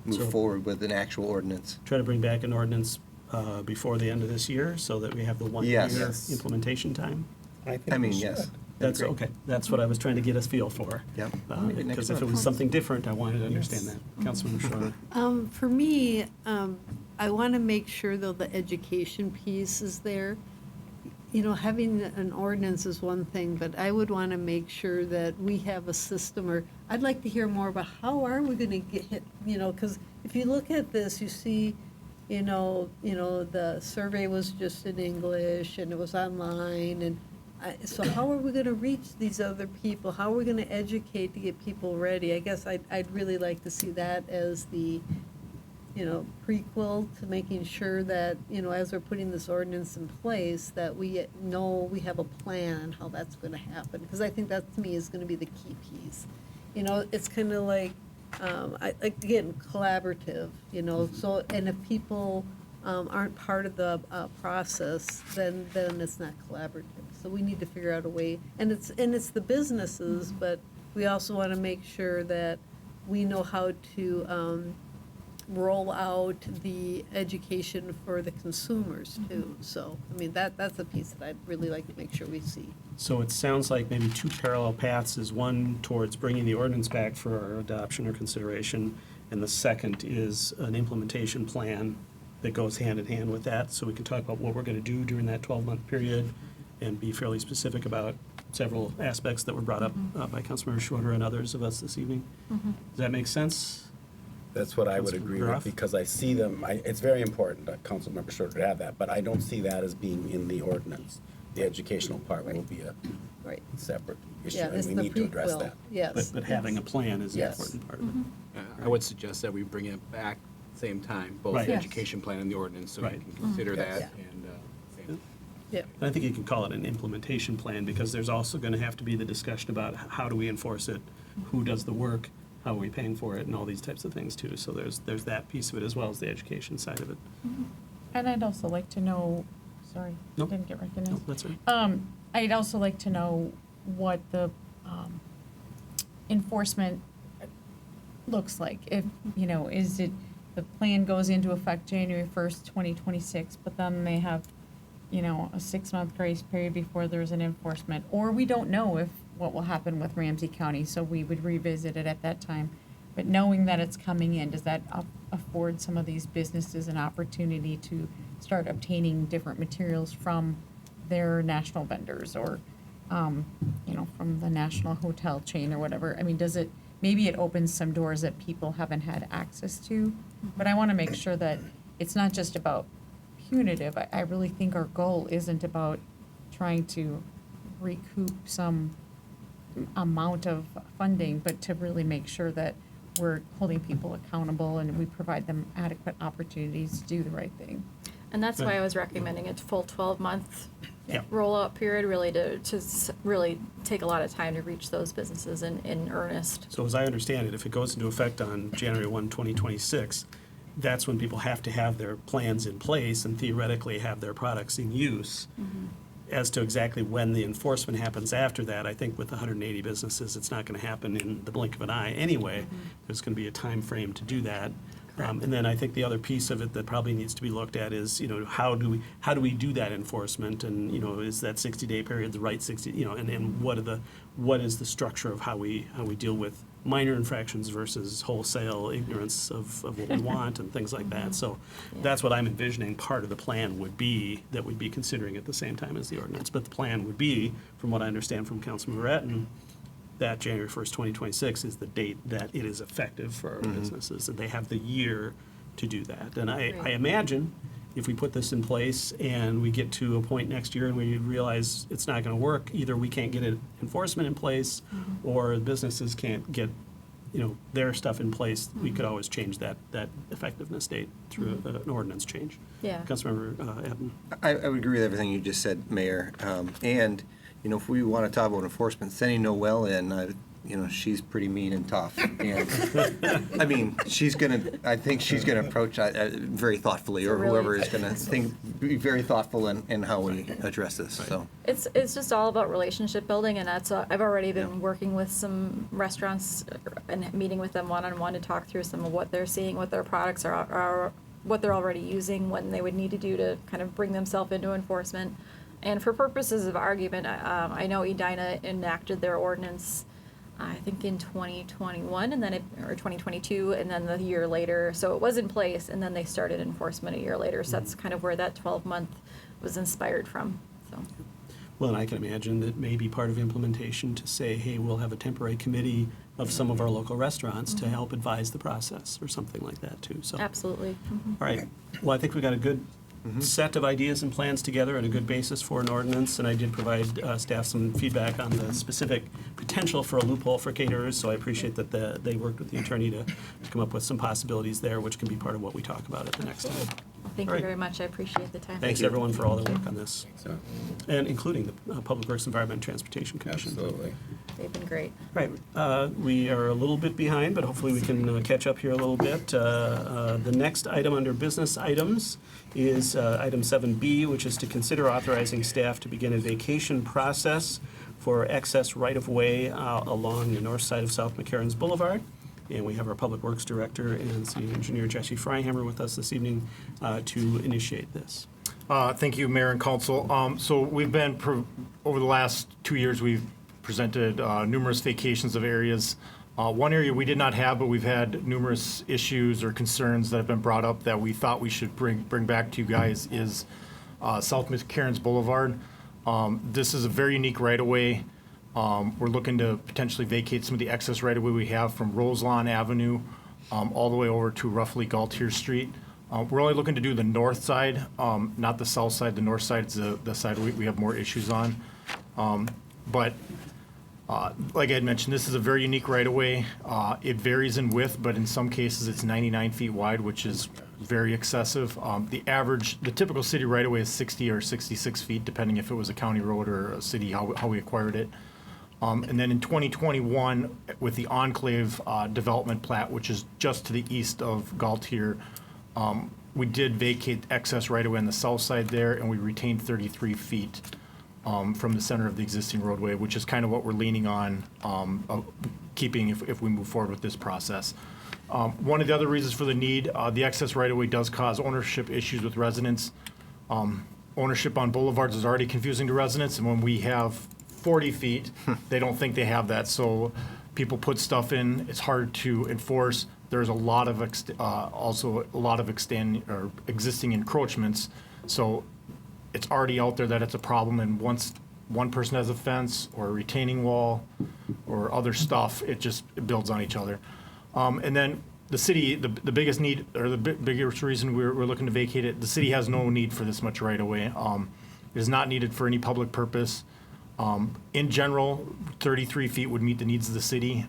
move forward with an actual ordinance. Try to bring back an ordinance before the end of this year so that we have the 1 year Yes. implementation time? I mean, yes. That's Great. okay. That's what I was trying to get us feel for. Yep. Because Next if it month. was something different, I wanted to understand that. Councilman Schroeder. For me, I want to make sure, though, the education piece is there. Having an ordinance is one thing, but I would want to make sure that we have a system, or I'd like to hear more about how are we going to get hit, because if you look at this, you see, the survey was just in English and it was online, and so how are we going to reach these other people? How are we going to educate to get people ready? I guess I'd really like to see that as the, prequel to making sure that, as we're putting this ordinance in place, that we know we have a plan how that's going to happen. Because I think that, to me, is going to be the key piece. It's kind of like, again, collaborative, so, and if people aren't part of the process, then it's not collaborative. So we need to figure out a way, and it's the businesses, but we also want to make sure that we know how to roll out the education for the consumers too. So, I mean, that's a piece that I'd really like to make sure we see. So it sounds like maybe two parallel paths is one towards bringing the ordinance back for our adoption or consideration, and the second is an implementation plan that goes hand in hand with that, so we can talk about what we're going to do during that 12-month period and be fairly specific about several aspects that were brought up by Councilmember Schroeder and others of us this evening. Does that make sense? That's what I would Councilman agree Groff? with, because I see them, it's very important that Councilmember Schroeder to have that, but I don't see that as being in the ordinance. The educational part will be a Right. separate issue, Yeah, and it's we the need to address prequel. that. Yes. But having a plan is the Yes. important part of it. I would suggest that we bring it back same time, both Right. the Yes. education plan and the ordinance, so Right. you can consider Yes. that and, same. Yeah. And I think you can call it an implementation plan, because there's also going to have to be the discussion about how do we enforce it, who does the work, how are we paying for it, and all these types of things too. So there's that piece of it as well as the education side of it. And I'd also like to know, sorry, No. didn't get No, recognized. that's right. I'd also like to know what the enforcement looks like. If, is it, the plan goes into effect January 1st, 2026, but then they have, a 6-month grace period before there's an enforcement. Or we don't know what will happen with Ramsey County, so we would revisit it at that time. But knowing that it's coming in, does that afford some of these businesses an opportunity to start obtaining different materials from their national vendors or, from the national hotel chain or whatever? I mean, maybe it opens some doors that people haven't had access to, but I want to make sure that it's not just about punitive. I really think our goal isn't about trying to recoup some amount of funding, but to really make sure that we're holding people accountable and we provide them adequate opportunities to do the right thing. And that's why I was recommending a full 12-month Yeah. rollout period, really to really take a lot of time to reach those businesses in earnest. So as I understand it, if it goes into effect on January 1, 2026, that's when people have to have their plans in place and theoretically have their products in use. As to exactly when the enforcement happens after that, I think with 180 businesses, it's not going to happen in the blink of an eye anyway. There's going to be a time frame to do that. And then I think the other piece of it that probably needs to be looked at is, how do we do that enforcement? And, is that 60-day period the right 60, and what is the structure of how we deal with minor infractions versus wholesale ignorance of what we want and things like that. So that's what I'm envisioning part of the plan would be, that we'd be considering at the same time as the ordinance. But the plan would be, from what I understand from Councilman Ratton, that January 1st, 2026 is the date that it is effective for our businesses, and they have the year to do that. And I imagine if we put this in place and we get to a point next year and we realize it's not going to work, either we can't get enforcement in place or businesses can't get, their stuff in place, we could always change that effectiveness date through an ordinance change. Yeah. Councilmember Eppen. I would agree with everything you just said, Mayor. And, if we want to talk about enforcement, sending Noelle in, she's pretty mean and tough. And, I mean, I think she's going to approach very thoughtfully, or Really? whoever is going to be very thoughtful in how we address this, so. It's just all about relationship building, and that's I've already been working with some restaurants and meeting with them one-on-one to talk through some of what they're seeing, what their products are what they're already using, what they would need to do to kind of bring themselves into enforcement. And for purposes of argument, I know Edina enacted their ordinance, I think in 2021, and then or 2022, and then the year later. So it was in place, and then they started enforcement a year later. So that's kind of where that 12-month was inspired from. So. Well, and I can imagine that may be part of implementation to say, hey, we'll have a temporary committee of some of our local restaurants to help advise the process or something like that too. So, Absolutely. all right. Well, I think we got a good set of ideas and plans together and a good basis for an ordinance. And I did provide staff some feedback on the specific potential for a loophole for caterers. So I appreciate that they worked with the attorney to come up with some possibilities there, which can be part of what we talk about at the next time. Thank All you right. very much. I appreciate the time. Thanks, everyone, for all the work on this, So, and including the Public Works, Environment, and Transportation Commission. absolutely. They've been great. Right, we are a little bit behind, but hopefully we can catch up here a little bit. The next item under business items is item 7B, which is to consider authorizing staff to begin a vacation process for excess right-of-way along the north side of South McCarran's Boulevard. And we have our Public Works Director and City Engineer Jesse Freihammer with us this evening to initiate this. Thank you, Mayor and Council. So we've been, over the last 2 years, we've presented numerous vacations of areas. One area we did not have, but we've had numerous issues or concerns that have been brought up that we thought we should bring back to you guys is South McCarran's Boulevard. This is a very unique right-of-way. We're looking to potentially vacate some of the excess right-of-way we have from Roseville Avenue all the way over to roughly Galtier Street. We're only looking to do the north side, not the south side. The north side is the side we have more issues on. But like I had mentioned, this is a very unique right-of-way. It varies in width, but in some cases it's 99 feet wide, which is very excessive. The typical city right-of-way is 60 or 66 feet, depending if it was a county road or a city, how we acquired it. And then in 2021, with the Enclave development plat, which is just to the east of Galtier, we did vacate excess right-of-way on the south side there, and we retained 33 feet from the center of the existing roadway, which is kind of what we're leaning on keeping if we move forward with this process. One of the other reasons for the need, the excess right-of-way does cause ownership issues with residents. Ownership on boulevards is already confusing to residents, and when we have 40 feet, they don't think they have that. So people put stuff in, it's hard to enforce. There's a lot of existing encroachments. So it's already out there that it's a problem, and once one person has a fence or a retaining wall or other stuff, it builds on each other. And then the city, the biggest need, or the biggest reason we're looking to vacate it, the city has no need for this much right-of-way. It is not needed for any public purpose. In general, 33 feet would meet the needs of the city.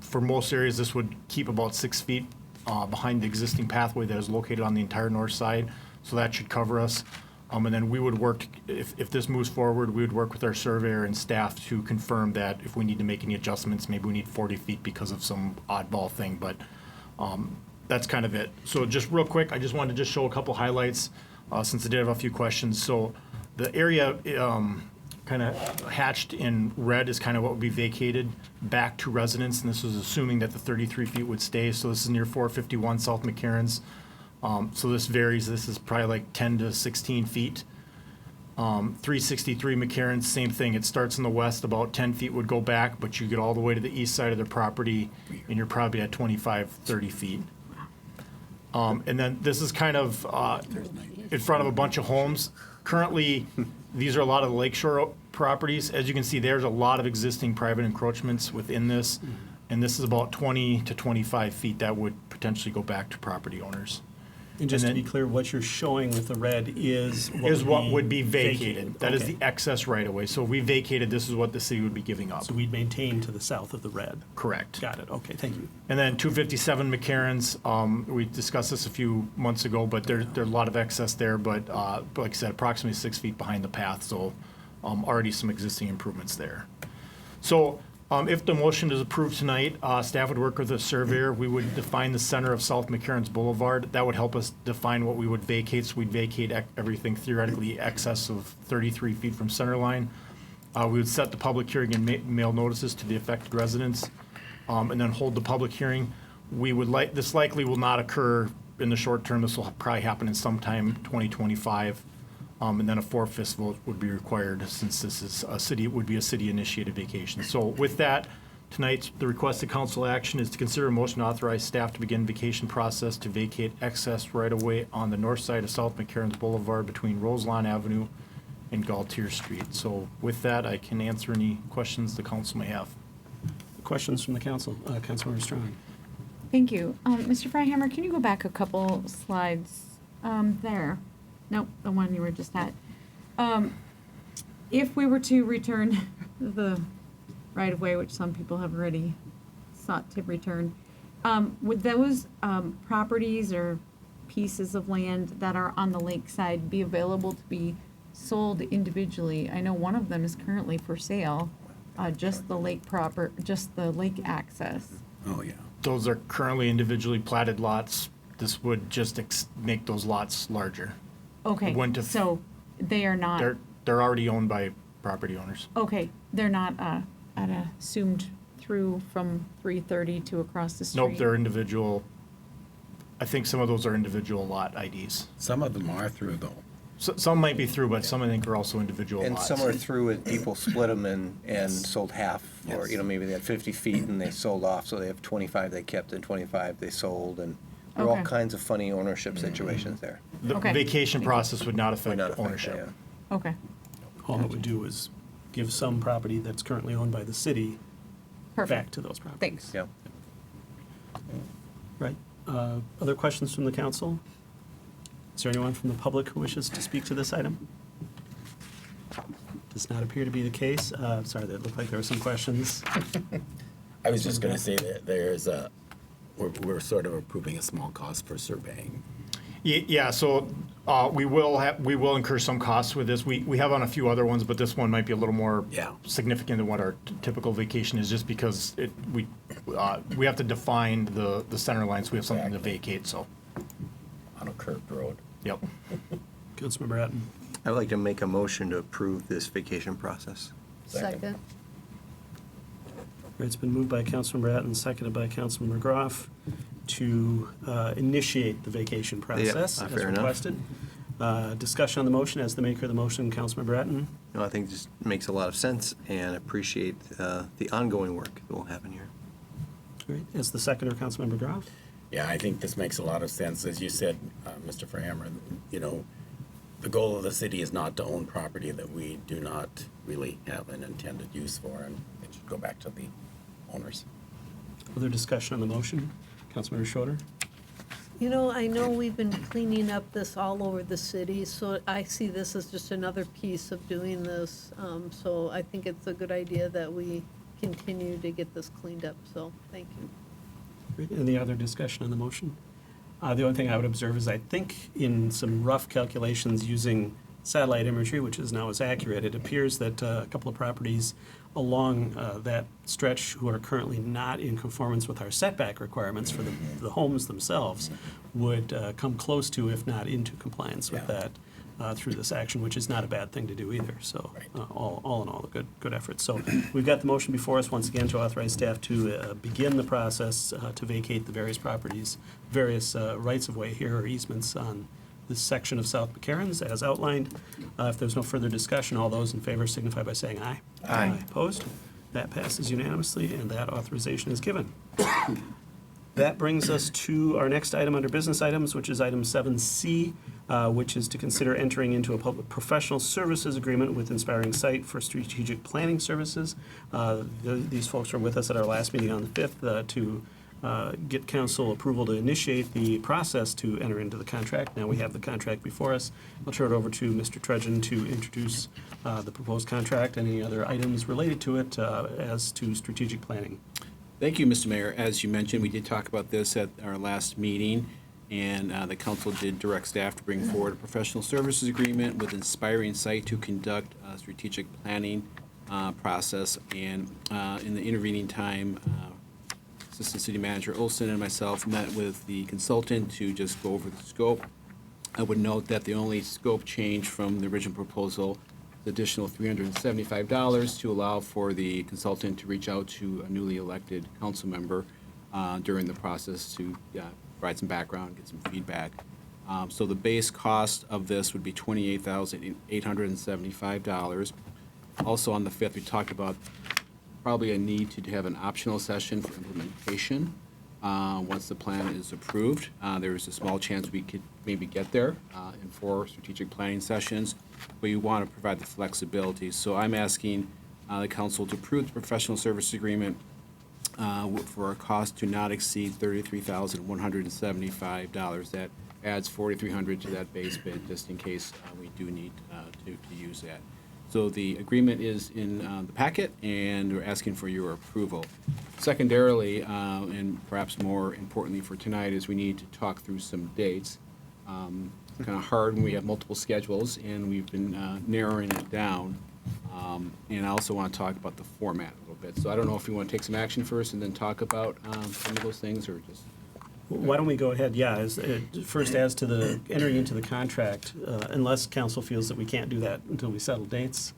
For most areas, this would keep about 6 feet behind the existing pathway that is located on the entire north side, so that should cover us. And then we would work, if this moves forward, we would work with our surveyor and staff to confirm that if we need to make any adjustments, maybe we need 40 feet because of some oddball thing, but that's kind of it. So just real quick, I just wanted to just show a couple highlights since I did have a few questions. So the area kind of hatched in red is kind of what would be vacated back to residents, and this was assuming that the 33 feet would stay. So this is near 451 South McCarran's. So this varies. This is probably like 10 to 16 feet. 363 McCarran's, same thing. It starts in the west, about 10 feet would go back, but you get all the way to the east side of the property, and you're probably at 25, 30 feet. And then this is kind of in front of a bunch of homes. Currently, these are a lot of the lakeshore properties. As you can see, there's a lot of existing private encroachments within this, and this is about 20 to 25 feet that would potentially go back to property owners. And just to then- be clear, what you're showing with the red is What would be vacated. That is Okay. the excess right-of-way. So if we vacated, this is what the city would be giving up. So we'd maintain to the south of the red. Correct. Got it, okay, thank you. And then 257 McCarran's, we discussed this a few months ago, but there's a lot of excess there, but like I said, approximately 6 feet behind the path, so already some existing improvements there. So if the motion is approved tonight, staff would work with a surveyor. We would define the center of South McCarran's Boulevard. That would help us define what we would vacate. So we'd vacate everything theoretically excess of 33 feet from center line. We would set the public hearing and mail notices to the affected residents, and then hold the public hearing. This likely will not occur in the short term. This will probably happen in sometime 2025. And then a 4/5 vote would be required since this is would be a city-initiated vacation. So with that, tonight, the requested council action is to consider a motion to authorize staff to begin vacation process to vacate excess right-of-way on the north side of South McCarran's Boulevard between Roselawn Avenue and Galtier Street. So with that, I can answer any questions the council may have. Questions from the council? Councilmember Strong. Thank you. Mr. Freihammer, can you go back a couple slides there? Nope, the one you were just at. If we were to return the right-of-way, which some people have already sought to return, would those properties or pieces of land that are on the lakeside be available to be sold individually? I know one of them is currently for sale, just the lake access. Oh, yeah. Those are currently individually platted lots. This would just make those lots larger. Okay, Went to- so they are not, They're already owned by property owners. okay, they're not assumed through from 330 to across the street? Nope, they're individual. I think some of those are individual lot IDs. Some of them are through, though. Some might be through, but some I think are also individual And lots. some are through and people split them and Yes. sold half. Or, Yes. maybe they had 50 feet and they sold off, so they have 25 they kept and 25 they sold. And there are all Okay. kinds of funny ownership situations there. The Okay. vacation process would not Would affect not affect that, ownership. yeah. Okay, All it would do is give some property that's currently owned by the city back perfect. to those properties. Thanks. Yeah. Right. Other questions from the council? Is there anyone from the public who wishes to speak to this item? Does not appear to be the case. Sorry, that looked like there were some questions. I was just going to say that we're sort of approving a small cost for surveying. Yeah, so we will incur some costs with this. We have on a few other ones, but this one might be a little more Yeah. significant than what our typical vacation is, just because we have to define the center line, so we have something to vacate, so, On a curved road. yep. Councilmember Atten. I would like to make a motion to approve this vacation process. Second. It's been moved by Councilmember Atten, seconded by Councilmember Groff to initiate the vacation process as fair enough. requested. Discussion on the motion. As the maker of the motion, Councilmember Atten. I think this makes a lot of sense and appreciate the ongoing work that will happen here. Great. As the seconder, Councilmember Groff. Yeah, I think this makes a lot of sense. As you said, Mr. Verhammer, the goal of the city is not to own property that we do not really have an intended use for, and it should go back to the owners. Other discussion on the motion? Councilmember Schroeder. I know we've been cleaning up this all over the city, so I see this as just another piece of doing this. So I think it's a good idea that we continue to get this cleaned up, so thank you. Great. Any other discussion on the motion? The only thing I would observe is I think in some rough calculations using satellite imagery, which is now as accurate, it appears that a couple of properties along that stretch who are currently not in conformance with our setback requirements for the homes themselves would come close to, if not into compliance with Yeah. that through this action, which is not a bad thing to do either. So Right. all in all, a good effort. So we've got the motion before us once again to authorize staff to begin the process to vacate the various properties, various rights-of-way here or easements on this section of South McCarran's as outlined. If there's no further discussion, all those in favor signify by saying aye. Aye. Opposed? That passes unanimously, and that authorization is given. That brings us to our next item under business items, which is item 7C, which is to consider entering into a public professional services agreement with Inspiring Site for strategic planning services. These folks were with us at our last meeting on the 5th to get council approval to initiate the process to enter into the contract. Now we have the contract before us. I'll turn it over to Mr. Trudgeon to introduce the proposed contract and any other items related to it as to strategic planning. Thank you, Mr. Mayor. As you mentioned, we did talk about this at our last meeting, and the council did direct staff to bring forward a professional services agreement with Inspiring Site to conduct a strategic planning process. And in the intervening time, Assistant City Manager Olson and myself met with the consultant to just go over the scope. I would note that the only scope change from the original proposal, the additional $375 to allow for the consultant to reach out to a newly elected council member during the process to provide some background, get some feedback. So the base cost of this would be $28,875. Also on the 5th, we talked about probably a need to have an optional session for implementation. Once the plan is approved, there's a small chance we could maybe get there in 4 strategic planning sessions, but you want to provide the flexibility. So I'm asking the council to approve the professional service agreement for a cost to not exceed $33,175. That adds $4,300 to that base bid, just in case we do need to use that. So the agreement is in the packet, and we're asking for your approval. Secondarily, and perhaps more importantly for tonight, is we need to talk through some dates. It's kind of hard when we have multiple schedules, and we've been narrowing it down. And I also want to talk about the format a little bit. So I don't know if you want to take some action first and then talk about some of those things, or just... Why don't we go ahead, first as to the entering into the contract, unless council feels that we can't do that until we settle dates.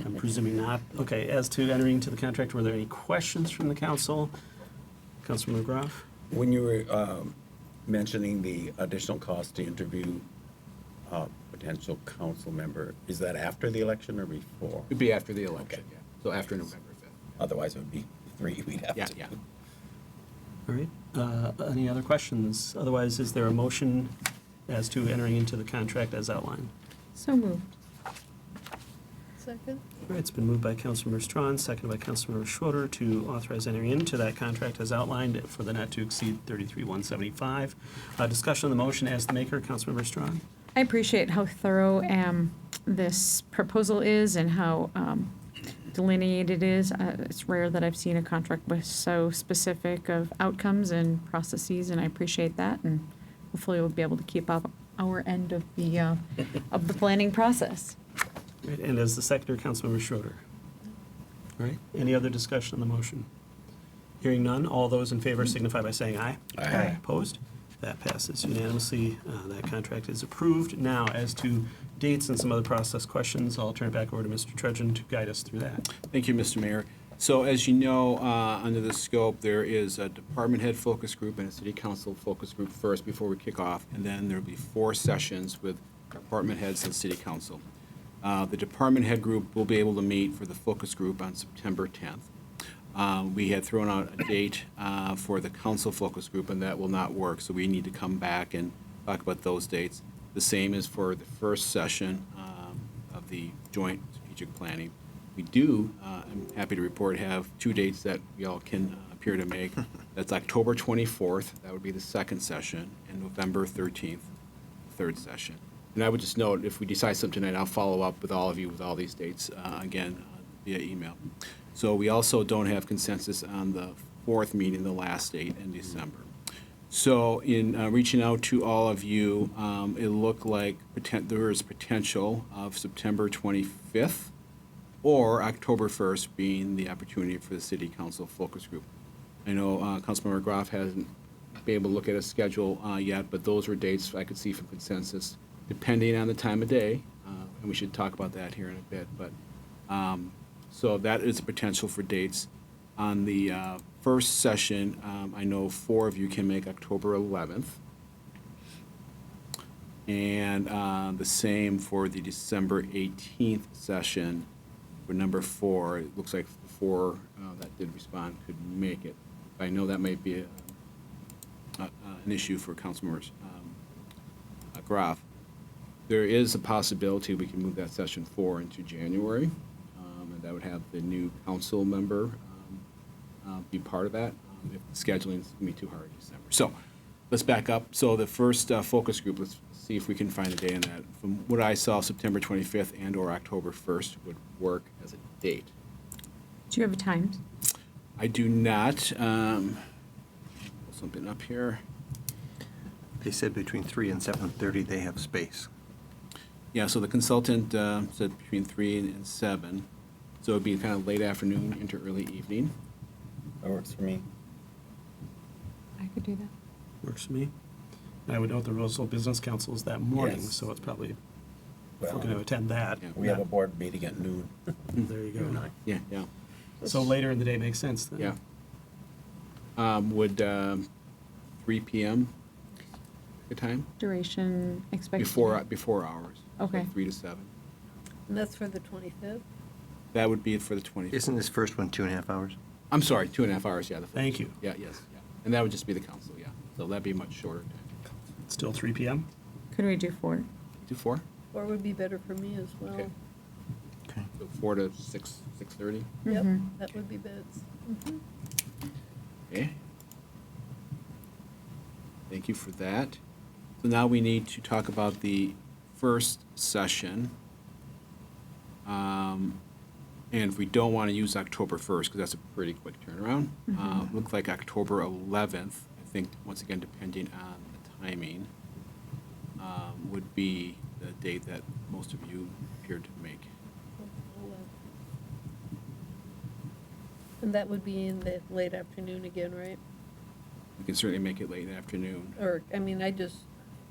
I'm presuming not. Okay, as to entering into the contract, were there any questions from the council? Councilor McGrath? When you were mentioning the additional cost to interview a potential council member, is that after the election or before? It'd be after the election, Okay. yeah. So after November 5th. Otherwise, it would be 3 we'd have Yeah, to. yeah. All right. Any other questions? Otherwise, is there a motion as to entering into the contract as outlined? So moved. Second? All right, it's been moved by Councilmember Strawn, seconded by Councilmember Schroeder to authorize entering into that contract as outlined for the not to exceed 33,175. Discussion on the motion as the maker, Councilmember Strawn. I appreciate how thorough this proposal is and how delineated it is. It's rare that I've seen a contract with so specific of outcomes and processes, and I appreciate that. And hopefully we'll be able to keep up our end of the planning process. Right, and as the seconder, Councilmember Schroeder. All right, any other discussion on the motion? Hearing none, all those in favor signify by saying aye. Aye. Opposed? That passes unanimously. That contract is approved. Now, as to dates and some other process questions, I'll turn it back over to Mr. Trudgeon to guide us through that. Thank you, Mr. Mayor. So as you know, under the scope, there is a department head focus group and a city council focus group first before we kick off, and then there'll be 4 sessions with department heads and city council. The department head group will be able to meet for the focus group on September 10th. We had thrown out a date for the council focus group, and that will not work, so we need to come back and talk about those dates. The same is for the first session of the joint strategic planning. We do, I'm happy to report, have 2 dates that we all can appear to make. That's October 24th, that would be the second session, and November 13th, third session. And I would just note, if we decide something tonight, I'll follow up with all of you with all these dates again via email. So we also don't have consensus on the 4th meeting, the last date in December. So in reaching out to all of you, it looked like there is potential of September 25th or October 1st being the opportunity for the city council focus group. I know Councilmember Groff hasn't been able to look at a schedule yet, but those were dates I could see from consensus, depending on the time of day, and we should talk about that here in a bit. But so that is a potential for dates. On the first session, I know 4 of you can make October 11th. And the same for the December 18th session for number 4. It looks like the 4 that did respond could make it. I know that might be an issue for Councilmember Groff. There is a possibility we can move that session 4 into January, and that would have the new council member be part of that if the scheduling is going to be too hard in December. So let's back up. So the first focus group, let's see if we can find a day in that. From what I saw, September 25th and or October 1st would work as a date. Do you have a time? I do not. Pull something up here. They said between 3 and 7:30 they have space. Yeah, so the consultant said between 3 and 7. So it'd be kind of late afternoon into early evening. That works for me. I could do that. Works for me. And I would note the Roseville Business Council is that morning, Yes. so it's probably, if Well, we're going to attend that. Yeah. we have a board meeting at noon. There you go. Yeah, yeah, So later in the day makes sense then. yeah. Would 3 p.m. good time? Duration expected? Before hours. So Okay. 3 to 7. And that's for the 25th? That would be for the 25th. Isn't this first one 2.5 hours? I'm sorry, 2.5 hours, yeah. The first. Thank you. Yeah, yes, yeah. And that would just be the council, yeah. So that'd be much shorter. Still 3 p.m.? Could we do 4? Do 4? 4 would be better for me as well. Okay. Okay. So 4 to 6:30? Yep, Mhm. that would be best. Okay. Thank you for that. So now we need to talk about the first session. And if we don't want to use October 1st, because that's a pretty quick turnaround, looks like October 11th, I think, once again, depending on the timing. would be the date that most of you appeared to make. And that would be in the late afternoon again, right? We can certainly make it late afternoon. Or, I mean,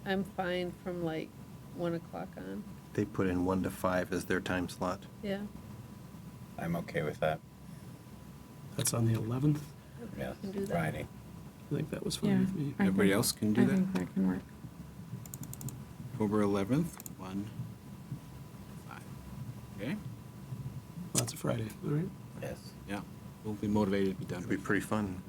I'm fine from like 1 o'clock on, They put in 1 to 5 as their time slot. yeah. I'm okay with that. That's on the 11th. Yes, can do that. Friday. I think that was Yeah. fine with me. I Everybody think- else can do I that? think that can work. October 11th, 1 to 5. Okay? That's a Friday, all right? Yes. Yeah, we'll be motivated to be done. It'd be pretty fun.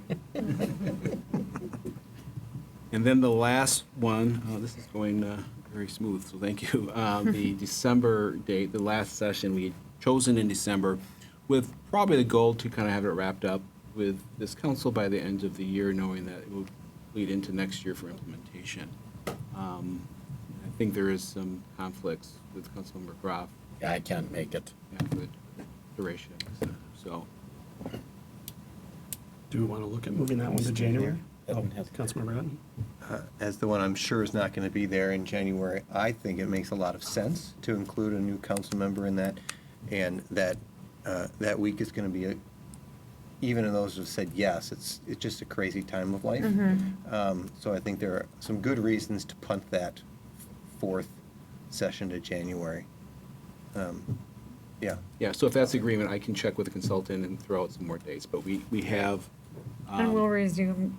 And then the last one, this is going very smooth, so thank you. The December date, the last session we had chosen in December, with probably the goal to kind of have it wrapped up with this council by the end of the year, knowing that it will lead into next year for implementation. I think there is some conflicts with Councilmember Groff Yeah, I can't make it. for the duration, so. Do we want to look at moving that one to January? That Oh, one has- Councilmember Hutton? As the one I'm sure is not going to be there in January, I think it makes a lot of sense to include a new council member in that, and that week is going to be, even in those who have said yes, it's just a crazy time of life. So I think there are some good reasons to punt that fourth session to January. Yeah. Yeah, so if that's agreement, I can check with the consultant and throw out some more dates, but we have. And we'll resume,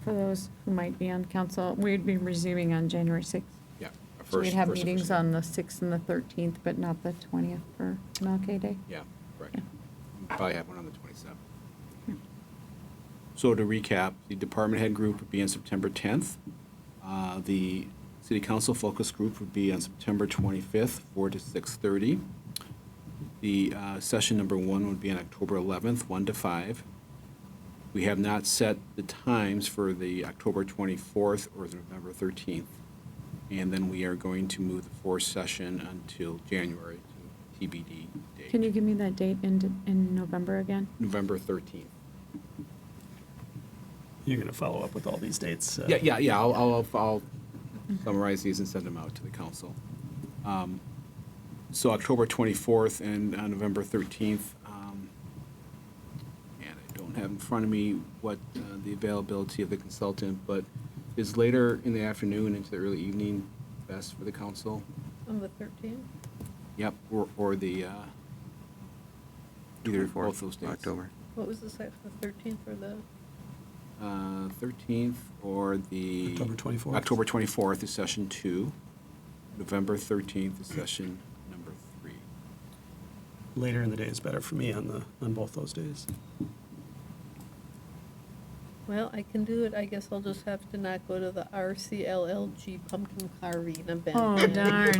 for those who might be on council, we'd be resuming on January 6th. Yeah. So we'd have first- meetings on the 6th and the 13th, but not the 20th for MLK Day. Yeah, correct. Yeah. We'll probably have one on the 27th. So to recap, the department head group would be on September 10th. The city council focus group would be on September 25th, 4 to 6:30. The session number 1 would be on October 11th, 1 to 5. We have not set the times for the October 24th or the November 13th. And then we are going to move the fourth session until January to TBD date. Can you give me that date in November again? November 13th. You're going to follow up with all these dates? Yeah, I'll summarize these and send them out to the council. So October 24th and November 13th, and I don't have in front of me what the availability of the consultant, but is later in the afternoon into the early evening best for the council? On the 13th? Yep, or the, either, both those days. October. What was the site, the 13th or the? 13th or the. October 24th. October 24th is session 2. November 13th is session number 3. Later in the day is better for me on both those days. Well, I can do it. I guess I'll just have to not go to the RCLLG pumpkin carving event. Oh, darn.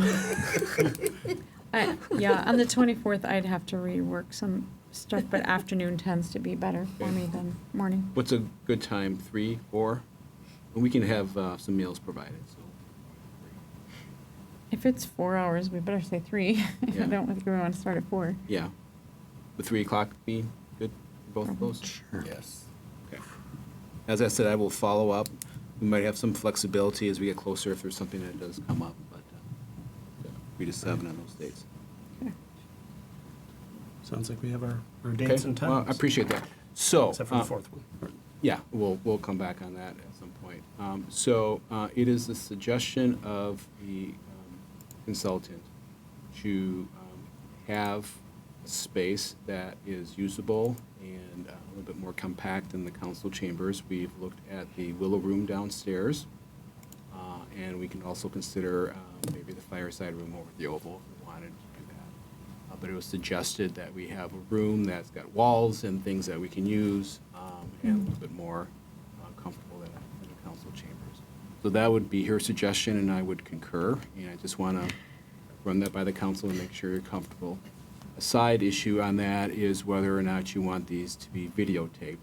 Yeah, on the 24th, I'd have to rework some stuff, but afternoon tends to be better for me than morning. What's a good time, 3, 4? And we can have some meals provided, so. If it's 4 hours, we better say 3. Yeah. I don't think we want to start at 4. Yeah. Would 3 o'clock be good for both of those? Sure. Yes. Okay. As I said, I will follow up. We might have some flexibility as we get closer if there's something that does come up, but 3 to 7 on those dates. Okay. Sounds like we have our dates Okay, and well, times. I appreciate that. So. Except for the fourth one. Yeah, we'll come back on that at some point. So it is the suggestion of the consultant to have a space that is usable and a little bit more compact than the council chambers. We've looked at the Willow Room downstairs, and we can also consider maybe the fireside room over at the Oval if we wanted to do that. But it was suggested that we have a room that's got walls and things that we can use, and a little bit more comfortable than the council chambers. So that would be her suggestion, and I would concur, and I just want to run that by the council and make sure you're comfortable. A side issue on that is whether or not you want these to be videotaped.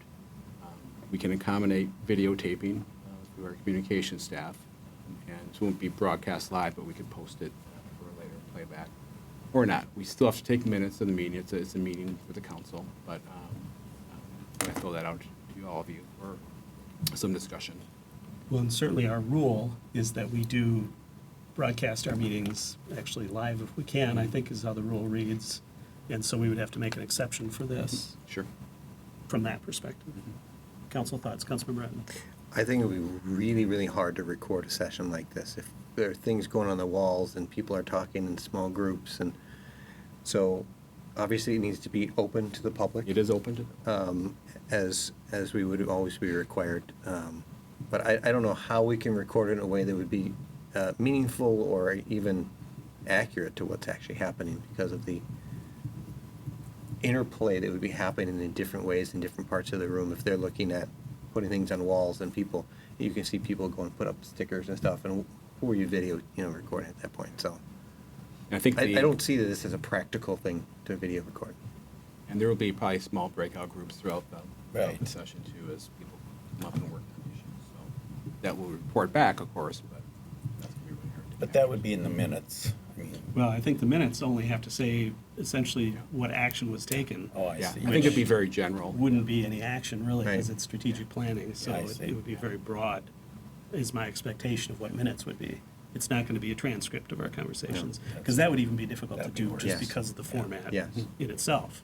We can accommodate videotaping through our communication staff, and it won't be broadcast live, but we can post it for a later playback. Or not. We still have to take minutes of the meeting. It's a meeting for the council, but I throw that out to all of you for some discussion. Well, and certainly our rule is that we do broadcast our meetings actually live if we can, I think is how the rule reads. And so we would have to make an exception for this Sure. from that perspective. Council thoughts, Councilman Breton? I think it would be really, really hard to record a session like this. If there are things going on the walls and people are talking in small groups, and so obviously it needs to be open to the public. It is open to, As we would always be required. But I don't know how we can record it in a way that would be meaningful or even accurate to what's actually happening because of the interplay that would be happening in different ways in different parts of the room. If they're looking at putting things on walls and people, you can see people go and put up stickers and stuff, and who are you video, recording at that point? So I think I don't see this as a practical thing to video record. and there will be probably small breakout groups throughout the Right. session too, as people come up and work on issues. So that will report back, of course, but that's going to be really hard to But capture. that would be in the minutes. I mean, Well, I think the minutes only have to say essentially what action was taken. oh, I Yeah, see. I think it'd be very general. Wouldn't be any action really, because Right. it's strategic planning, so I it see. it would be very broad, is my expectation of what minutes would be. It's not going to be a transcript of our conversations, because that would even be difficult to That'd be do worse. just Yes. because of the format Yes. in itself.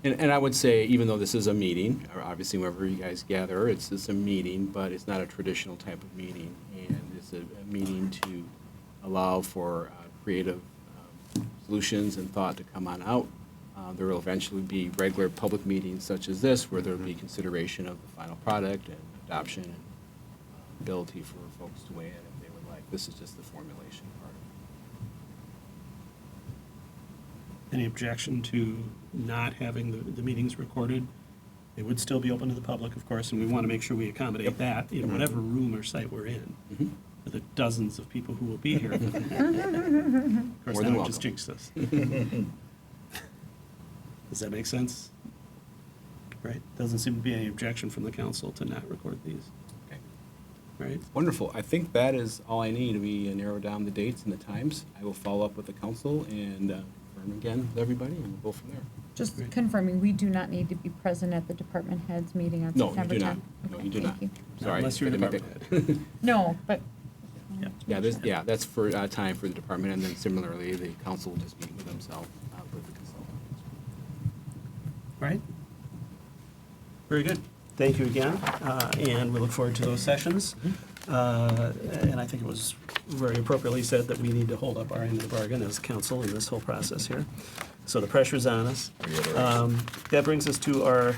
And I would say, even though this is a meeting, or obviously whenever you guys gather, it's a meeting, but it's not a traditional type of meeting. And it's a meeting to allow for creative solutions and thought to come on out. There will eventually be regular public meetings such as this, where there will be consideration of the final product and adoption and ability for folks to weigh in if they would like. This is just the formulation part of it. Any objection to not having the meetings recorded? They would still be open to the public, of course, and we want to make sure we accommodate that in whatever room or site we're in, for the dozens of people who will be here. Of course, More that than would just welcome. jinx us. Does that make sense? Right? Doesn't seem to be any objection from the council to not record these, Okay. right? Wonderful. I think that is all I need. We narrow down the dates and the times. I will follow up with the council and confirm again with everybody, and we'll go from there. Just Great. confirming, we do not need to be present at the department heads meeting on No, you September do 10th? not. No, Okay, you do thank not. Sorry. Unless you're a I didn't make department that- No, but. Yeah, that's for time for the department, and then similarly, the council will just meet with themselves, with the consultant. Right? Very good. Thank you again, and we look forward to those sessions. And I think it was very appropriately said that we need to hold up our end of the bargain as council in this whole process here. So the pressure's on us. That brings us to our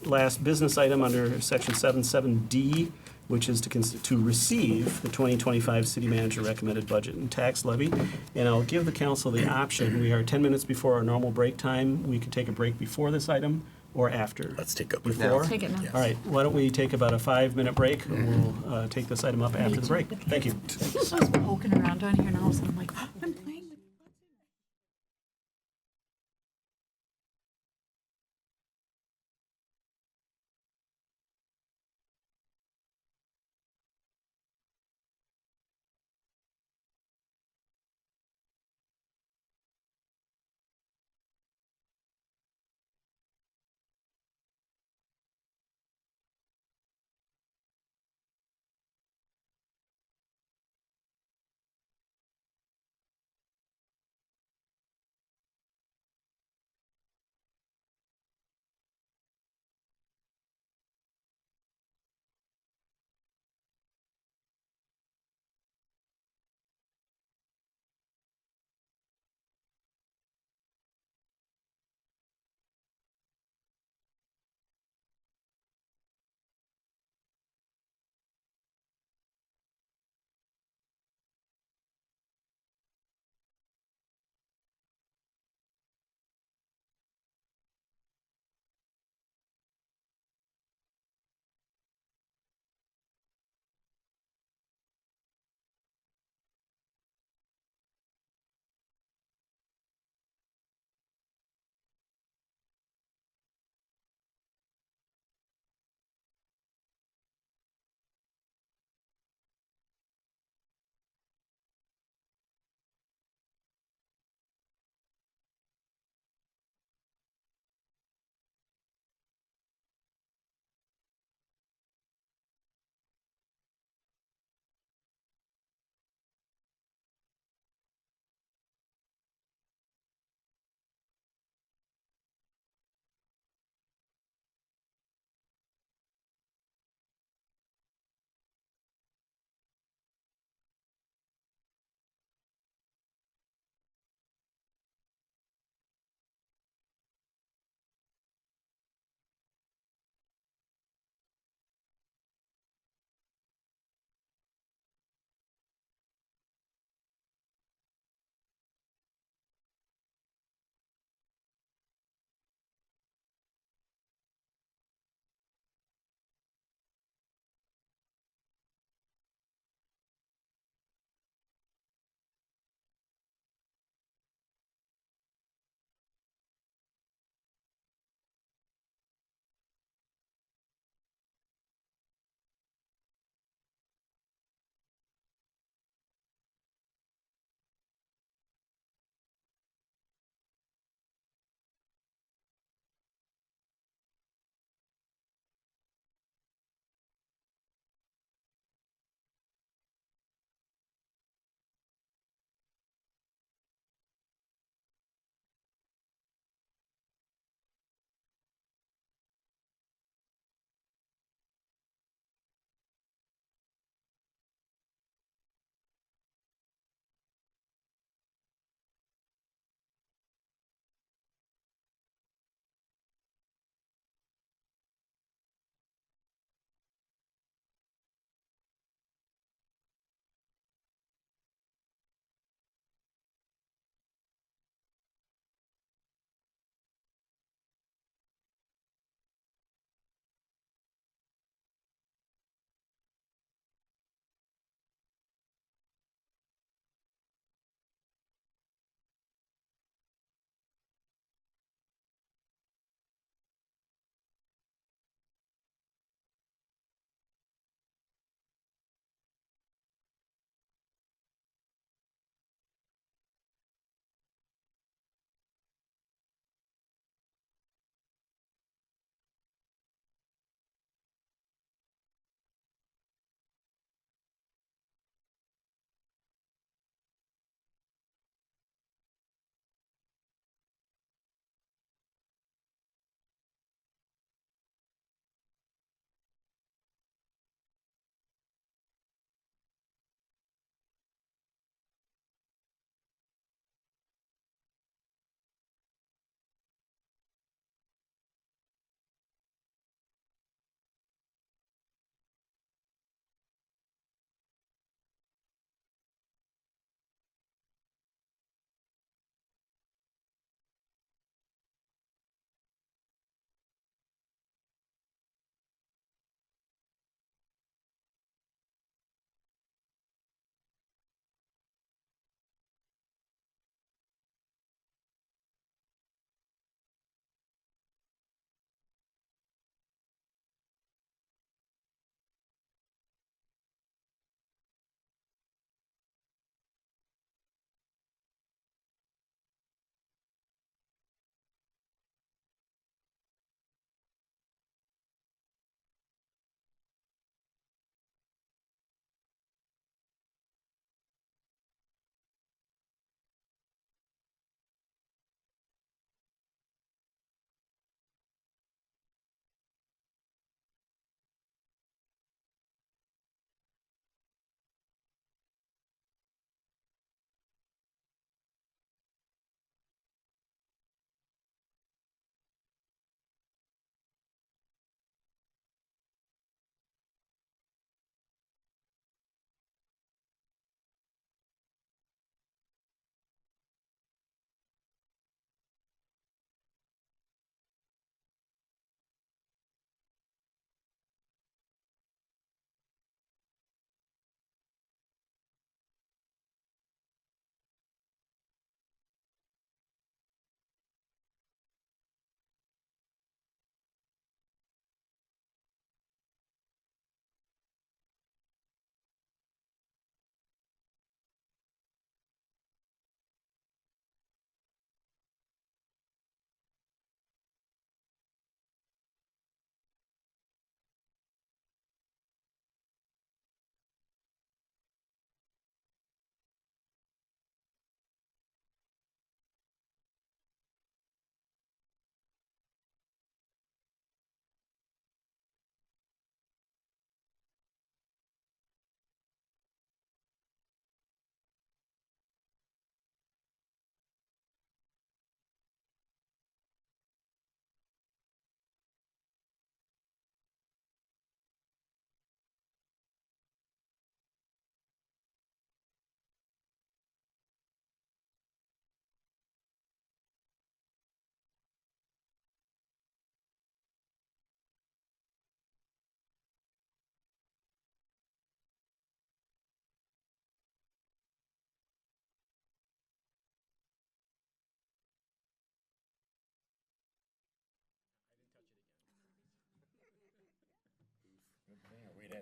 last business item under section 77D, which is to receive the 2025 city manager recommended budget and tax levy. And I'll give the council the option. We are 10 minutes before our normal break time. We could take a break before this item or after. Let's take up. Before? Take it now. Yes. All right, why don't we take about a 5-minute break, and we'll take this item up after the break. Thank you. I was poking around down here and all of a sudden I'm like, I'm playing.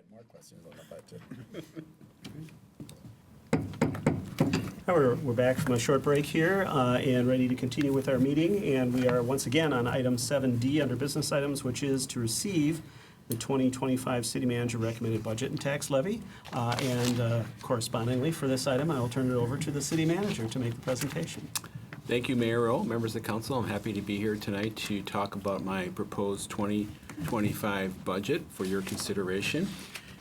had more questions on the budget. We're back from a short break here and ready to continue with our meeting. And we are once again on item 7D under business items, which is to receive the 2025 city manager recommended budget and tax levy. And correspondingly for this item, I will turn it over to the city manager to make the presentation. Thank you, Mayor Rowe, members of the council. I'm happy to be here tonight to talk about my proposed 2025 budget for your consideration.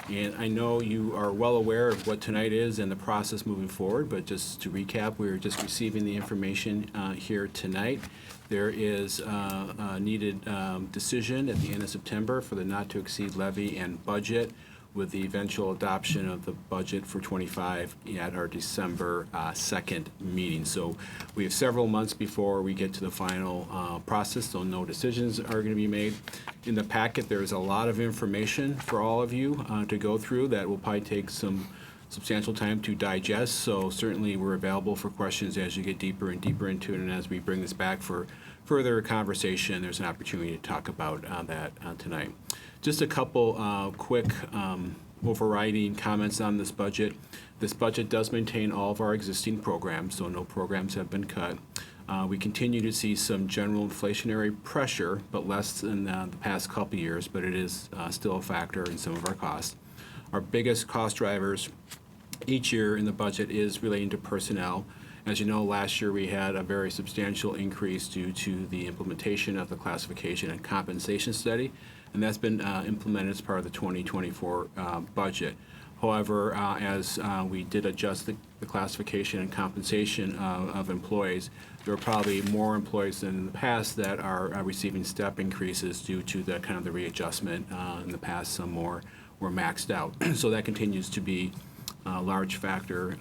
And I know you are well aware of what tonight is and the process moving forward, but just to recap, we're just receiving the information here tonight. There is a needed decision at the end of September for the not-to-exceed levy and budget, with the eventual adoption of the budget for 25 at our December 2nd meeting. So we have several months before we get to the final process, so no decisions are going to be made. In the packet, there's a lot of information for all of you to go through that will probably take some substantial time to digest, so certainly we're available for questions as you get deeper and deeper into it, and as we bring this back for further conversation, there's an opportunity to talk about that tonight. Just a couple quick overriding comments on this budget. This budget does maintain all of our existing programs, so no programs have been cut. We continue to see some general inflationary pressure, but less than the past couple years, but it is still a factor in some of our costs. Our biggest cost drivers each year in the budget is relating to personnel. As you know, last year we had a very substantial increase due to the implementation of the classification and compensation study, and that's been implemented as part of the 2024 budget. However, as we did adjust the classification and compensation of employees, there are probably more employees than in the past that are receiving step increases due to the kind of the readjustment. In the past, some more were maxed out. So that continues to be a large factor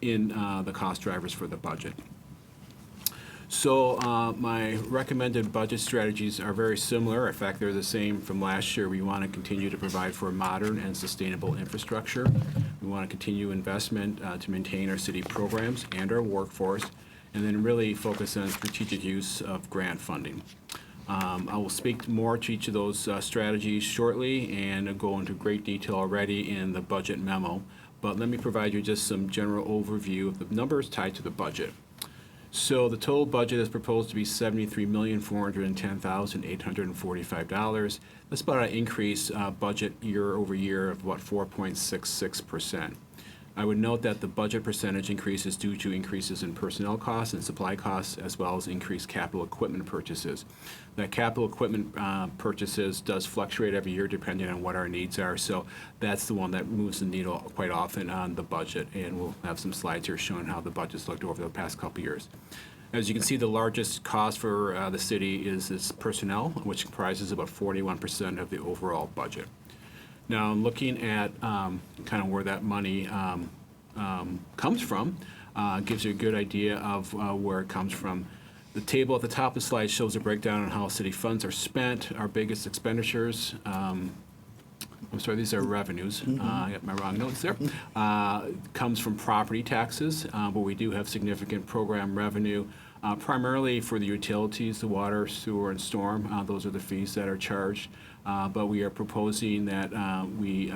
in the cost drivers for the budget. So my recommended budget strategies are very similar. In fact, they're the same from last year. We want to continue to provide for modern and sustainable infrastructure. We want to continue investment to maintain our city programs and our workforce, and then really focus on strategic use of grant funding. I will speak more to each of those strategies shortly and go into great detail already in the budget memo. But let me provide you just some general overview of the numbers tied to the budget. So the total budget is proposed to be $73,410,845. That's about an increase budget year over year of about 4.66%. I would note that the budget percentage increase is due to increases in personnel costs and supply costs, as well as increased capital equipment purchases. That capital equipment purchases does fluctuate every year depending on what our needs are, so that's the one that moves the needle quite often on the budget, and we'll have some slides here showing how the budget's looked over the past couple years. As you can see, the largest cost for the city is this personnel, which comprises about 41% of the overall budget. Now, looking at kind of where that money comes from, gives you a good idea of where it comes from. The table at the top of the slide shows a breakdown on how city funds are spent. Our biggest expenditures, I'm sorry, these are revenues. I got my wrong notes there. Comes from property taxes, but we do have significant program revenue, primarily for the utilities, the water, sewer, and storm. Those are the fees that are charged. But we are proposing that we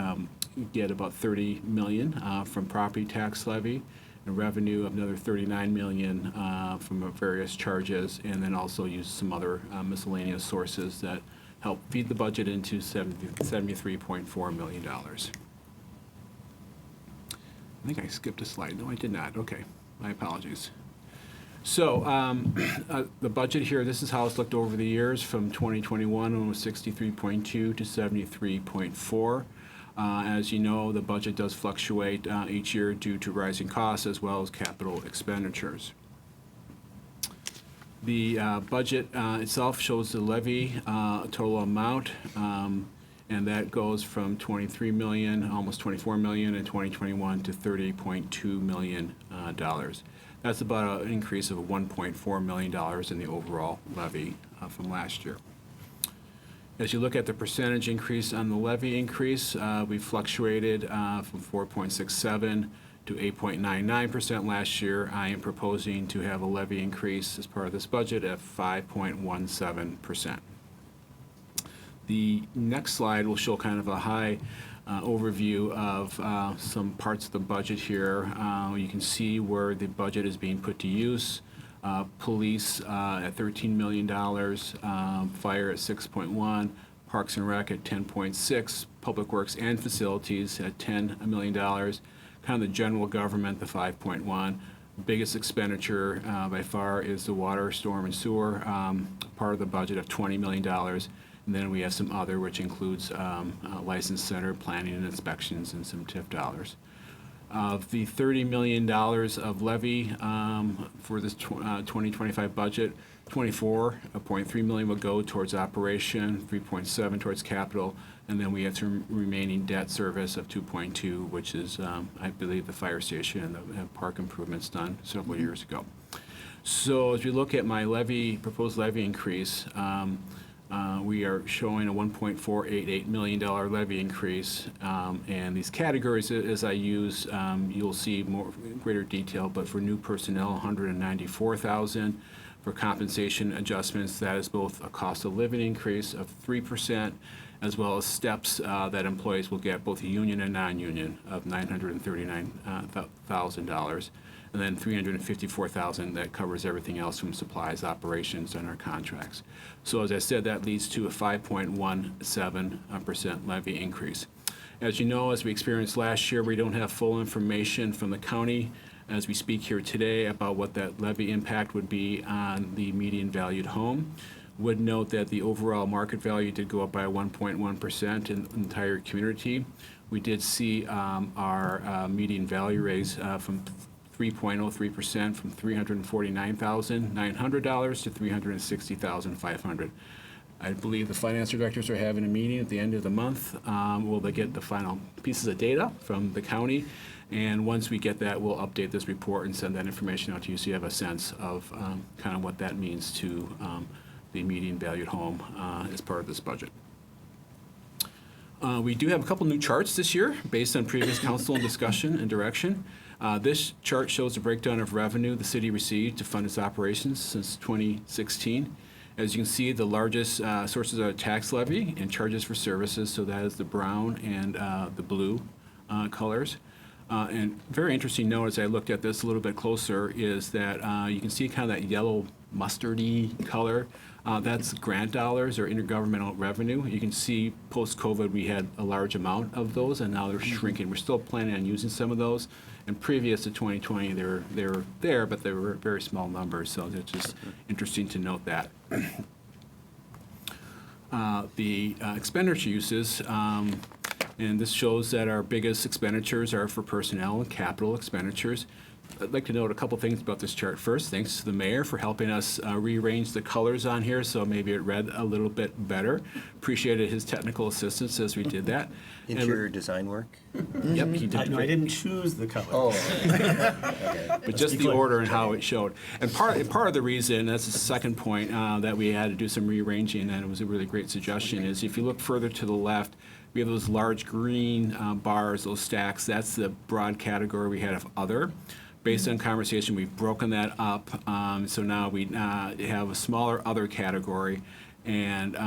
get about $30 million from property tax levy, and revenue of another $39 million from various charges, and then also use some other miscellaneous sources that help feed the budget into $73.4 million. I think I skipped a slide. No, I did not. Okay, my apologies. So the budget here, this is how it's looked over the years from 2021 when it was 63.2 to 73.4. As you know, the budget does fluctuate each year due to rising costs as well as capital expenditures. The budget itself shows the levy total amount, and that goes from $23 million, almost $24 million in 2021 to $30.2 million. That's about an increase of $1.4 million in the overall levy from last year. As you look at the percentage increase on the levy increase, we fluctuated from 4.67 to 8.99% last year. I am proposing to have a levy increase as part of this budget of 5.17%. The next slide will show kind of a high overview of some parts of the budget here. You can see where the budget is being put to use. Police at $13 million, fire at 6.1, Parks and Rec at 10.6, Public Works and Facilities at $10 million, kind of the general government, the 5.1. Biggest expenditure by far is the water, storm, and sewer, part of the budget of $20 million. And then we have some other, which includes license center, planning and inspections, and some TIF dollars. Of the $30 million of levy for this 2025 budget, 24.3 million will go towards operation, 3.7 towards capital, and then we have some remaining debt service of 2.2, which is, I believe, the fire station and the park improvements done several years ago. So as we look at my proposed levy increase, we are showing a $1.488 million levy increase, and these categories, as I use, you'll see greater detail. But for new personnel, $194,000. For compensation adjustments, that is both a cost of living increase of 3%, as well as steps that employees will get, both union and non-union, of $939,000. And then $354,000 that covers everything else from supplies, operations, and our contracts. So as I said, that leads to a 5.17% levy increase. As you know, as we experienced last year, we don't have full information from the county as we speak here today about what that levy impact would be on the median valued home. Would note that the overall market value did go up by 1.1% in the entire community. We did see our median value raise from 3.03% from $349,900 to $360,500. I believe the finance directors are having a meeting at the end of the month. Will they get the final pieces of data from the county? And once we get that, we'll update this report and send that information out to you so you have a sense of kind of what that means to the median valued home as part of this budget. We do have a couple new charts this year based on previous council and discussion and direction. This chart shows a breakdown of revenue the city received to fund its operations since 2016. As you can see, the largest sources are tax levy and charges for services, so that is the brown and the blue colors. And very interesting note as I looked at this a little bit closer is that you can see kind of that yellow mustardy color. That's grant dollars or intergovernmental revenue. You can see post-COVID we had a large amount of those, and now they're shrinking. We're still planning on using some of those. And previous to 2020, they were there, but they were very small numbers. So it's just interesting to note that. The expenditure uses, and this shows that our biggest expenditures are for personnel and capital expenditures. I'd like to note a couple things about this chart. First, thanks to the mayor for helping us rearrange the colors on here so maybe it read a little bit better. Appreciated his technical assistance as we did that. Interior design work? Yep, he did. No, I didn't choose the color. Oh, But just the order and how it showed. And part of the reason, that's the second point, that we had to do some rearranging, and it was a really great suggestion, is if you look further to the left, we have those large green bars, those stacks. That's the broad category we had of other. Based on conversation, we've broken that up. So now we have a smaller other category, and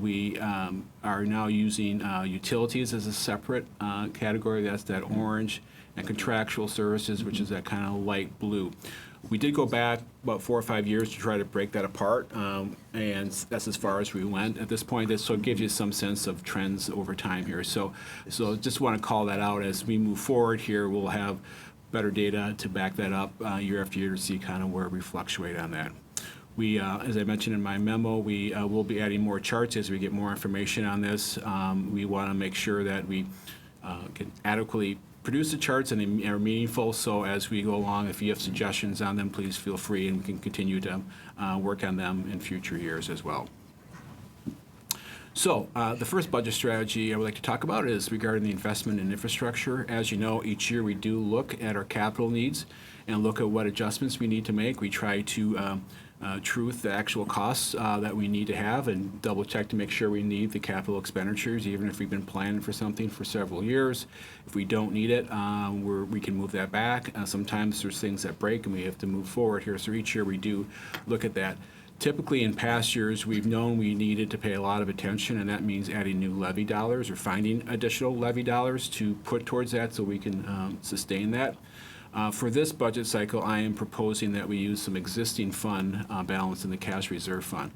we are now using utilities as a separate category. That's that orange, and contractual services, which is that kind of light blue. We did go back about 4 or 5 years to try to break that apart, and that's as far as we went at this point. So it gives you some sense of trends over time here. So just want to call that out as we move forward here. We'll have better data to back that up year after year to see kind of where we fluctuate on that. We, as I mentioned in my memo, we will be adding more charts as we get more information on this. We want to make sure that we can adequately produce the charts and they are meaningful. So as we go along, if you have suggestions on them, please feel free, and we can continue to work on them in future years as well. So the first budget strategy I would like to talk about is regarding the investment in infrastructure. As you know, each year we do look at our capital needs and look at what adjustments we need to make. We try to truth the actual costs that we need to have and double check to make sure we need the capital expenditures, even if we've been planning for something for several years. If we don't need it, we can move that back. Sometimes there's things that break and we have to move forward here. So each year we do look at that. Typically, in past years, we've known we needed to pay a lot of attention, and that means adding new levy dollars or finding additional levy dollars to put towards that so we can sustain that. For this budget cycle, I am proposing that we use some existing fund balance in the cash reserve fund.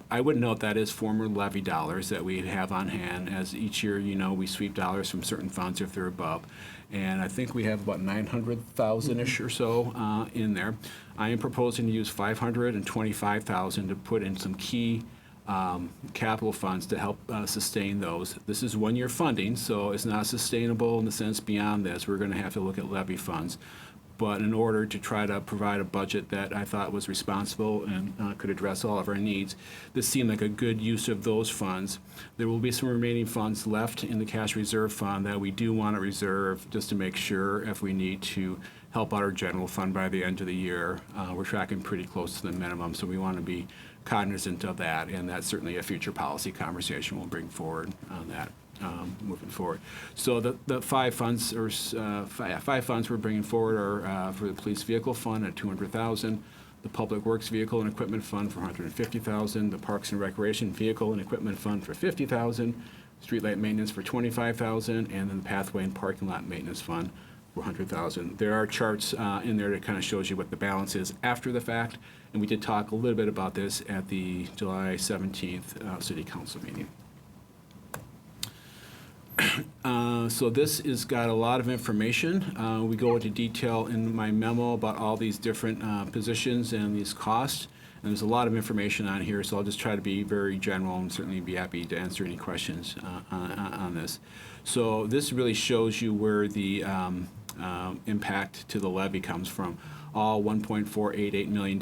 I would note that is former levy dollars that we have on hand, as each year, we sweep dollars from certain funds if they're above. And I think we have about 900,000-ish or so in there. I am proposing to use 525,000 to put in some key capital funds to help sustain those. This is one-year funding, so it's not sustainable in the sense beyond this. We're going to have to look at levy funds. But in order to try to provide a budget that I thought was responsible and could address all of our needs, this seemed like a good use of those funds. There will be some remaining funds left in the cash reserve fund that we do want to reserve just to make sure if we need to help out our general fund by the end of the year. We're tracking pretty close to the minimum, so we want to be cognizant of that, and that's certainly a future policy conversation we'll bring forward on that. Moving forward. So the five funds we're bringing forward are for the police vehicle fund at $200,000, the public works vehicle and equipment fund for $150,000, the parks and recreation vehicle and equipment fund for $50,000, streetlight maintenance for $25,000, and then the pathway and parking lot maintenance fund for $100,000. There are charts in there that kind of shows you what the balance is after the fact, and we did talk a little bit about this at the July 17th City Council meeting. So this has got a lot of information. We go into detail in my memo about all these different positions and these costs. And there's a lot of information on here, so I'll just try to be very general and certainly be happy to answer any questions on this. So this really shows you where the impact to the levy comes from. All $1.488 million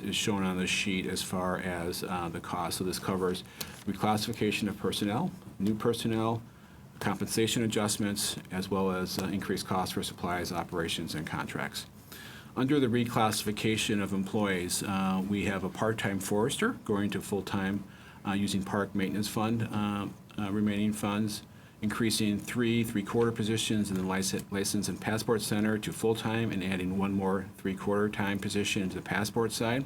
is shown on the sheet as far as the cost. So this covers reclassification of personnel, new personnel, compensation adjustments, as well as increased costs for supplies, operations, and contracts. Under the reclassification of employees, we have a part-time forester going to full-time using park maintenance fund remaining funds, increasing three-quarter positions in the license and passport center to full-time and adding one more three-quarter time position to the passport side.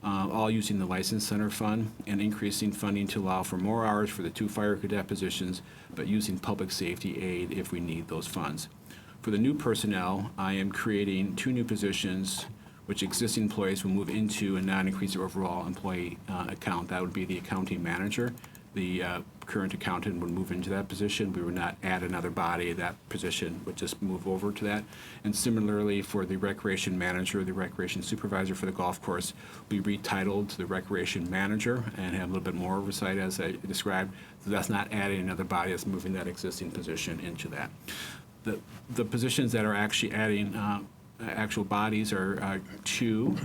All using the License Center Fund, and increasing funding to allow for more hours for the 2 fire cadet positions, but using public safety aid if we need those funds. For the new personnel, I am creating 2 new positions which existing employees will move into and not increase their overall employee account. That would be the accounting manager. The current accountant would move into that position. We would not add another body. That position would just move over to that. And similarly for the recreation manager, the recreation supervisor for the golf course, we retitled to the recreation manager and have a little bit more oversight as I described. So that's not adding another body, that's moving that existing position into that. The positions that are actually adding actual bodies are 2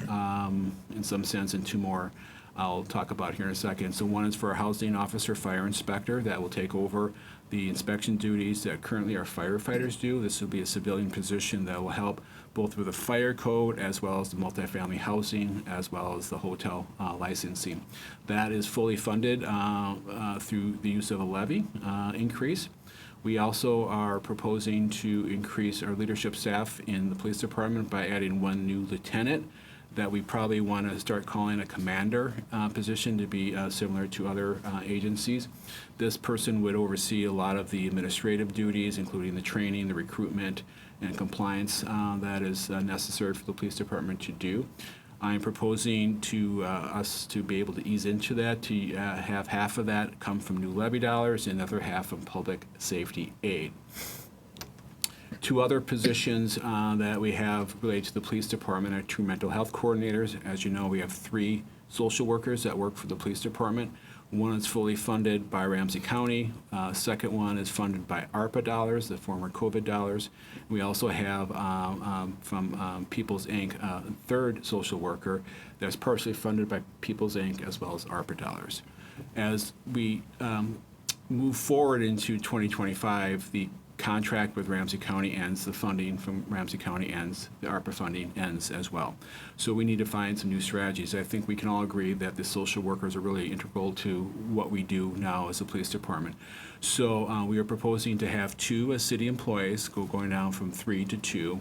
in some sense, and 2 more I'll talk about here in a second. So one is for a housing officer, fire inspector, that will take over the inspection duties that currently our firefighters do. This will be a civilian position that will help both with the fire code as well as the multifamily housing as well as the hotel licensing. That is fully funded through the use of a levy increase. We also are proposing to increase our leadership staff in the police department by adding 1 new lieutenant that we probably want to start calling a commander position to be similar to other agencies. This person would oversee a lot of the administrative duties, including the training, the recruitment, and compliance that is necessary for the police department to do. I'm proposing to us to be able to ease into that, to have half of that come from new levy dollars and the other half from public safety aid. 2 other positions that we have related to the police department are 2 mental health coordinators. As you know, we have 3 social workers that work for the police department. One is fully funded by Ramsey County. Second one is funded by ARPA dollars, the former COVID dollars. We also have from People's Inc. A 3rd social worker that's partially funded by People's Inc. as well as ARPA dollars. As we move forward into 2025, the contract with Ramsey County ends, the funding from Ramsey County ends, the ARPA funding ends as well. So we need to find some new strategies. I think we can all agree that the social workers are really integral to what we do now as a police department. So we are proposing to have 2 as city employees, going down from 3 to 2.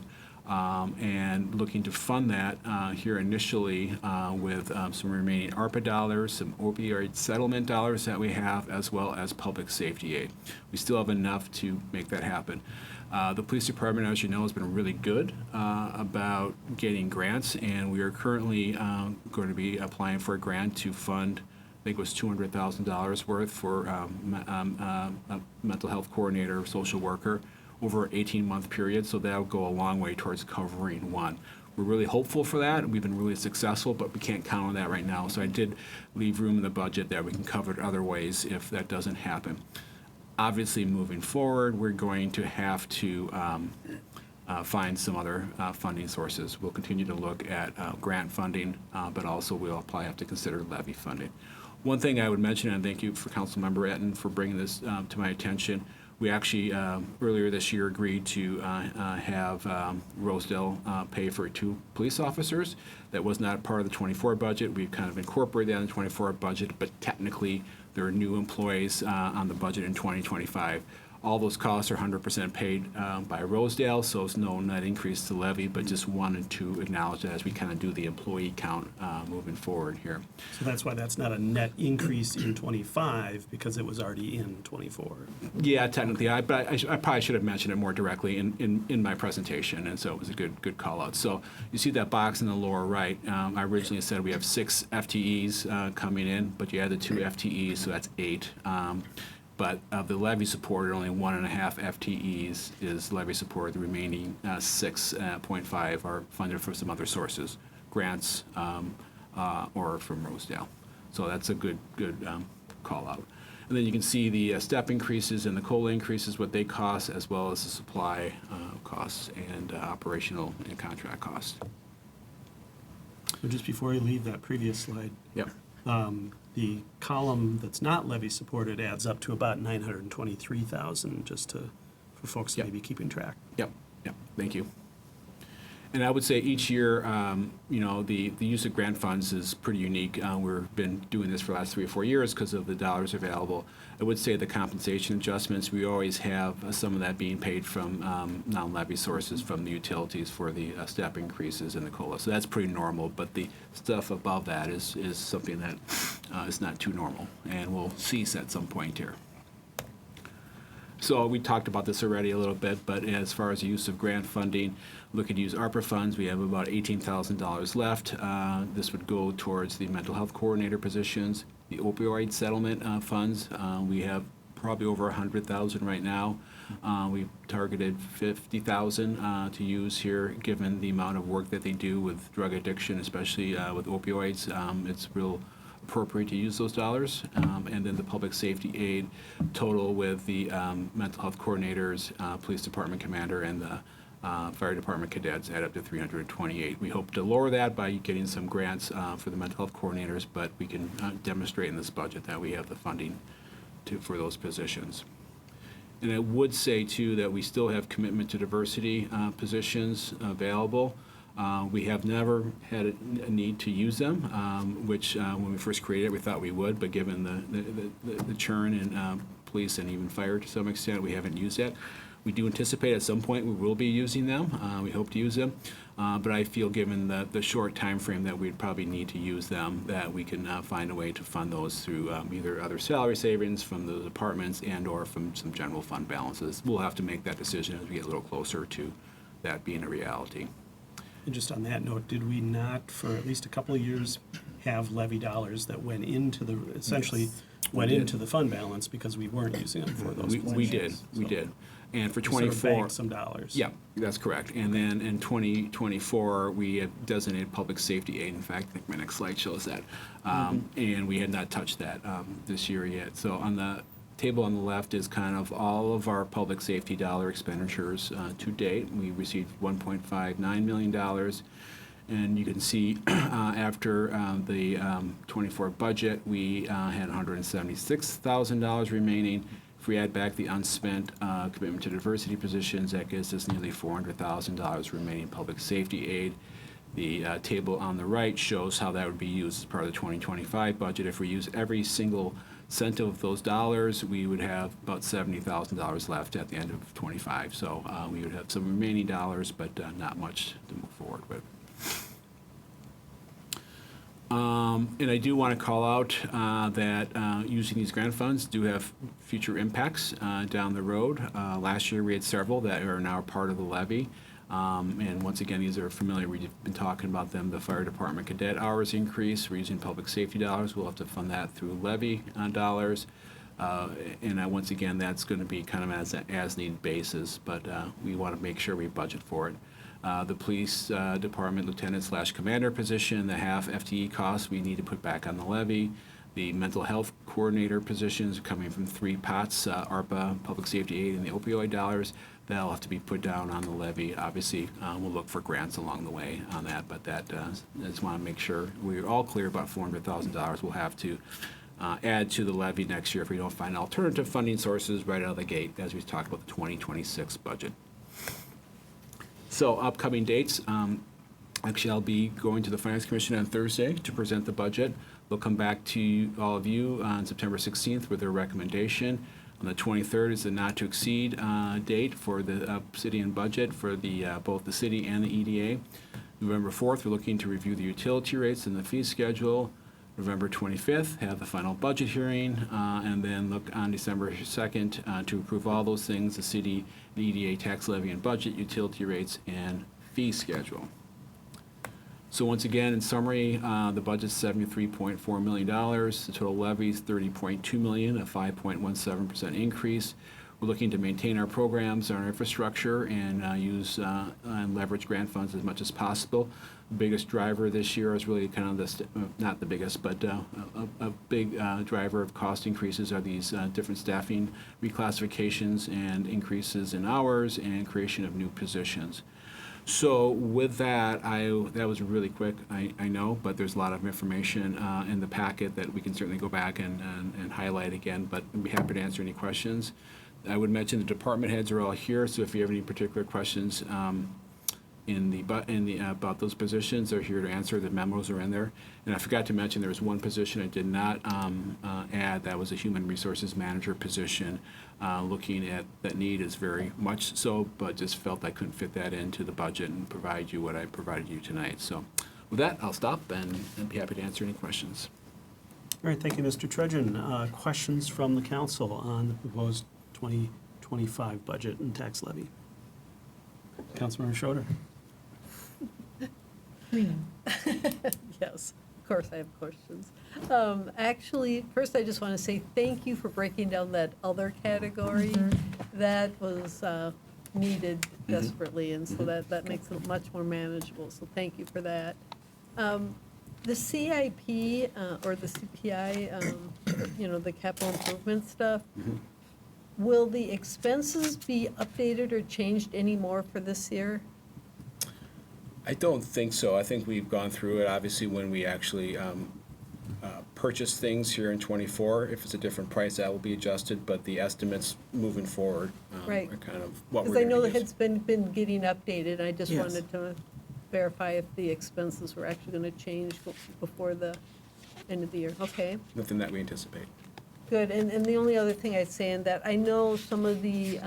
and looking to fund that here initially with some remaining ARPA dollars, some opioid settlement dollars that we have, as well as public safety aid. We still have enough to make that happen. The police department, as you know, has been really good about getting grants, and we are currently going to be applying for a grant to fund, I think it was $200,000 worth for a mental health coordinator, social worker, over an 18-month period, so that'll go a long way towards covering one. We're really hopeful for that, and we've been really successful, but we can't count on that right now. So I did leave room in the budget that we can cover it other ways if that doesn't happen. Obviously, moving forward, we're going to have to find some other funding sources. We'll continue to look at grant funding, but also we'll probably have to consider levy funding. One thing I would mention, and thank you for Councilmember Etten for bringing this to my attention, we actually earlier this year agreed to have Roseville pay for 2 police officers. That was not part of the 24 budget. We've kind of incorporated that in the 24 budget, but technically there are new employees on the budget in 2025. All those costs are 100% paid by Rosedale, so it's no net increase to levy, but just wanted to acknowledge that as we kind of do the employee count moving forward here. So that's why that's not a net increase in '25, because it was already in '24. Yeah, technically, but I probably should have mentioned it more directly in my presentation, and so it was a good call out. So you see that box in the lower right. I originally said we have 6 FTEs coming in, but you add the 2 FTEs, so that's 8. But of the levy support, only 1.5 FTEs is levy support. The remaining 6.5 are funded from some other sources, grants or from Rosedale. So that's a good call out. And then you can see the step increases and the COLA increases, what they cost, as well as the supply costs and operational and contract costs. So just before you leave that previous slide, Yep. the column that's not levy supported adds up to about 923,000, just for folks to Yep. maybe keeping track. Yep, thank you. And I would say each year, the use of grant funds is pretty unique. We've been doing this for the last 3 or 4 years because of the dollars available. I would say the compensation adjustments, we always have some of that being paid from non-levy sources from the utilities for the step increases in the COLA. So that's pretty normal, but the stuff above that is something that is not too normal and will cease at some point here. So we talked about this already a little bit, but as far as the use of grant funding, looking to use ARPA funds, we have about $18,000 left. This would go towards the mental health coordinator positions, the opioid settlement funds. We have probably over 100,000 right now. We've targeted 50,000 to use here, given the amount of work that they do with drug addiction, especially with opioids. It's real appropriate to use those dollars. And then the public safety aid total with the mental health coordinators, police department commander, and the fire department cadets add up to 328. We hope to lower that by getting some grants for the mental health coordinators, but we can demonstrate in this budget that we have the funding for those positions. And I would say, too, that we still have commitment to diversity positions available. We have never had a need to use them, which when we first created it, we thought we would, but given the churn in police and even fire to some extent, we haven't used that. We do anticipate at some point we will be using them. We hope to use them, but I feel given the short time frame that we'd probably need to use them, that we can find a way to fund those through either other salary savings from the departments and or from some general fund balances. We'll have to make that decision as we get a little closer to that being a reality. And just on that note, did we not, for at least a couple of years, have levy dollars that went into the, essentially went into the fund balance because we weren't using them for those We did. And for We sort of 24, banked some dollars. yeah, that's correct. And then in 2024, we had designated public safety aid. In fact, I think my next slide shows that. And we had not touched that this year yet. So on the table on the left is kind of all of our public safety dollar expenditures to date. We received $1.59 million. And you can see after the 24 budget, we had $176,000 remaining. If we add back the unspent commitment to diversity positions, that gives us nearly $400,000 remaining public safety aid. The table on the right shows how that would be used as part of the 2025 budget. If we use every single cent of those dollars, we would have about $70,000 left at the end of 25. So we would have some remaining dollars, but not much to move forward with. And I do want to call out that using these grant funds do have future impacts down the road. Last year we had several that are now part of the levy. And once again, these are familiar. We've been talking about them. The fire department cadet hours increase. We're using public safety dollars. We'll have to fund that through levy dollars. And once again, that's going to be kind of as an as-needed basis, but we want to make sure we budget for it. The police department lieutenant/commander position, the half FTE costs we need to put back on the levy. The mental health coordinator positions are coming from 3 pots, ARPA, public safety aid, and the opioid dollars. That'll have to be put down on the levy. Obviously, we'll look for grants along the way on that, but that I just want to make sure we're all clear about $400,000 we'll have to add to the levy next year if we don't find alternative funding sources right out of the gate, as we talked about the 2026 budget. So upcoming dates, actually I'll be going to the Finance Commission on Thursday to present the budget. They'll come back to all of you on September 16th with their recommendation. On the 23rd is the not to exceed date for the obsidian budget for the both the city and the EDA. November 4th, we're looking to review the utility rates and the fee schedule. November 25th, have the final budget hearing, and then look on December 2nd to approve all those things, the city, the EDA tax levy and budget, utility rates, and fee schedule. So once again, in summary, the budget's $73.4 million. The total levy is $30.2 million, a 5.17% increase. We're looking to maintain our programs, our infrastructure, and use and leverage grant funds as much as possible. The biggest driver this year is really kind of this, not the biggest, but a big driver of cost increases are these different staffing reclassifications and increases in hours and creation of new positions. So with that, that was really quick, I know, but there's a lot of information in the packet that we can certainly go back and highlight again, but I'd be happy to answer any questions. I would mention the department heads are all here, so if you have any particular questions about those positions, they're here to answer. The memos are in there. And I forgot to mention there was one position I did not add. That was a human resources manager position. Looking at that need is very much so, but just felt I couldn't fit that into the budget and provide you what I provided you tonight. So with that, I'll stop and be happy to answer any questions. All right, thank you, Mr. Trudgeon. Questions from the council on the proposed 2025 budget and tax levy? Councilmember Schroeder. Yes, of course I have questions. Actually, first I just want to say thank you for breaking down that other category. That was needed desperately, and so that makes it much more manageable, so thank you for that. The CIP or the CPI, the capital improvement stuff, will the expenses be updated or changed anymore for this year? I don't think so. I think we've gone through it. Obviously, when we actually purchase things here in '24, if it's a different price, that will be adjusted. But the estimates moving forward Right. are kind of what we're Because I going know to it use. has been getting updated. I just Yes. wanted to verify if the expenses were actually going to change before the end of the year. Okay. Nothing that we anticipate. Good, and the only other thing I'd say in that, I know some of the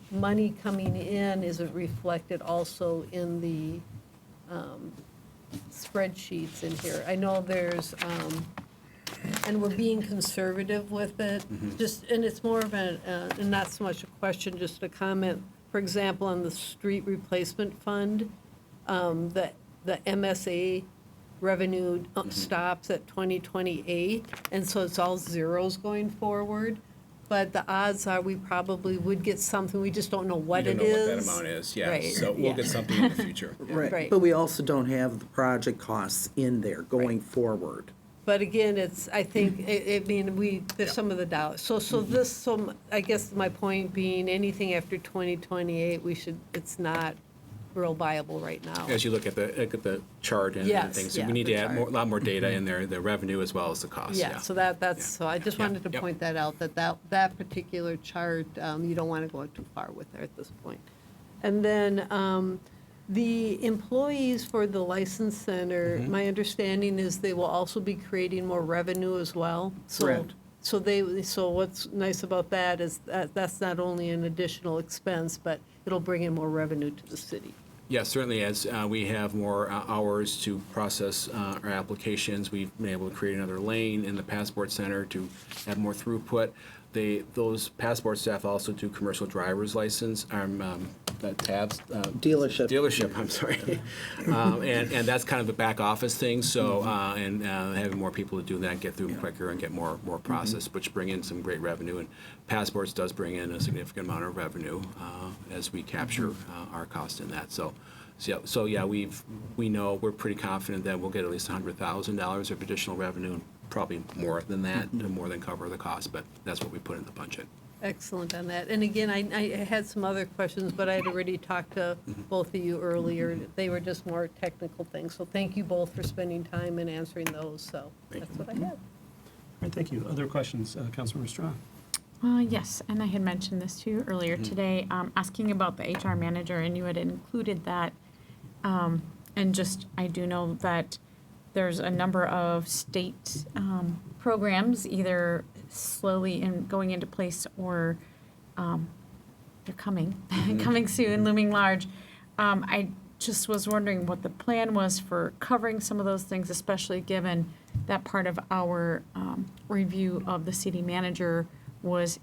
money coming in isn't reflected also in the spreadsheets in here. I know there's, and we're being conservative with it, just, and it's more of and not so much a question, just a comment. For example, on the street replacement fund, the MSA revenue stops at 2028, and so it's all zeros going forward. But the odds are we probably would get something, we just don't know what We it don't know is. what that amount is, yeah. Right, So we'll yeah. get something in the future. Yeah. Right. But we also don't have the project costs in there going forward. But again, it's, I think, there's some of the dollars. So I guess my point being, anything after 2028, it's not real viable right now. As you look at the chart and Yes, things, so yeah, we need the to add chart. a lot more data in there, the revenue as well as the cost, yeah. Yeah, so that's, so I just Yeah, wanted to yep. point that out, that particular chart, you don't want to go too far with there at this point. And then The employees for the License Center, my understanding is they will also be creating more revenue as well. So- Correct. So what's nice about that is that that's not only an additional expense, but it'll bring in more revenue to the city. Yeah, certainly, as we have more hours to process our applications, we've been able to create another lane in the Passport Center to have more throughput. Those Passport staff also do commercial driver's license, tabs. Dealership, I'm sorry. And that's kind of the back office thing, so, and having more people to do that, get through them quicker and get more processed, which bring in some great revenue. And Passports does bring in a significant amount of revenue as we capture our cost in that. So yeah, we know, we're pretty confident that we'll get at least $100,000 of additional revenue, and probably more than that, to more than cover the cost, but that's what we put in the budget. Excellent on that. And again, I had some other questions, but I had already talked to both of you earlier. They were just more technical things. So thank you both for spending time and answering those. So Thank that's you. what I had. All right, thank you. Other questions, Councilmember Straw? Yes, and I had mentioned this to you earlier today, asking about the HR manager, and you had included that. And just, I do know that there's a number of state programs, either slowly going into place or they're coming, coming soon, looming large. I just was wondering what the plan was for covering some of those things, especially given that part of our review of the city manager was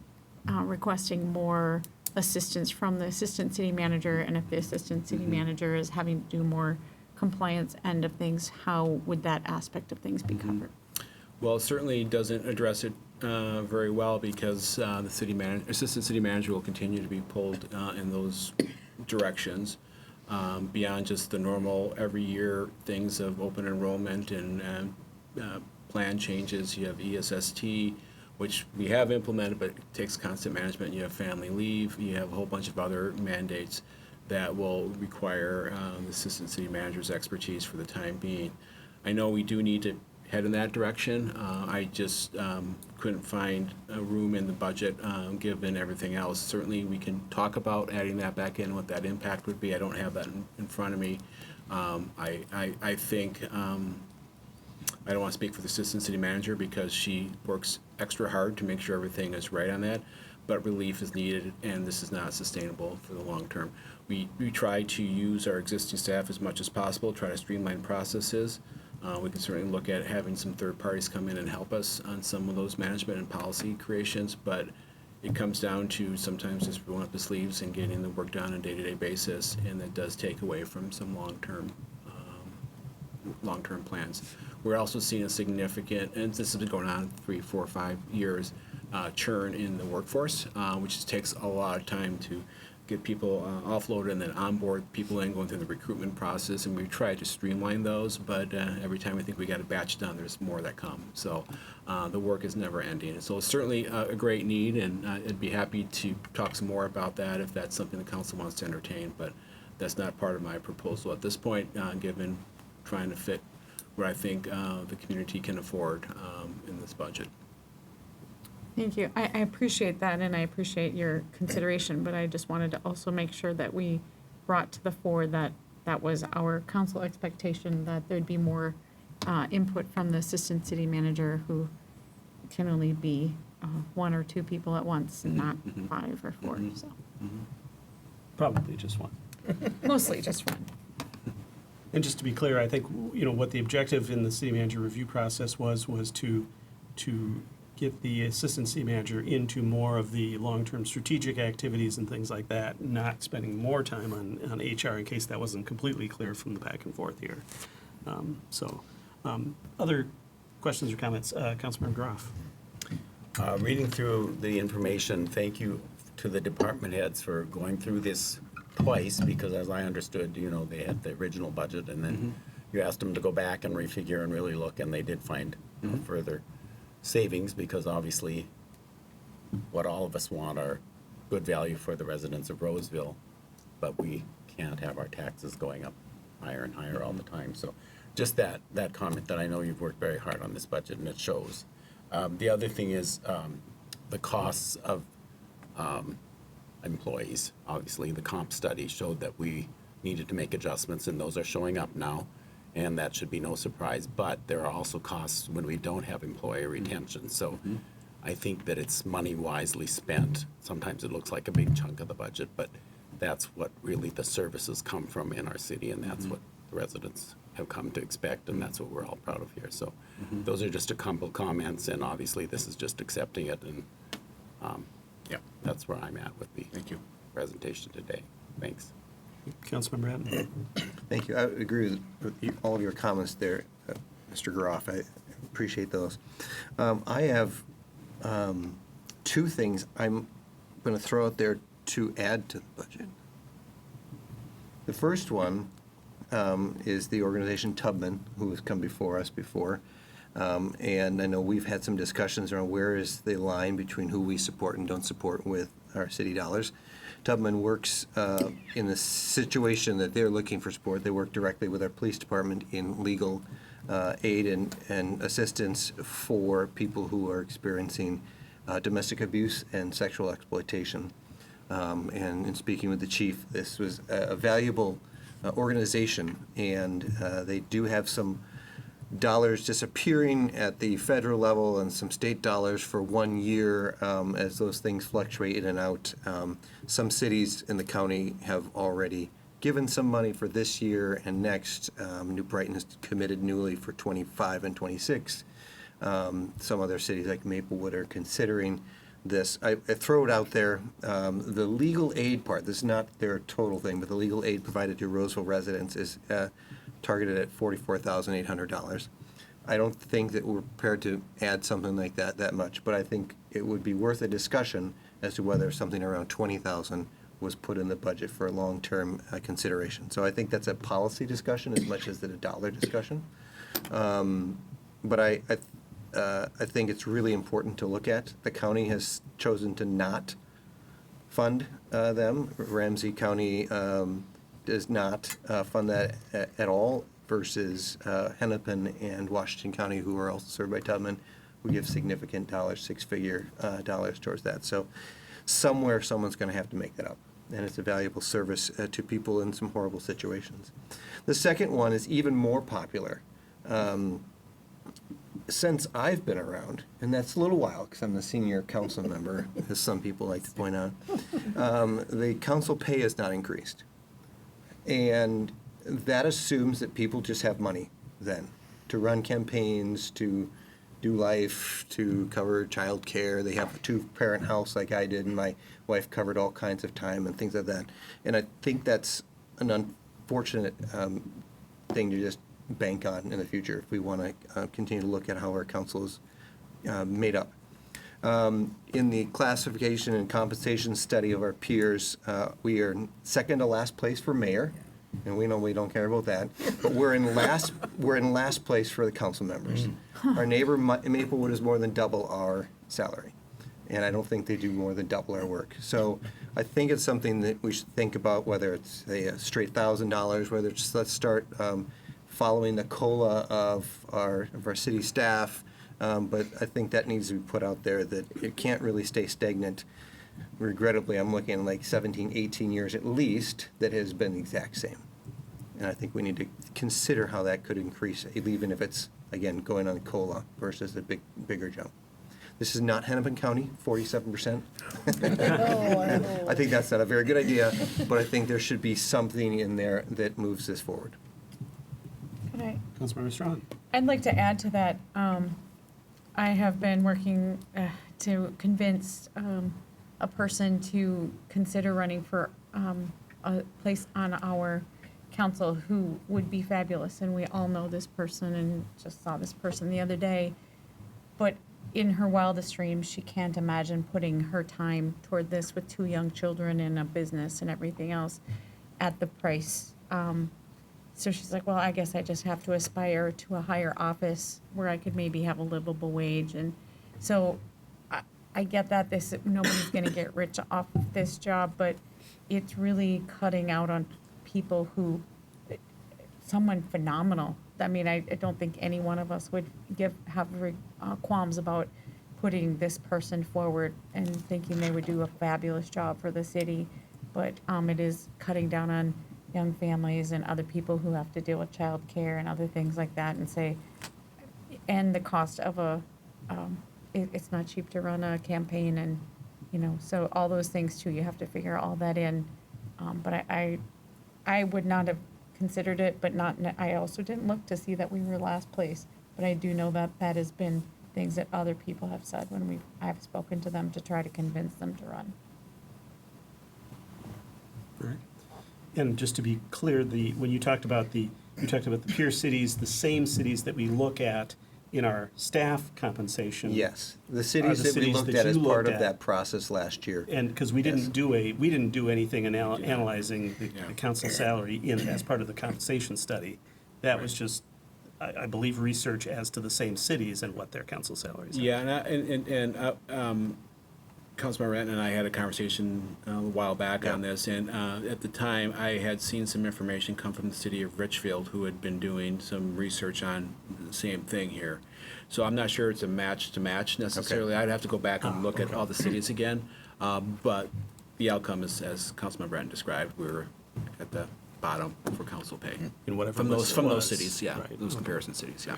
requesting more assistance from the assistant city manager, and if the assistant city manager is having to do more compliance end of things, how would that aspect of things be covered? Well, it certainly doesn't address it very well, because the assistant city manager will continue to be pulled in those directions beyond just the normal every year things of open enrollment and plan changes. You have ESST, which we have implemented, but it takes constant management. You have family leave. You have a whole bunch of other mandates that will require the assistant city manager's expertise for the time being. I know we do need to head in that direction. I just couldn't find a room in the budget given everything else. Certainly, we can talk about adding that back in, what that impact would be. I don't have that in front of me. I think, I don't want to speak for the assistant city manager because she works extra hard to make sure everything is right on that, but relief is needed, and this is not sustainable for the long term. We try to use our existing staff as much as possible, try to streamline processes. We can certainly look at having some third parties come in and help us on some of those management and policy creations, but it comes down to sometimes just rolling up the sleeves and getting the work done on a day-to-day basis, and that does take away from some long-term plans. We're also seeing a significant, and this has been going on 3, 4, 5 years, churn in the workforce, which takes a lot of time to get people offloaded and then onboard people in, going through the recruitment process, and we try to streamline those, but every time we think we got a batch done, there's more that come. So the work is never ending. So it's certainly a great need, and I'd be happy to talk some more about that if that's something the council wants to entertain, but that's not part of my proposal at this point, given trying to fit what I think the community can afford in this budget. Thank you. I appreciate that, and I appreciate your consideration, but I just wanted to also make sure that we brought to the fore that that was our council expectation, that there'd be more input from the assistant city manager, who can only be 1 or 2 people at once, and not 5 or 4, so. Probably just one. Mostly just 1. And just to be clear, I think, what the objective in the city manager review process was to get the assistant city manager into more of the long-term strategic activities and things like that, not spending more time on HR, in case that wasn't completely clear from the back and forth here. Other questions or comments? Councilmember Groff. Reading through the information, thank you to the department heads for going through this twice, because as I understood, they had the original budget, and then you asked them to go back and refigure and really look, and they did find further savings, because obviously what all of us want are good value for the residents of Roseville, but we can't have our taxes going up higher and higher all the time. So just that comment, that I know you've worked very hard on this budget, and it shows. The other thing is the costs of employees. Obviously, the comp study showed that we needed to make adjustments, and those are showing up now, and that should be no surprise. But there are also costs when we don't have employee retention. So I think that it's money wisely spent. Sometimes it looks like a big chunk of the budget, but that's what really the services come from in our city, and that's what the residents have come to expect, and that's what we're all proud of here. So those are just a couple comments, and obviously this is just accepting it, and that's where I'm at with the presentation today. Thanks. Councilmember Atten. Thank you. I agree with all of your comments there, Mr. Groff. I appreciate those. I have two things I'm going to throw out there to add to the budget. The first one is the organization Tubman, who has come before us before. And I know we've had some discussions around where is the line between who we support and don't support with our city dollars. Tubman works in the situation that they're looking for support. They work directly with our police department in legal aid and assistance for people who are experiencing domestic abuse and sexual exploitation. And in speaking with the chief, this was a valuable organization, and they do have some dollars disappearing at the federal level and some state dollars for 1 year as those things fluctuate in and out. Some cities in the county have already given some money for this year and next. New Brighton has committed newly for 25 and 26. Some other cities like Maplewood are considering this. I throw it out there. The legal aid part, this is not their total thing, but the legal aid provided to Roseville residents is targeted at $44,800. I don't think that we're prepared to add something like that much, but I think it would be worth a discussion as to whether something around $20,000 was put in the budget for a long-term consideration. So I think that's a policy discussion as much as a dollar discussion. But I think it's really important to look at. The county has chosen to not fund them. Ramsey County does not fund that at all, versus Hennepin and Washington County, who are also served by Tubman, who give significant dollars, six-figure dollars towards that. So somewhere someone's going to have to make that up, and it's a valuable service to people in some horrible situations. The second one is even more popular. Since I've been around, and that's a little while because I'm the senior council member, as some people like to point out, the council pay is not increased. And that assumes that people just have money then to run campaigns, to do life, to cover child care. They have a two-parent house like I did, and my wife covered all kinds of time and things like that. And I think that's an unfortunate thing to just bank on in the future if we want to continue to look at how our council is made up. In the classification and compensation study of our peers, we are second to last place for mayor, and we know we don't care about that. But we're in last place for the council members. Our neighbor Maplewood is more than double our salary, and I don't think they do more than double our work. So I think it's something that we should think about, whether it's a straight $1,000, whether it's let's start following the COLA of our city staff. But I think that needs to be put out there, that it can't really stay stagnant. Regrettably, I'm looking at like 17, 18 years at least that has been the exact same. And I think we need to consider how that could increase, even if it's, again, going on COLA versus a bigger jump. This is not Hennepin County, 47%. I think that's not a very good idea, but I think there should be something in there that moves this forward. Councilmember Strawn. I'd like to add to that. I have been working to convince a person to consider running for a place on our council who would be fabulous, and we all know this person and just saw this person the other day. But in her wildest dreams, she can't imagine putting her time toward this with 2 young children and a business and everything else at the price. So she's like, well, I guess I just have to aspire to a higher office where I could maybe have a livable wage. And so I get that nobody's going to get rich off of this job, but it's really cutting out on people who, someone phenomenal. I mean, I don't think any one of us would have qualms about putting this person forward and thinking they would do a fabulous job for the city. But it is cutting down on young families and other people who have to deal with childcare and other things like that, and say, and the cost of it's not cheap to run a campaign, and, so all those things too, you have to figure all that in. But I would not have considered it, but I also didn't look to see that we were last place. But I do know that that has been things that other people have said when I've spoken to them to try to convince them to run. All right. And just to be clear, when you talked about the peer cities, the same cities that we look at in our staff compensation. Yes, the are cities that we cities looked that at as you part looked of at. that process last year. And because we didn't do anything analyzing the council salary as part of the compensation study. That was just, I believe, research as to the same cities and what their council salaries are. Yeah, and Councilman Renton and I had a conversation a while back on this, and at the time, I had seen some information come from the city of Richfield, who had been doing some research on the same thing here. So I'm not sure it's a match to match necessarily. I'd have to go back and look at all the cities again, but the outcome is, as Councilman Renton described, we were at the bottom for council pay. In whatever From list those it was. cities, yeah, Right. those comparison cities, yeah.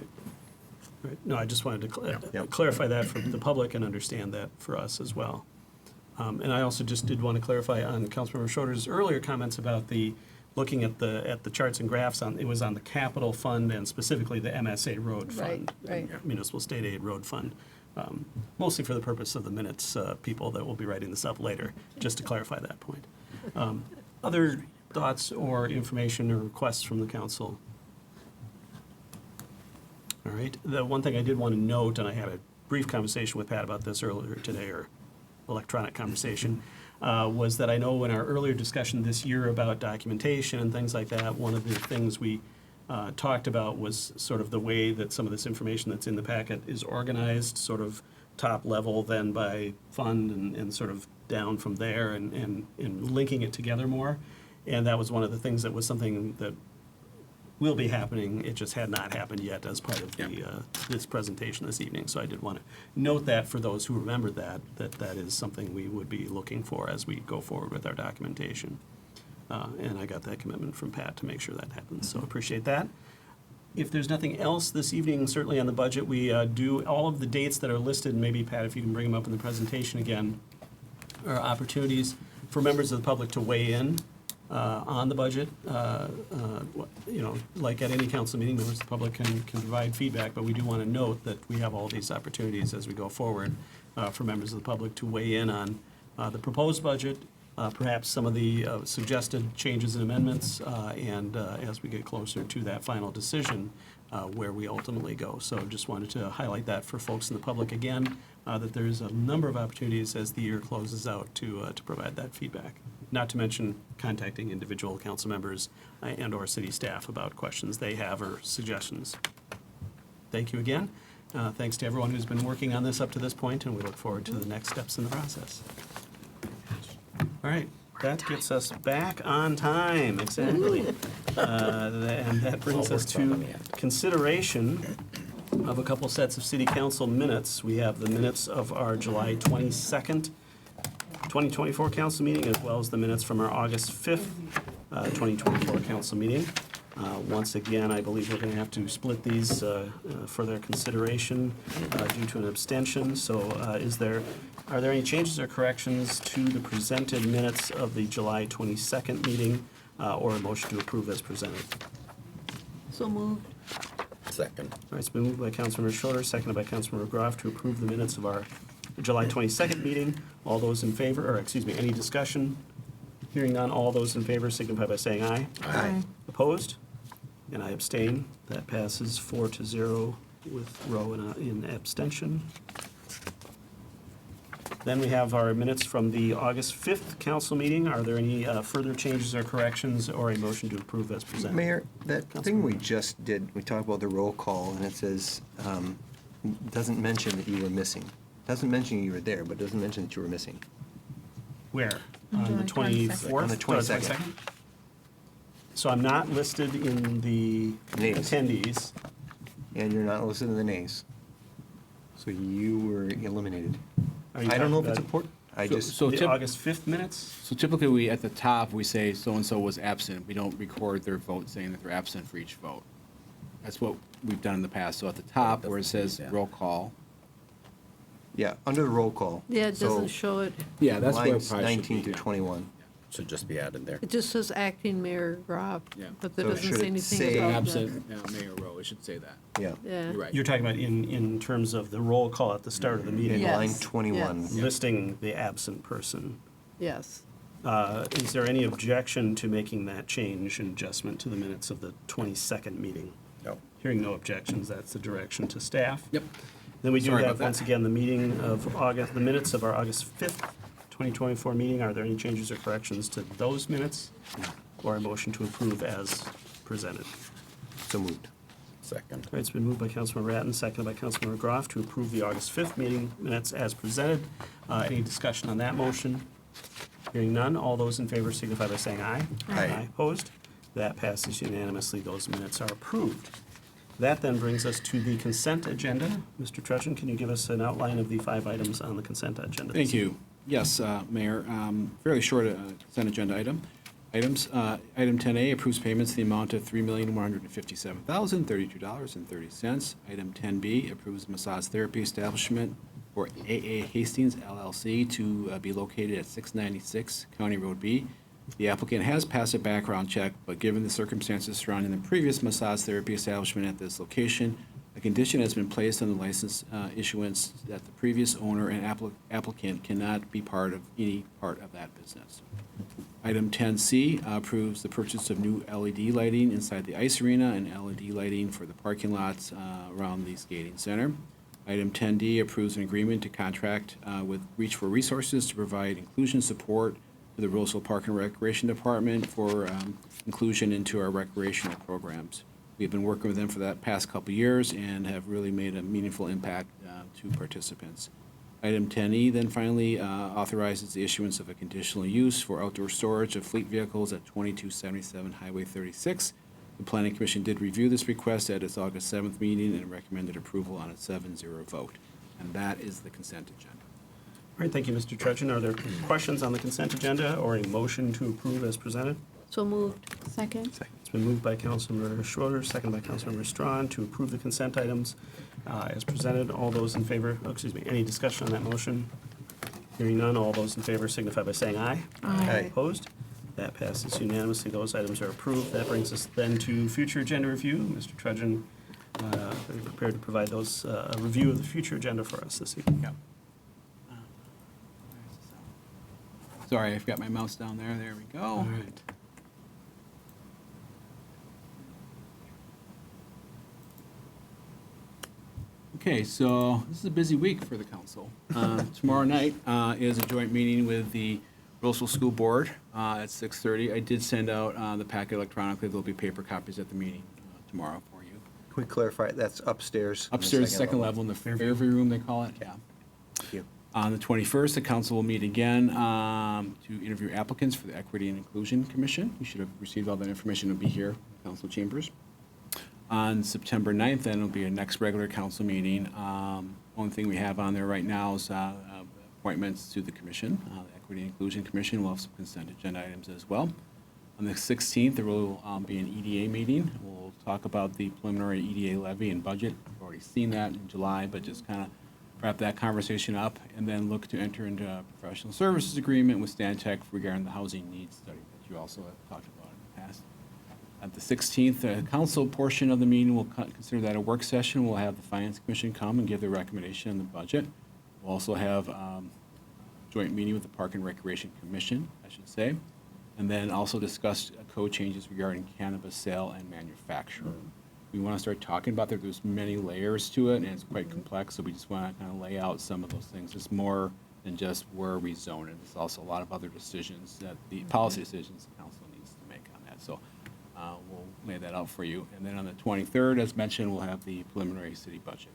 Right. No, I just wanted to clarify that for the public and understand that for us as well. And I also just did want to clarify on Councilmember Schroeder's earlier comments about looking at the charts and graphs it was on the capital fund and specifically the MSA road fund. Right. Municipal State Aid Road Fund. Mostly for the purpose of the minutes people that will be writing this up later, just to clarify that point. Other thoughts or information or requests from the council? All right. The one thing I did want to note, and I had a brief conversation with Pat about this earlier today, or electronic conversation, was that I know in our earlier discussion this year about documentation and things like that, one of the things we talked about was sort of the way that some of this information that's in the packet is organized, sort of top level, then by fund, and sort of down from there, and linking it together more. And that was one of the things that was something that will be happening. It just had not happened yet as part of this presentation this evening. So I did want to note that for those who remembered that is something we would be looking for as we go forward with our documentation. And I got that commitment from Pat to make sure that happens. So appreciate that. If there's nothing else this evening, certainly on the budget, we do all of the dates that are listed. Maybe, Pat, if you can bring them up in the presentation again, are opportunities for members of the public to weigh in on the budget. Like at any council meeting, members of the public can provide feedback, but we do want to note that we have all these opportunities as we go forward for members of the public to weigh in on the proposed budget, perhaps some of the suggested changes and amendments, and as we get closer to that final decision, where we ultimately go. So just wanted to highlight that for folks in the public again, that there's a number of opportunities as the year closes out to provide that feedback. Not to mention contacting individual council members and/or city staff about questions they have or suggestions. Thank you again. Thanks to everyone who's been working on this up to this point, and we look forward to the next steps in the process. All right, that gets us back on time, exactly. And that brings us to consideration of a couple sets of city council minutes. We have the minutes of our July 22nd, 2024 council meeting, as well as the minutes from our August 5th, 2024 council meeting. Once again, I believe we're going to have to split these for their consideration due to an abstention. So are there any changes or corrections to the presented minutes of the July 22nd meeting, or a motion to approve as presented? So moved. Second. All right, it's been moved by Councilmember Schroeder, seconded by Councilmember Groff to approve the minutes of our July 22nd meeting. All those in favor, or excuse me, any discussion? Hearing none, all those in favor signify by saying aye. Aye. Opposed? And I abstain. That passes 4-0 with Rowe in abstention. Then we have our minutes from the August 5th council meeting. Are there any further changes or corrections, or a motion to approve as presented? Mayor, that thing we just did, we talked about the roll call, and it says, doesn't mention that you were missing. Doesn't mention you were there, but doesn't mention that you were missing. Where? On the July 24th? On the 22nd. So I'm not listed in the Nays. attendees. And you're not listed in the nays. So you were eliminated. Are you I don't know if talking it's about important. I just, So The August 5th minutes? So typically, at the top, we say so-and-so was absent. We don't record their vote saying that they're absent for each vote. That's what we've done in the past. So at the top, where it says roll call. yeah, under the roll call. Yeah, it So doesn't show it. Yeah, that's where it lines probably should 19 be, to yeah. 21. Should just be added there. It just says acting Mayor Groff, Yeah. but there So doesn't should say it anything say- about Absent Mayor Rowe, it should say that. Yeah. Yeah. You're right. You're talking about in terms of the roll call at the start of the meeting, In Yes, line 21. yes. listing the absent person. Yes. Is there any objection to making that change and adjustment to the minutes of the 22nd meeting? No. Hearing no objections, that's the direction to staff. Yep. Then we do Sorry have, about that. once again, the meeting of August, the minutes of our August 5th, 2024 meeting. Are there any changes or corrections to those minutes? Or a motion to approve as presented? So moved. Second. All right, it's been moved by Councilmember Ratten, seconded by Councilmember Groff to approve the August 5th meeting minutes as presented. Any discussion on that motion? Hearing none, all those in favor signify by saying aye. Aye. Opposed? That passes unanimously. Those minutes are approved. That then brings us to the consent agenda. Mr. Trudgeon, can you give us an outline of the 5 items on the consent agenda? Thank you. Yes, Mayor, fairly short consent agenda items. Item 10A approves payments in the amount of $3,157,032.30. Item 10B approves massage therapy establishment for AA Hastings LLC to be located at 696 County Road B. The applicant has passed a background check, but given the circumstances surrounding the previous massage therapy establishment at this location, a condition has been placed on the license issuance that the previous owner and applicant cannot be part of any part of that business. Item 10C approves the purchase of new LED lighting inside the ice arena and LED lighting for the parking lots around the skating center. Item 10D approves an agreement to contract with Reach for Resources to provide inclusion support to the Roseville Park and Recreation Department for inclusion into our recreational programs. We've been working with them for that past couple years and have really made a meaningful impact to participants. Item 10E then finally authorizes the issuance of a conditional use for outdoor storage of fleet vehicles at 2277 Highway 36. The Planning Commission did review this request at its August 7th meeting and recommended approval on a 7-0 vote. And that is the consent agenda. All right, thank you, Mr. Trudgeon. Are there questions on the consent agenda or a motion to approve as presented? So moved. Second. It's been moved by Councilmember Schroeder, seconded by Councilmember Strawn to approve the consent items as presented. All those in favor, any discussion on that motion? Hearing none, all those in favor signify by saying aye. Aye. Opposed? That passes unanimously. Those items are approved. That brings us then to future agenda review. Mr. Trudgeon, are you prepared to provide those, a review of the future agenda for us this evening? Yep. Sorry, I've got my mouse down there. There we go. All right. Okay, so this is a busy week for the council. Tomorrow night is a joint meeting with the Roseville School Board at 6:30. I did send out the packet electronically. There'll be paper copies at the meeting tomorrow for you. Can we clarify, that's upstairs? on the Upstairs, second level in the Fairview Room, they call it, yeah. Thank you. On the 21st, the council will meet again to interview applicants for the Equity and Inclusion Commission. You should have received all that information. It'll be here, in council chambers. On September 9th, then, will be our next regular council meeting. Only thing we have on there right now is appointments to the commission. The Equity and Inclusion Commission will have some consent agenda items as well. On the 16th, there will be an EDA meeting. We'll talk about the preliminary EDA levy and budget. We've already seen that in July, but just kind of wrap that conversation up and then look to enter into a professional services agreement with Stantec regarding the housing needs study that you also have talked about in the past. At the 16th, the council portion of the meeting, we'll consider that a work session. We'll have the Finance Commission come and give their recommendation on the budget. We'll also have a joint meeting with the Park and Recreation Commission, I should say, and then also discuss code changes regarding cannabis sale and manufacture. We want to start talking about that. There's many layers to it, and it's quite complex, so we just want to kind of lay out some of those things. It's more than just where we zone it. There's also a lot of other decisions that the policy decisions the council needs to make on that. So we'll lay that out for you. And then on the 23rd, as mentioned, we'll have the preliminary city budget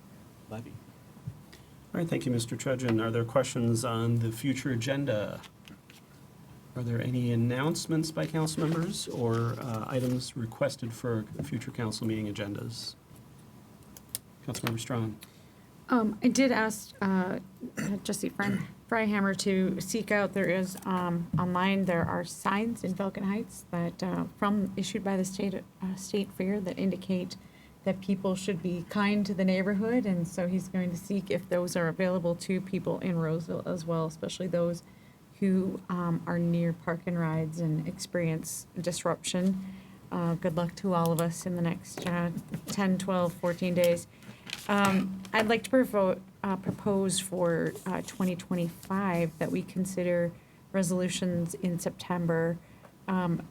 levy. All right, thank you, Mr. Trudgeon. Are there questions on the future agenda? Are there any announcements by council members or items requested for future council meeting agendas? Councilmember Strawn. I did ask Jesse Friend Fryhammer to seek out. There is online. There are signs in Falcon Heights that issued by the state fair that indicate that people should be kind to the neighborhood, and so he's going to seek if those are available to people in Roseville as well, especially those who are near park and rides and experience disruption. Good luck to all of us in the next 10, 12, 14 days. I'd like to propose for 2025 that we consider resolutions in September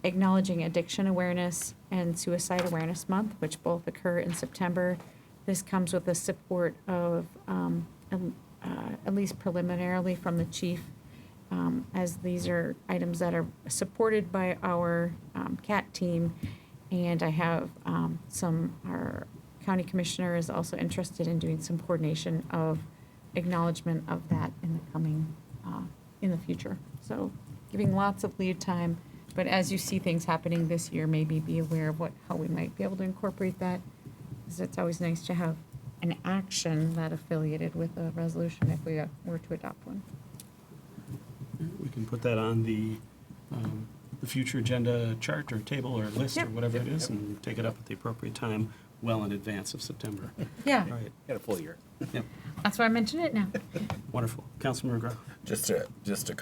acknowledging Addiction Awareness and Suicide Awareness Month, which both occur in September. This comes with the support of, at least preliminarily, from the chief, as these are items that are supported by our CAT team. And I have our county commissioner is also interested in doing some coordination of acknowledgement of that in the coming, in the future. So giving lots of lead time, but as you see things happening this year, maybe be aware of how we might be able to incorporate that. Because it's always nice to have an action that affiliated with a resolution if we were to adopt one. We can put that on the future agenda chart or table or list or Yep. whatever it is, and take it up at the appropriate time, well in advance of September. Yeah, All right. Got a full year. Yep. that's why I mentioned it now. Wonderful. Councilman McGraw. Just to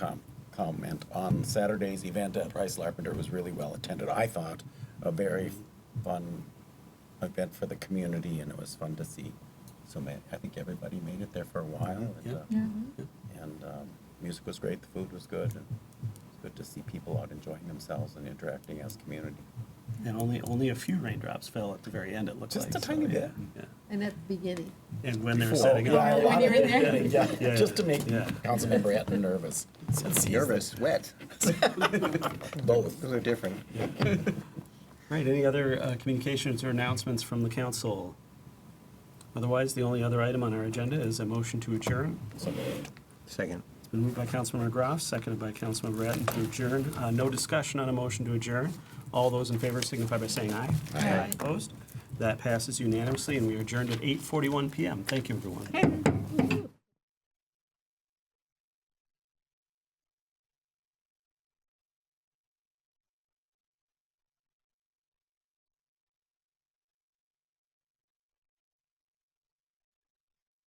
comment on Saturday's event at Rice Larpenter was really well attended. I thought a very fun event for the community, and it was fun to see. I think everybody made it there for a while. And, music was great. The food was good. And it's good to see people out enjoying themselves and interacting as community. And only a few raindrops fell at the very end, it looked Just like. a tiny bit. Yeah. And at the beginning. And when they were Before- setting up. Yeah, a lot you of were it there? did, yeah, Yeah. just to make Yeah. Councilmember Etten nervous. Since he's Nervous, wet. both. Those are different. Right, any other communications or announcements from the council? Otherwise, the only other item on our agenda is a motion to adjourn. Second. It's been moved by Councilmember McGrath, seconded by Councilmember Etten to adjourn. No discussion on a motion to adjourn. All those in favor signify by saying aye. Aye. Opposed? That passes unanimously, and we are adjourned at 8:41 PM. Thank you, everyone.